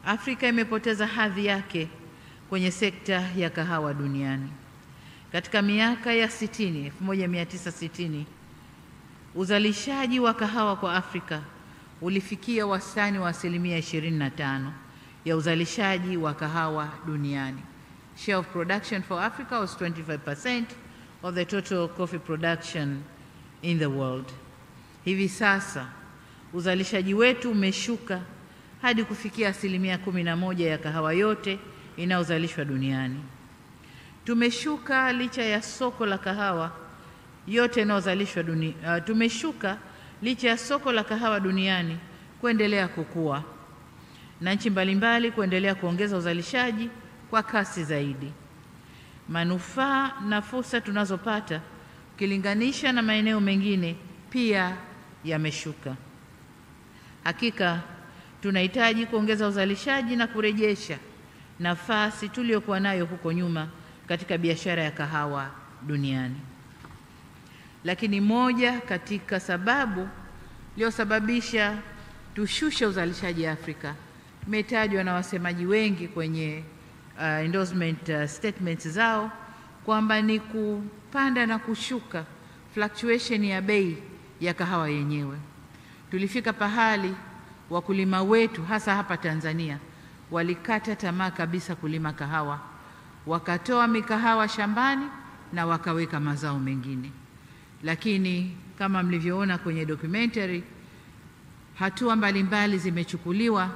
Afrika imepoteza hadhi yake kwenye sekta ya kahawa duniani. Katika miaka ya 1960, uzalishaji wa kahawa kwa Afrika ulifikia wastani wa 25% ya uzalishaji wa kahawa duniani. Share of production for Africa was 25% of the total coffee production in the world. Hivi sasa uzalishaji wetu umeshuka hadi kufikia 11% ya kahawa yote inayozalishwa duniani. Tumeshuka licha ya soko la kahawa yote inayozalishwa duniani. Tumeshuka licha ya soko la kahawa duniani kuendelea kukua na nchi mbalimbali kuendelea kuongeza uzalishaji kwa kasi zaidi. Manufaa na fursa tunazopata ukilinganisha na maeneo mengine pia yameshuka. Hakika tunahitaji kuongeza uzalishaji na kurejesha nafasi tuliyokuwa nayo huko nyuma katika biashara ya kahawa duniani. Lakini moja katika sababu iliyosababisha tushushe uzalishaji Afrika imetajwa na wasemaji wengi kwenye endorsement statements zao kwamba ni kupanda na kushuka, fluctuation ya bei ya kahawa yenyewe. Tulifika pahali wakulima wetu hasa hapa Tanzania walikata tamaa kabisa kulima kahawa, wakatoa mikahawa shambani na wakaweka mazao mengine. Lakini kama mlivyoona kwenye documentary, hatua mbalimbali zimechukuliwa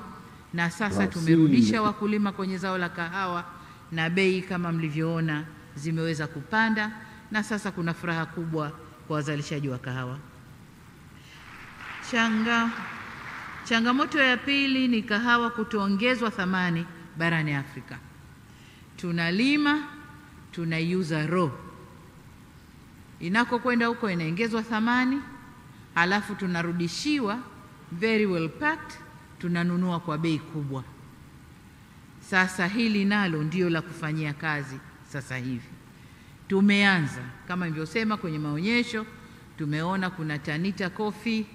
na sasa tumerudisha wakulima kwenye zao la kahawa na bei kama mlivyoona zimeweza kupanda na sasa kuna furaha kubwa kwa wazalishaji wa kahawa. Changamoto ya pili ni kahawa kutoongezwa thamani barani Afrika. Tunalima, tunaiuza raw. Inakokwenda huko inaongezwa thamani, halafu tunarudishiwa very well packed, tunanunua kwa bei kubwa. Sasa hili nalo ndio la kufanyia kazi sasa hivi. Tumeanza kama nilivyosema kwenye maonyesho, tumeona kuna Tanita Coffee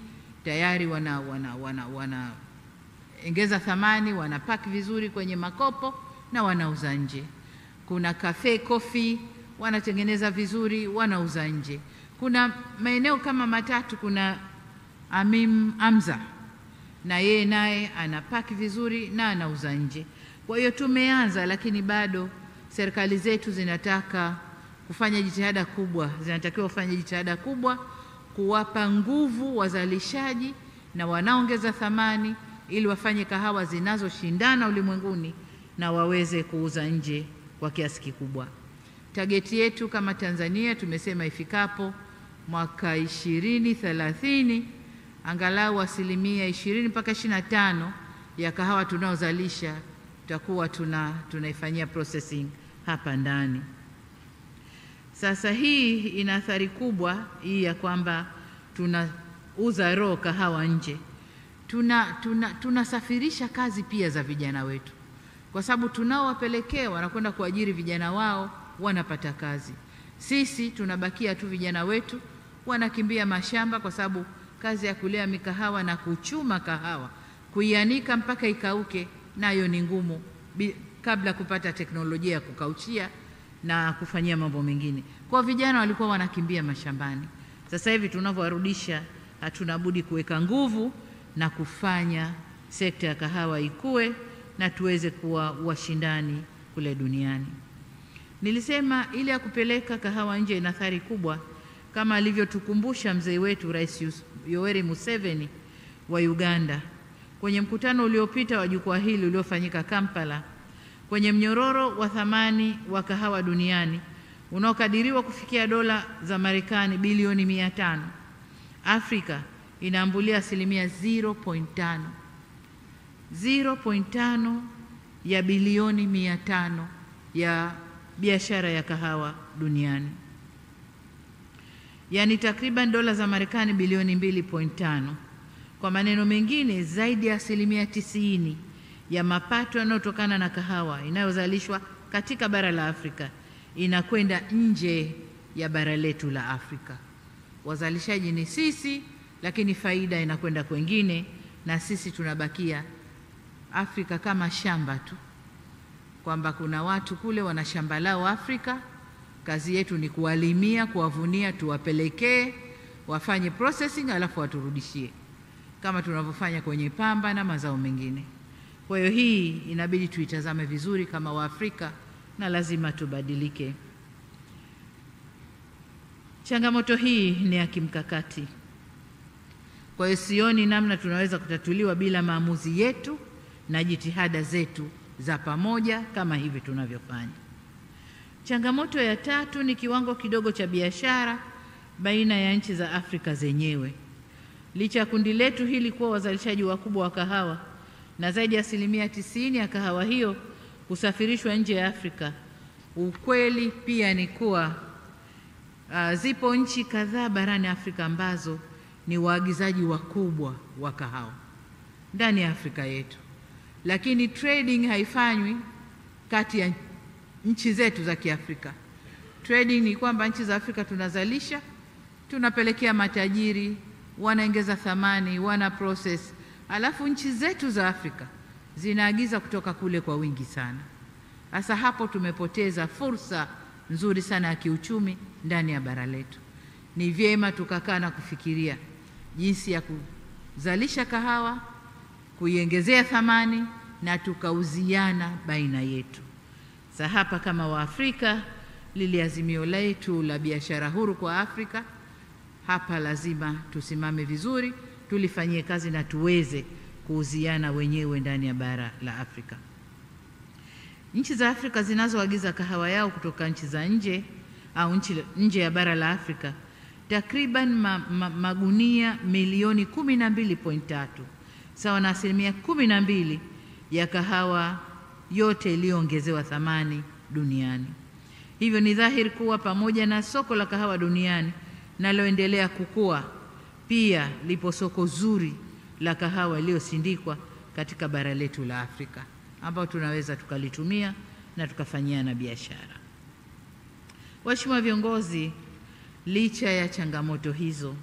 tayari ongeza thamani, wanapack vizuri kwenye makopo na wanauza nje. Kuna Cafe Coffee wanatengeneza vizuri, wanauza nje. Kuna maeneo kama matatu, kuna Amza na yeye naye anapack vizuri na anauza nje. Kwa hiyo tumeanza, lakini bado serikali zetu zinataka kufanya jitihada kubwa, zinatakiwa kufanya jitihada kubwa kuwapa nguvu wazalishaji na wanaongeza thamani ili wafanye kahawa zinazoshindana ulimwenguni na waweze kuuza nje kwa kiasi kikubwa. Targeti yetu kama Tanzania tumesema ifikapo mwaka 2030 angalau 20 mpaka 25 ya kahawa tunaozalisha tutakuwa tunaifanyia processing hapa ndani. Sasa hii ina athari kubwa hii ya kwamba tunauza raw kahawa nje. Tunasafirisha kazi pia za vijana wetu, kwa sababu tunaowapelekea wanakwenda kuajiri vijana wao, wanapata kazi. Sisi tunabakia tu vijana wetu wanakimbia mashamba, kwa sababu kazi ya kulea mikahawa na kuchuma kahawa, kuianika mpaka ikauke, nayo ni ngumu kabla kupata teknolojia ya kukauchia na kufanyia mambo mengine. Kwa vijana walikuwa wanakimbia mashambani. Sasa hivi tunavyorudisha, hatuna budi kuweka nguvu na kufanya sekta ya kahawa ikue na tuweze kuwa washindani kule duniani. Nilisema ile ya kupeleka kahawa nje ina athari kubwa, kama alivyotukumbusha mzee wetu Rais Yoweri Museveni wa Uganda kwenye mkutano uliopita wa jukwaa hili uliofanyika Kampala, kwenye mnyororo wa thamani wa kahawa duniani unaokadiriwa kufikia dola za Marekani bilioni 500. Afrika inaambulia 0.5 ya bilioni 500 ya biashara ya kahawa duniani, yani takriban dola za Marekani bilioni 2.5. Kwa maneno mengine, zaidi ya 90% ya mapato yanayotokana na kahawa inayozalishwa katika bara la Afrika inakwenda nje ya bara letu la Afrika. Wazalishaji ni sisi, lakini faida inakwenda kwengine, na sisi tunabakia Afrika kama shamba tu, kwamba kuna watu kule wana shamba lao Afrika, kazi yetu ni kuwalimia, kuwavunia, tuwapelekee wafanye processing alafu waturudishie, kama tunavyofanya kwenye pamba na mazao mengine. Kwa hiyo hii inabidi tuitazame vizuri kama Waafrika na lazima tubadilike. Changamoto hii ni ya kimkakati. Kwa hiyo sioni namna tunaweza kutatuliwa bila maamuzi yetu na jitihada zetu za pamoja kama hivi tunavyofanya. Changamoto ya tatu ni kiwango kidogo cha biashara baina ya nchi za Afrika zenyewe. Licha ya kundi letu hili kuwa wazalishaji wakubwa wa kahawa na zaidi ya 90% ya kahawa hiyo kusafirishwa nje ya Afrika, ukweli pia ni kuwa zipo nchi kadhaa barani Afrika ambazo ni waagizaji wakubwa wa kahawa ndani ya Afrika yetu, lakini trading haifanywi kati ya nchi zetu za Kiafrika. Trading ni kwamba nchi za Afrika tunazalisha, tunapelekea matajiri, wanaongeza thamani, wana process, alafu nchi zetu za Afrika zinaagiza kutoka kule kwa wingi sana. Sasa hapo tumepoteza fursa nzuri sana ya kiuchumi ndani ya bara letu. Ni vyema tukakaa na kufikiria jinsi ya kuzalisha kahawa, kuiongezea thamani na tukauziana baina yetu. Sasa hapa kama Waafrika, lile azimio letu la biashara huru kwa Afrika, hapa lazima tusimame vizuri, tulifanyie kazi na tuweze kuuziana wenyewe ndani ya bara la Afrika. Nchi za Afrika zinazoagiza kahawa yao kutoka nchi za nje au nje ya bara la Afrika takriban magunia milioni 12.3, sawa na 12% ya kahawa yote iliyoongezewa thamani duniani. Hivyo ni dhahiri kuwa pamoja na soko la kahawa duniani linaloendelea kukua, pia lipo soko zuri la kahawa iliyosindikwa katika bara letu la Afrika, ambao tunaweza tukalitumia na tukafanyia na biashara. Waheshimiwa viongozi, licha ya changamoto hizo,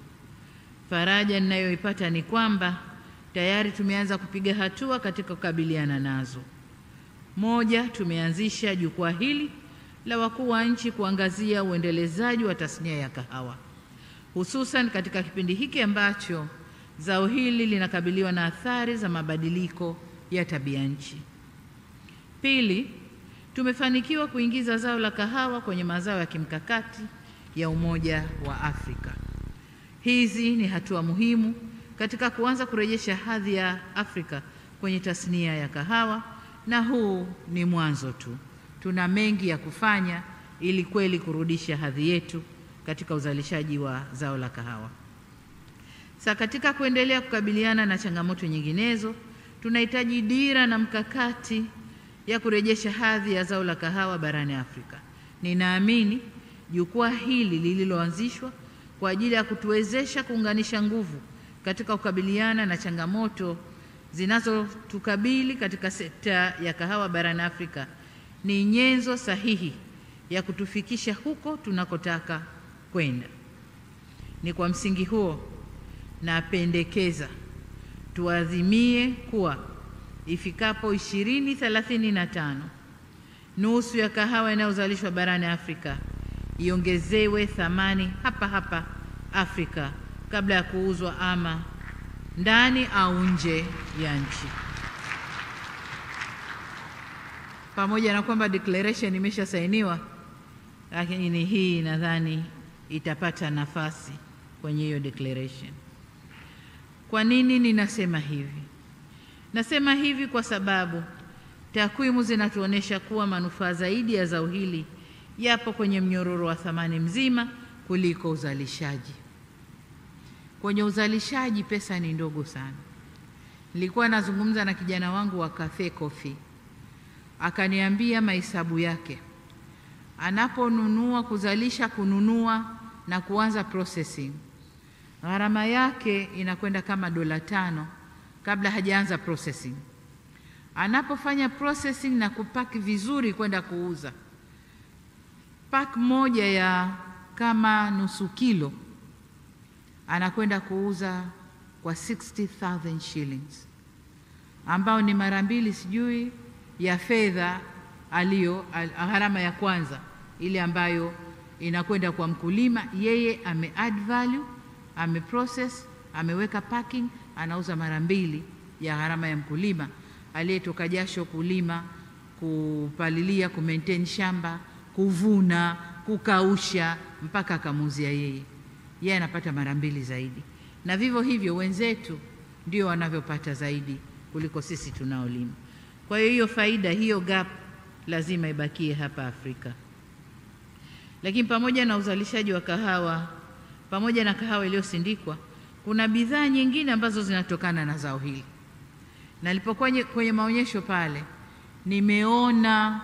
faraja ninayoipata ni kwamba tayari tumeanza kupiga hatua katika kukabiliana nazo. Moja, tumeanzisha jukwaa hili la wakuu wa nchi kuangazia uendelezaji wa tasnia ya kahawa, hususan katika kipindi hiki ambacho zao hili linakabiliwa na athari za mabadiliko ya tabia nchi. Pili, tumefanikiwa kuingiza zao la kahawa kwenye mazao ya kimkakati ya Umoja wa Afrika. Hizi ni hatua muhimu katika kuanza kurejesha hadhi ya Afrika kwenye tasnia ya kahawa, na huu ni mwanzo tu. Tuna mengi ya kufanya ili kweli kurudisha hadhi yetu katika uzalishaji wa zao la kahawa. Sasa katika kuendelea kukabiliana na changamoto nyinginezo, tunahitaji dira na mkakati ya kurejesha hadhi ya zao la kahawa barani Afrika. Ninaamini jukwaa hili lililoanzishwa kwa ajili ya kutuwezesha kuunganisha nguvu katika kukabiliana na changamoto zinazotukabili katika sekta ya kahawa barani Afrika ni nyenzo sahihi ya kutufikisha huko tunakotaka kwenda. Ni kwa msingi huo napendekeza tuazimie kuwa ifikapo 2035 nusu ya kahawa inayozalishwa barani Afrika iongezewe thamani hapa hapa Afrika kabla ya kuuzwa ama ndani au nje ya nchi. Pamoja na kwamba declaration imeshasainiwa, lakini hii nadhani itapata nafasi kwenye hiyo declaration. Kwa nini ninasema hivi? Nasema hivi kwa sababu takwimu zinatuonesha kuwa manufaa zaidi ya zao hili yapo kwenye mnyororo wa thamani mzima kuliko uzalishaji. Kwenye uzalishaji pesa ni ndogo sana. Nilikuwa nazungumza na kijana wangu wa Cafe Coffee, akaniambia mahesabu yake. Anaponunua, kuzalisha, kununua na kuanza processing, gharama yake inakwenda kama $5 kabla hajaanza processing. Anapofanya processing na kupaki vizuri kwenda kuuza, pack moja ya kama nusu kilo anakwenda kuuza kwa 60,000 shillings, ambao ni mara mbili sijui ya fedha gharama ya kwanza ile ambayo inakwenda kwa mkulima. Yeye add value, process, ameweka packing, anauza mara mbili ya gharama ya mkulima aliyetoka jasho kulima, kupalilia, kumaintain shamba, kuvuna, kukausha mpaka akamuuzia yeye. Yeye anapata mara mbili zaidi. Na vivyo hivyo wenzetu ndio wanavyopata zaidi kuliko sisi tunaolima. Kwa hiyo faida hiyo gap lazima ibakie hapa Afrika. Lakini pamoja na uzalishaji wa kahawa, pamoja na kahawa iliyosindikwa, kuna bidhaa nyingine ambazo zinatokana na zao hili. Na nilipokuwa kwenye maonyesho pale, nimeona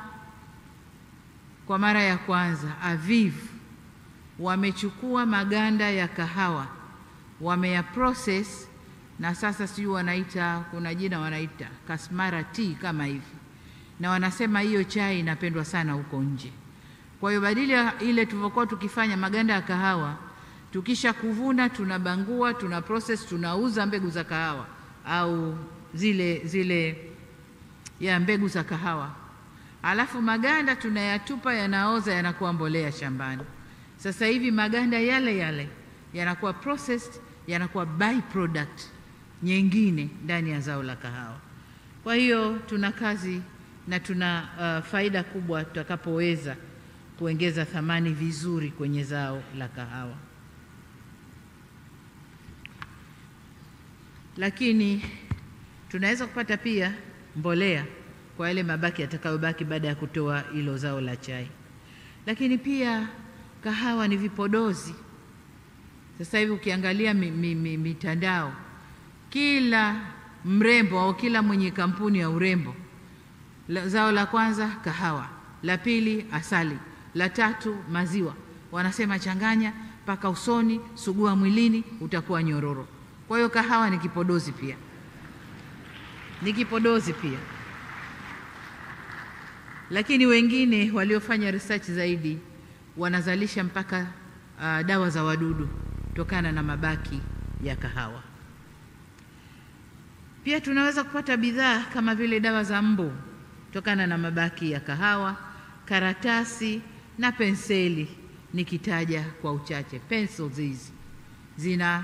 kwa mara ya kwanza Aviv wamechukua maganda ya kahawa, wameya process, na sasa sijui wanaita, kuna jina wanaita Kasmara tea kama hivi, na wanasema hiyo chai inapendwa sana huko nje. Kwa hiyo badala ya ile tulivyokuwa tukifanya maganda ya kahawa, tukisha kuvuna tunabangua, tuna process, tunauza mbegu za kahawa au zile ya mbegu za kahawa, alafu maganda tunayatupa, yanaoza, yanakuwa mbolea shambani. Sasa hivi maganda yale yale yanakuwa processed, yanakuwa byproduct nyingine ndani ya zao la kahawa. Kwa hiyo tuna kazi na tuna faida kubwa tutakapoweza kuongeza thamani vizuri kwenye zao la kahawa. Lakini tunaweza kupata pia mbolea kwa yale mabaki yatakayobaki baada ya kutoa hilo zao la chai. Lakini pia kahawa ni vipodozi. Sasa hivi ukiangalia mitandao, kila mrembo au kila mwenye kampuni ya urembo Zao la kwanza kahawa, la pili asali, la tatu maziwa. Wanasema changanya mpaka usoni, sugua mwilini, utakuwa nyororo. Kwa hiyo kahawa ni kipodozi pia, ni kipodozi pia. Lakini wengine waliofanya research zaidi wanazalisha mpaka dawa za wadudu kutokana na mabaki ya kahawa. Pia tunaweza kupata bidhaa kama vile dawa za mbu kutokana na mabaki ya kahawa, karatasi na penseli. Nikitaja kwa uchache, pencils hizi zina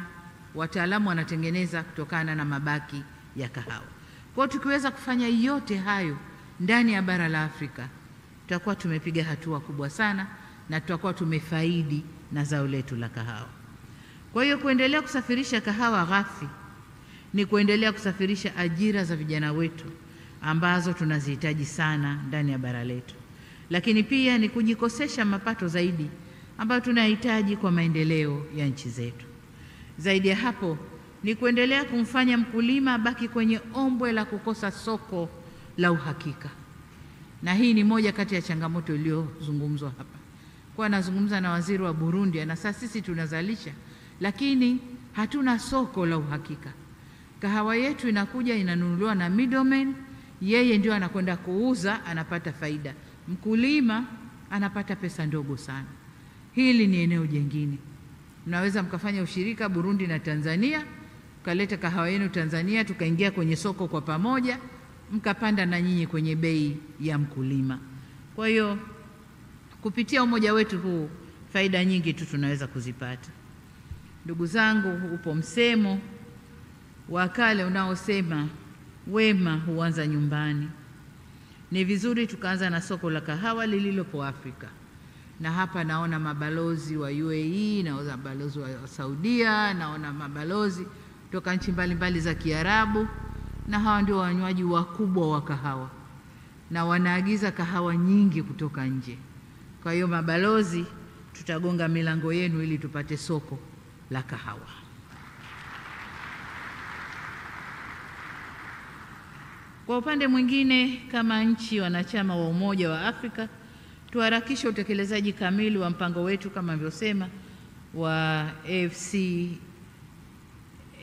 wataalamu wanatengeneza kutokana na mabaki ya kahawa. Kwa hiyo tukiweza kufanya yote hayo ndani ya bara la Afrika, tutakuwa tumepiga hatua kubwa sana na tutakuwa tumefaidi na zao letu la kahawa. Kwa hiyo kuendelea kusafirisha kahawa ghafi ni kuendelea kusafirisha ajira za vijana wetu ambazo tunazihitaji sana ndani ya bara letu, lakini pia ni kujikosesha mapato zaidi ambayo tunahitaji kwa maendeleo ya nchi zetu. Zaidi ya hapo ni kuendelea kumfanya mkulima baki kwenye ombwe la kukosa soko la uhakika, na hii ni moja kati ya changamoto iliyozungumzwa hapa. Kwa nazungumza na waziri wa Burundi, na sasa sisi tunazalisha lakini hatuna soko la uhakika. Kahawa yetu inakuja inanunuliwa na middleman, yeye ndio anakwenda kuuza, anapata faida. Mkulima anapata pesa ndogo sana. Hili ni eneo jingine. Mnaweza mkafanya ushirika Burundi na Tanzania, mkaleta kahawa yenu Tanzania, tukaingia kwenye soko kwa pamoja, mkapanda na nyinyi kwenye bei ya mkulima. Kwa hiyo kupitia umoja wetu huu faida nyingi tu tunaweza kuzipata. Ndugu zangu, upo msemo wa kale unaosema wema huanza nyumbani. Ni vizuri tukaanza na soko la kahawa lililopo Afrika. Na hapa naona mabalozi wa UAE, naona mabalozi wa Saudia, naona mabalozi kutoka nchi mbalimbali za Kiarabu, na hawa ndio wanywaji wakubwa wa kahawa na wanaagiza kahawa nyingi kutoka nje. Kwa hiyo mabalozi, tutagonga milango yenu ili tupate soko la kahawa. Kwa upande mwingine, kama nchi wanachama wa Umoja wa Afrika, tuharakishe utekelezaji kamili wa mpango wetu kama nilivyosema wa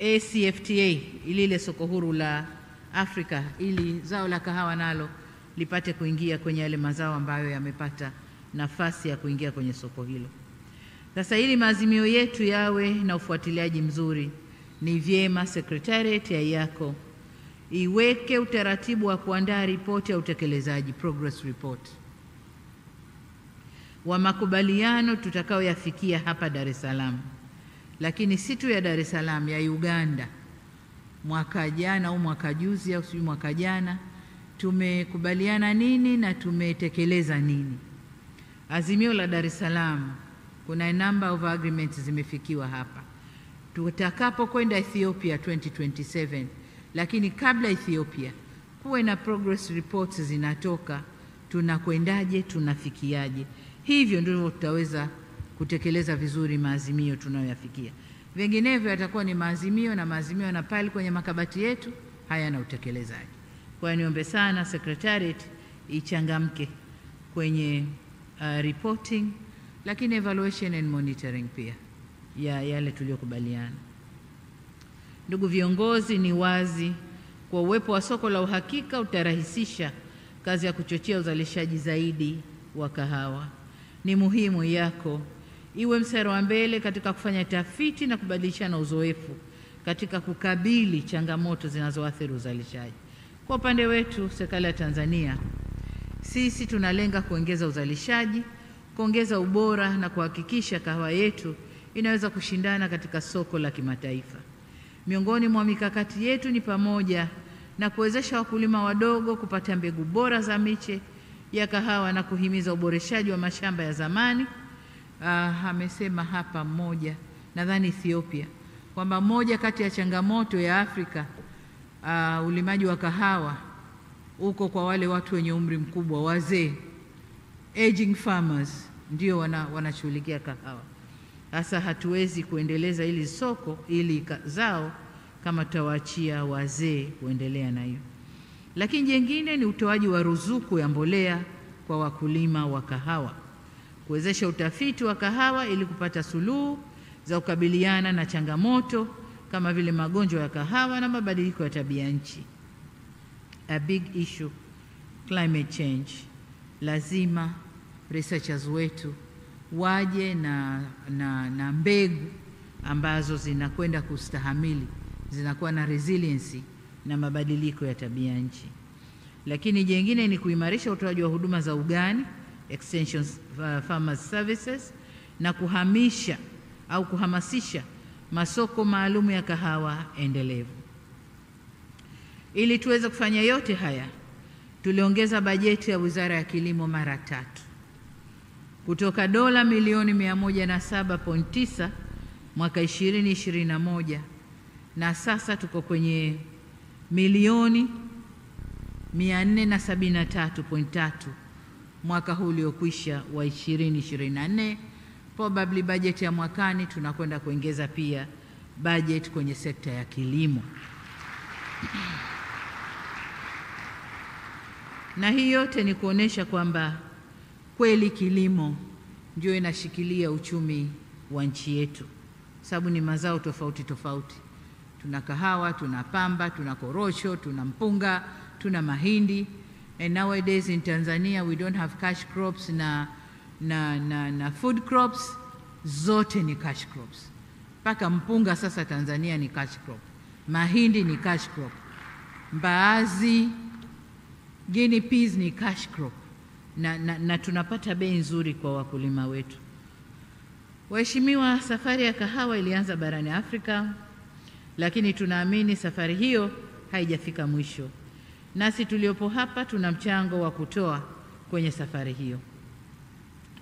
AfCFTA, ile soko huru la Afrika, ili zao la kahawa nalo lipate kuingia kwenye yale mazao ambayo yamepata nafasi ya kuingia kwenye soko hilo. Sasa ili maazimio yetu yawe na ufuatiliaji mzuri, ni vyema Secretariat ya yako iweke utaratibu wa kuandaa ripoti ya utekelezaji, progress report, wa makubaliano tutakaoyafikia hapa Dar es Salaam. Lakini si tu ya Dar es Salaam, ya Uganda. Mwaka jana au mwaka juzi au sijui mwaka jana tumekubaliana nini na tumetekeleza nini. Azimio la Dar es Salaam, kuna number of agreements zimefikiwa hapa. Tutakapo kwenda Ethiopia 2027, lakini kabla Ethiopia kuwe na progress reports zinatoka, tunakwendaje, tunafikiaje. Hivyo ndivyo tutaweza kutekeleza vizuri maazimio tunayoyafikia. Vinginevyo yatakuwa ni maazimio, na maazimio na pale kwenye makabati yetu hayana utekelezaji. Kwa hiyo niombe sana Secretariat ichangamke kwenye reporting, lakini evaluation and monitoring pia ya yale tuliyokubaliana. Ndugu viongozi, ni wazi kwa uwepo wa soko la uhakika utarahisisha kazi ya kuchochea uzalishaji zaidi wa kahawa. Ni muhimu yako iwe mstari wa mbele katika kufanya tafiti na kubadilishana uzoefu katika kukabili changamoto zinazoathiri uzalishaji. Kwa upande wetu, serikali ya Tanzania, sisi tunalenga kuongeza uzalishaji, kuongeza ubora na kuhakikisha kahawa yetu inaweza kushindana katika soko la kimataifa. Miongoni mwa mikakati yetu ni pamoja na kuwezesha wakulima wadogo kupata mbegu bora za miche ya kahawa na kuhimiza uboreshaji wa mashamba ya zamani. Amesema hapa mmoja, nadhani Ethiopia, kwamba moja kati ya changamoto ya Afrika ulimaji wa kahawa uko kwa wale watu wenye umri mkubwa, wazee, aging farmers, ndio wanashughulikia kahawa. Sasa hatuwezi kuendeleza ili soko ili zao kama tutawaachia wazee kuendelea na hiyo. Lakini jingine ni utoaji wa ruzuku ya mbolea kwa wakulima wa kahawa, kuwezesha utafiti wa kahawa ili kupata suluhu za kukabiliana na changamoto kama vile magonjwa ya kahawa na mabadiliko ya tabia nchi. A big issue, climate change. Lazima researchers wetu waje na mbegu ambazo zinakwenda kustahamili, zinakuwa na resiliency na mabadiliko ya tabia nchi. Lakini jingine ni kuimarisha utoaji wa huduma za ugani, extension farmers services, na kuhamisha au kuhamasisha masoko maalum ya kahawa endelevu. Ili tuweze kufanya yote haya, tuliongeza bajeti ya Wizara ya Kilimo mara 3 kutoka dola milioni 107.9 mwaka 2021 na sasa tuko kwenye milioni 473.3 mwaka huu uliokwisha wa 2024. Probably budget ya mwakani tunakwenda kuongeza pia budget kwenye sekta ya kilimo. Na hii yote ni kuonesha kwamba kweli kilimo ndio inashikilia uchumi wa nchi yetu, sababu ni mazao tofauti tofauti. Tuna kahawa, tuna pamba, tuna korosho, tuna mpunga, tuna mahindi. And nowadays in Tanzania we don't have cash crops na food crops, zote ni cash crops. Paka mpunga sasa Tanzania ni cash crop, mahindi ni cash crop, mbaazi, guinea peas ni cash crop, na tunapata bei nzuri kwa wakulima wetu. Waheshimiwa, safari ya kahawa ilianza barani Afrika, lakini tunaamini safari hiyo haijafika mwisho. Nasi tuliopo hapa tuna mchango wa kutoa kwenye safari hiyo.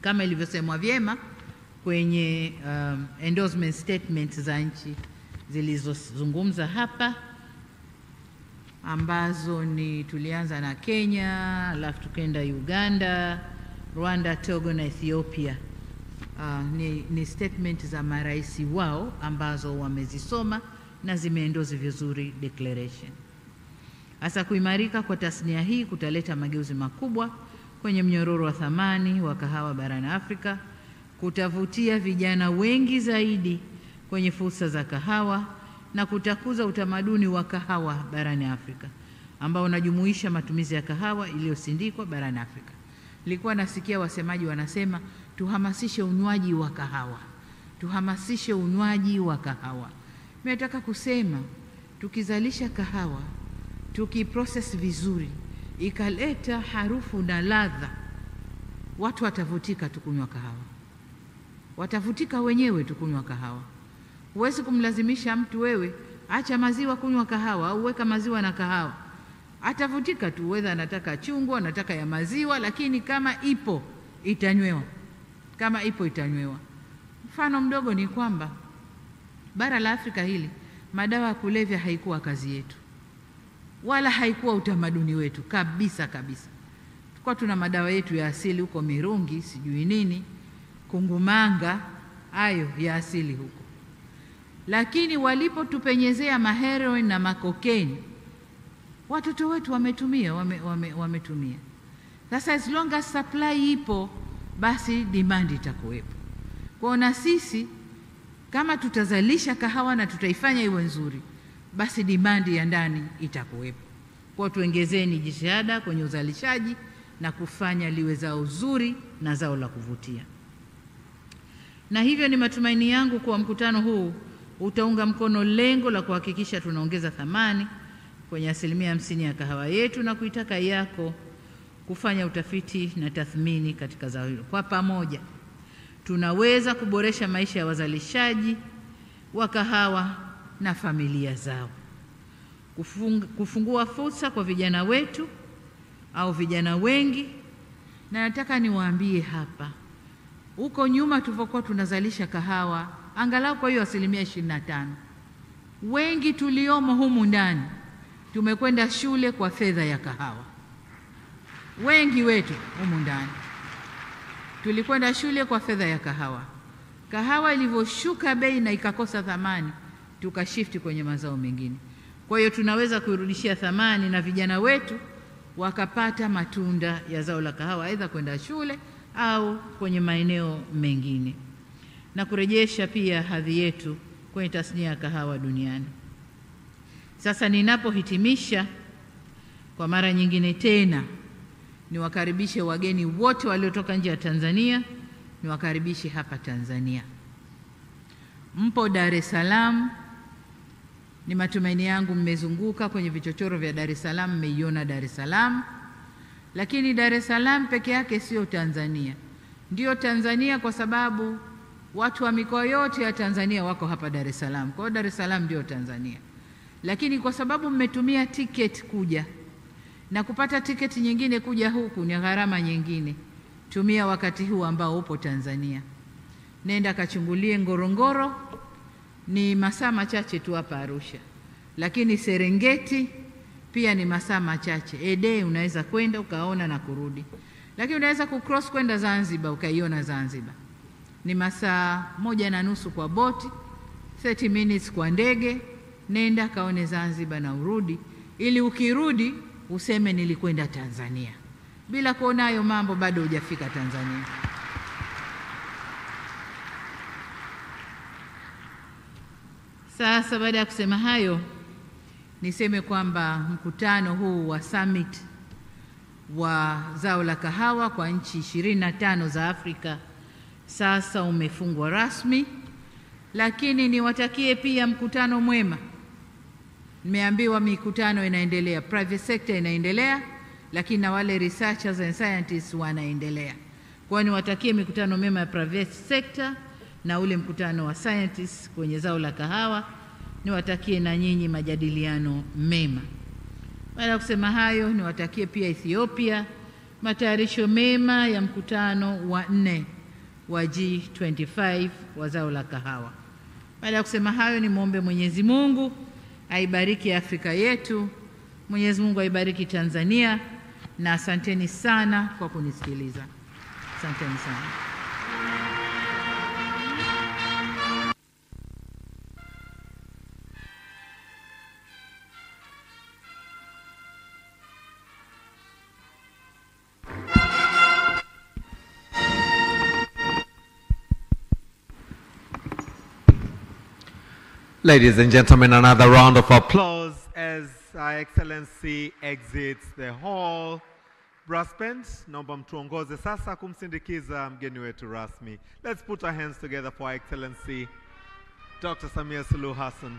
Kama ilivyosemwa vyema kwenye endorsement statements za nchi zilizozungumza hapa, ambazo ni tulianza na Kenya, alafu tukaenda Uganda, Rwanda, Togo na Ethiopia. Ni statement za marais wao ambazo wamezisoma na zimeendorse vizuri declaration. Hasa kuimarika kwa tasnia hii kutaleta mageuzi makubwa kwenye mnyororo wa thamani wa kahawa barani Afrika, kutavutia vijana wengi zaidi kwenye fursa za kahawa na kutakuza utamaduni wa kahawa barani Afrika ambao unajumuisha matumizi ya kahawa iliyosindikwa barani Afrika. Nilikuwa nasikia wasemaji wanasema tuhamasishe unywaji wa kahawa, tuhamasishe unywaji wa kahawa. Mimi nataka kusema tukizalisha kahawa, tukiprocess vizuri, ikaleta harufu na ladha, watu watavutika tukunywa kahawa. Watavutika wenyewe tukunywa kahawa. Huwezi kumlazimisha mtu wewe acha maziwa kunywa kahawa au weka maziwa na kahawa. Atavutika tu, whether anataka chungwa, anataka ya maziwa, lakini kama ipo itanywewa. Kama ipo itanywewa. Mfano mdogo ni kwamba bara la Afrika hili madawa ya kulevya haikuwa kazi yetu, wala haikuwa utamaduni wetu kabisa kabisa. Tulikuwa tuna madawa yetu ya asili huko, mirungi, sijui nini, kungumanga, hayo ya asili huko. Lakini walipotupenyezea maheroin na makokeni, watoto wetu wametumia. Sasa as long as supply ipo, basi demand itakuwepo. Kwa na sisi kama tutazalisha kahawa na tutaifanya iwe nzuri, basi demand ya ndani itakuwepo. Kwa tuongezeni jitihada kwenye uzalishaji na kufanya liwe zao zuri na zao la kuvutia. Na hivyo ni matumaini yangu kuwa mkutano huu utaunga mkono lengo la kuhakikisha tunaongeza thamani kwenye 50% ya kahawa yetu na kuitaka yako kufanya utafiti na tathmini katika zao hilo. Kwa pamoja tunaweza kuboresha maisha ya wazalishaji wa kahawa na familia zao, kufungua fursa kwa vijana wetu au vijana wengi. Na nataka niwaambie hapa, huko nyuma tulivyokuwa tunazalisha kahawa angalau kwa hiyo 25%, wengi tuliomo humu ndani tumekwenda shule kwa fedha ya kahawa. Wengi wetu humu ndani tulikwenda shule kwa fedha ya kahawa. Kahawa ilivyoshuka bei na ikakosa thamani, tukashifti kwenye mazao mengine. Kwa hiyo tunaweza kuirudishia thamani na vijana wetu wakapata matunda ya zao la kahawa, aidha kwenda shule au kwenye maeneo mengine, na kurejesha pia hadhi yetu kwenye tasnia ya kahawa duniani. Sasa ninapohitimisha, kwa mara nyingine tena niwakaribishe wageni wote waliotoka nje ya Tanzania, niwakaribishe hapa Tanzania. Mpo Dar es Salaam, ni matumaini yangu mmezunguka kwenye vichochoro vya Dar es Salaam, mmeiona Dar es Salaam. Lakini Dar es Salaam peke yake sio Tanzania. Ndio Tanzania kwa sababu watu wa mikoa yote ya Tanzania wako hapa Dar es Salaam. Kwa hiyo Dar es Salaam ndio Tanzania. Lakini kwa sababu mmetumia tiketi kuja, na kupata tiketi nyingine kuja huku ni gharama nyingine, tumia wakati huu ambao upo Tanzania. Nenda kachungulie Ngorongoro, ni masaa machache tu hapa Arusha. Lakini Serengeti pia ni masaa machache. Ede unaweza kwenda ukaona na kurudi. Lakini unaweza kucross kwenda Zanzibar ukaiona Zanzibar. Ni masaa 1.5 kwa boti, 30 minutes kwa ndege. Nenda kaone Zanzibar na urudi, ili ukirudi useme nilikwenda Tanzania. Bila kuona hayo mambo bado hujafika Tanzania. Sasa baada ya kusema hayo, niseme kwamba mkutano huu wa summit wa zao la kahawa kwa nchi 25 za Afrika sasa umefungwa rasmi, lakini niwatakie pia mkutano mwema. Nimeambiwa mikutano inaendelea, private sector inaendelea, lakini na wale researchers and scientists wanaendelea. Kwa hiyo niwatakie mikutano mema ya private sector na ule mkutano wa scientists kwenye zao la kahawa. Niwatakie na nyinyi majadiliano mema. Baada ya kusema hayo, niwatakie pia Ethiopia matayarisho mema ya mkutano wa 4 wa G25 wa zao la kahawa. Baada ya kusema hayo, nimwombe Mwenyezi Mungu aibariki Afrika yetu, Mwenyezi Mungu aibariki Tanzania, na asanteni sana kwa kunisikiliza. Asanteni sana. Ladies and gentlemen, another round of applause as Our Excellency exits the hall. Brass bands, naomba mtuongoze sasa kumsindikiza mgeni wetu rasmi. Let's put our hands together for Our Excellency Dr. Samia Suluhu Hassan.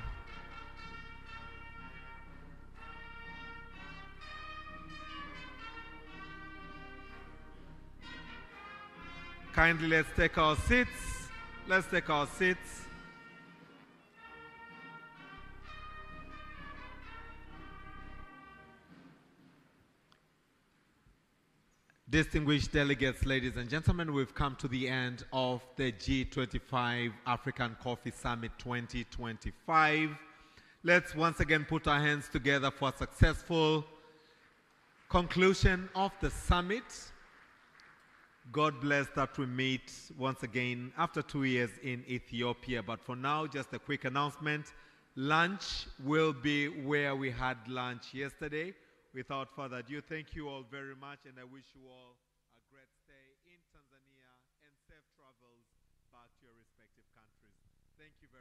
Kindly let's take our seats. Let's take our seats. Distinguished delegates, ladies and gentlemen, we've come to the end of the G25 African Coffee Summit 2025. Let's once again put our hands together for a successful conclusion of the summit. God bless that we meet once again after 2 years in Ethiopia. But for now, just a quick announcement. Lunch will be where we had lunch yesterday. Without further ado, thank you all very much, and I wish you all a great stay in Tanzania and safe travels back to your respective countries. Thank you very much.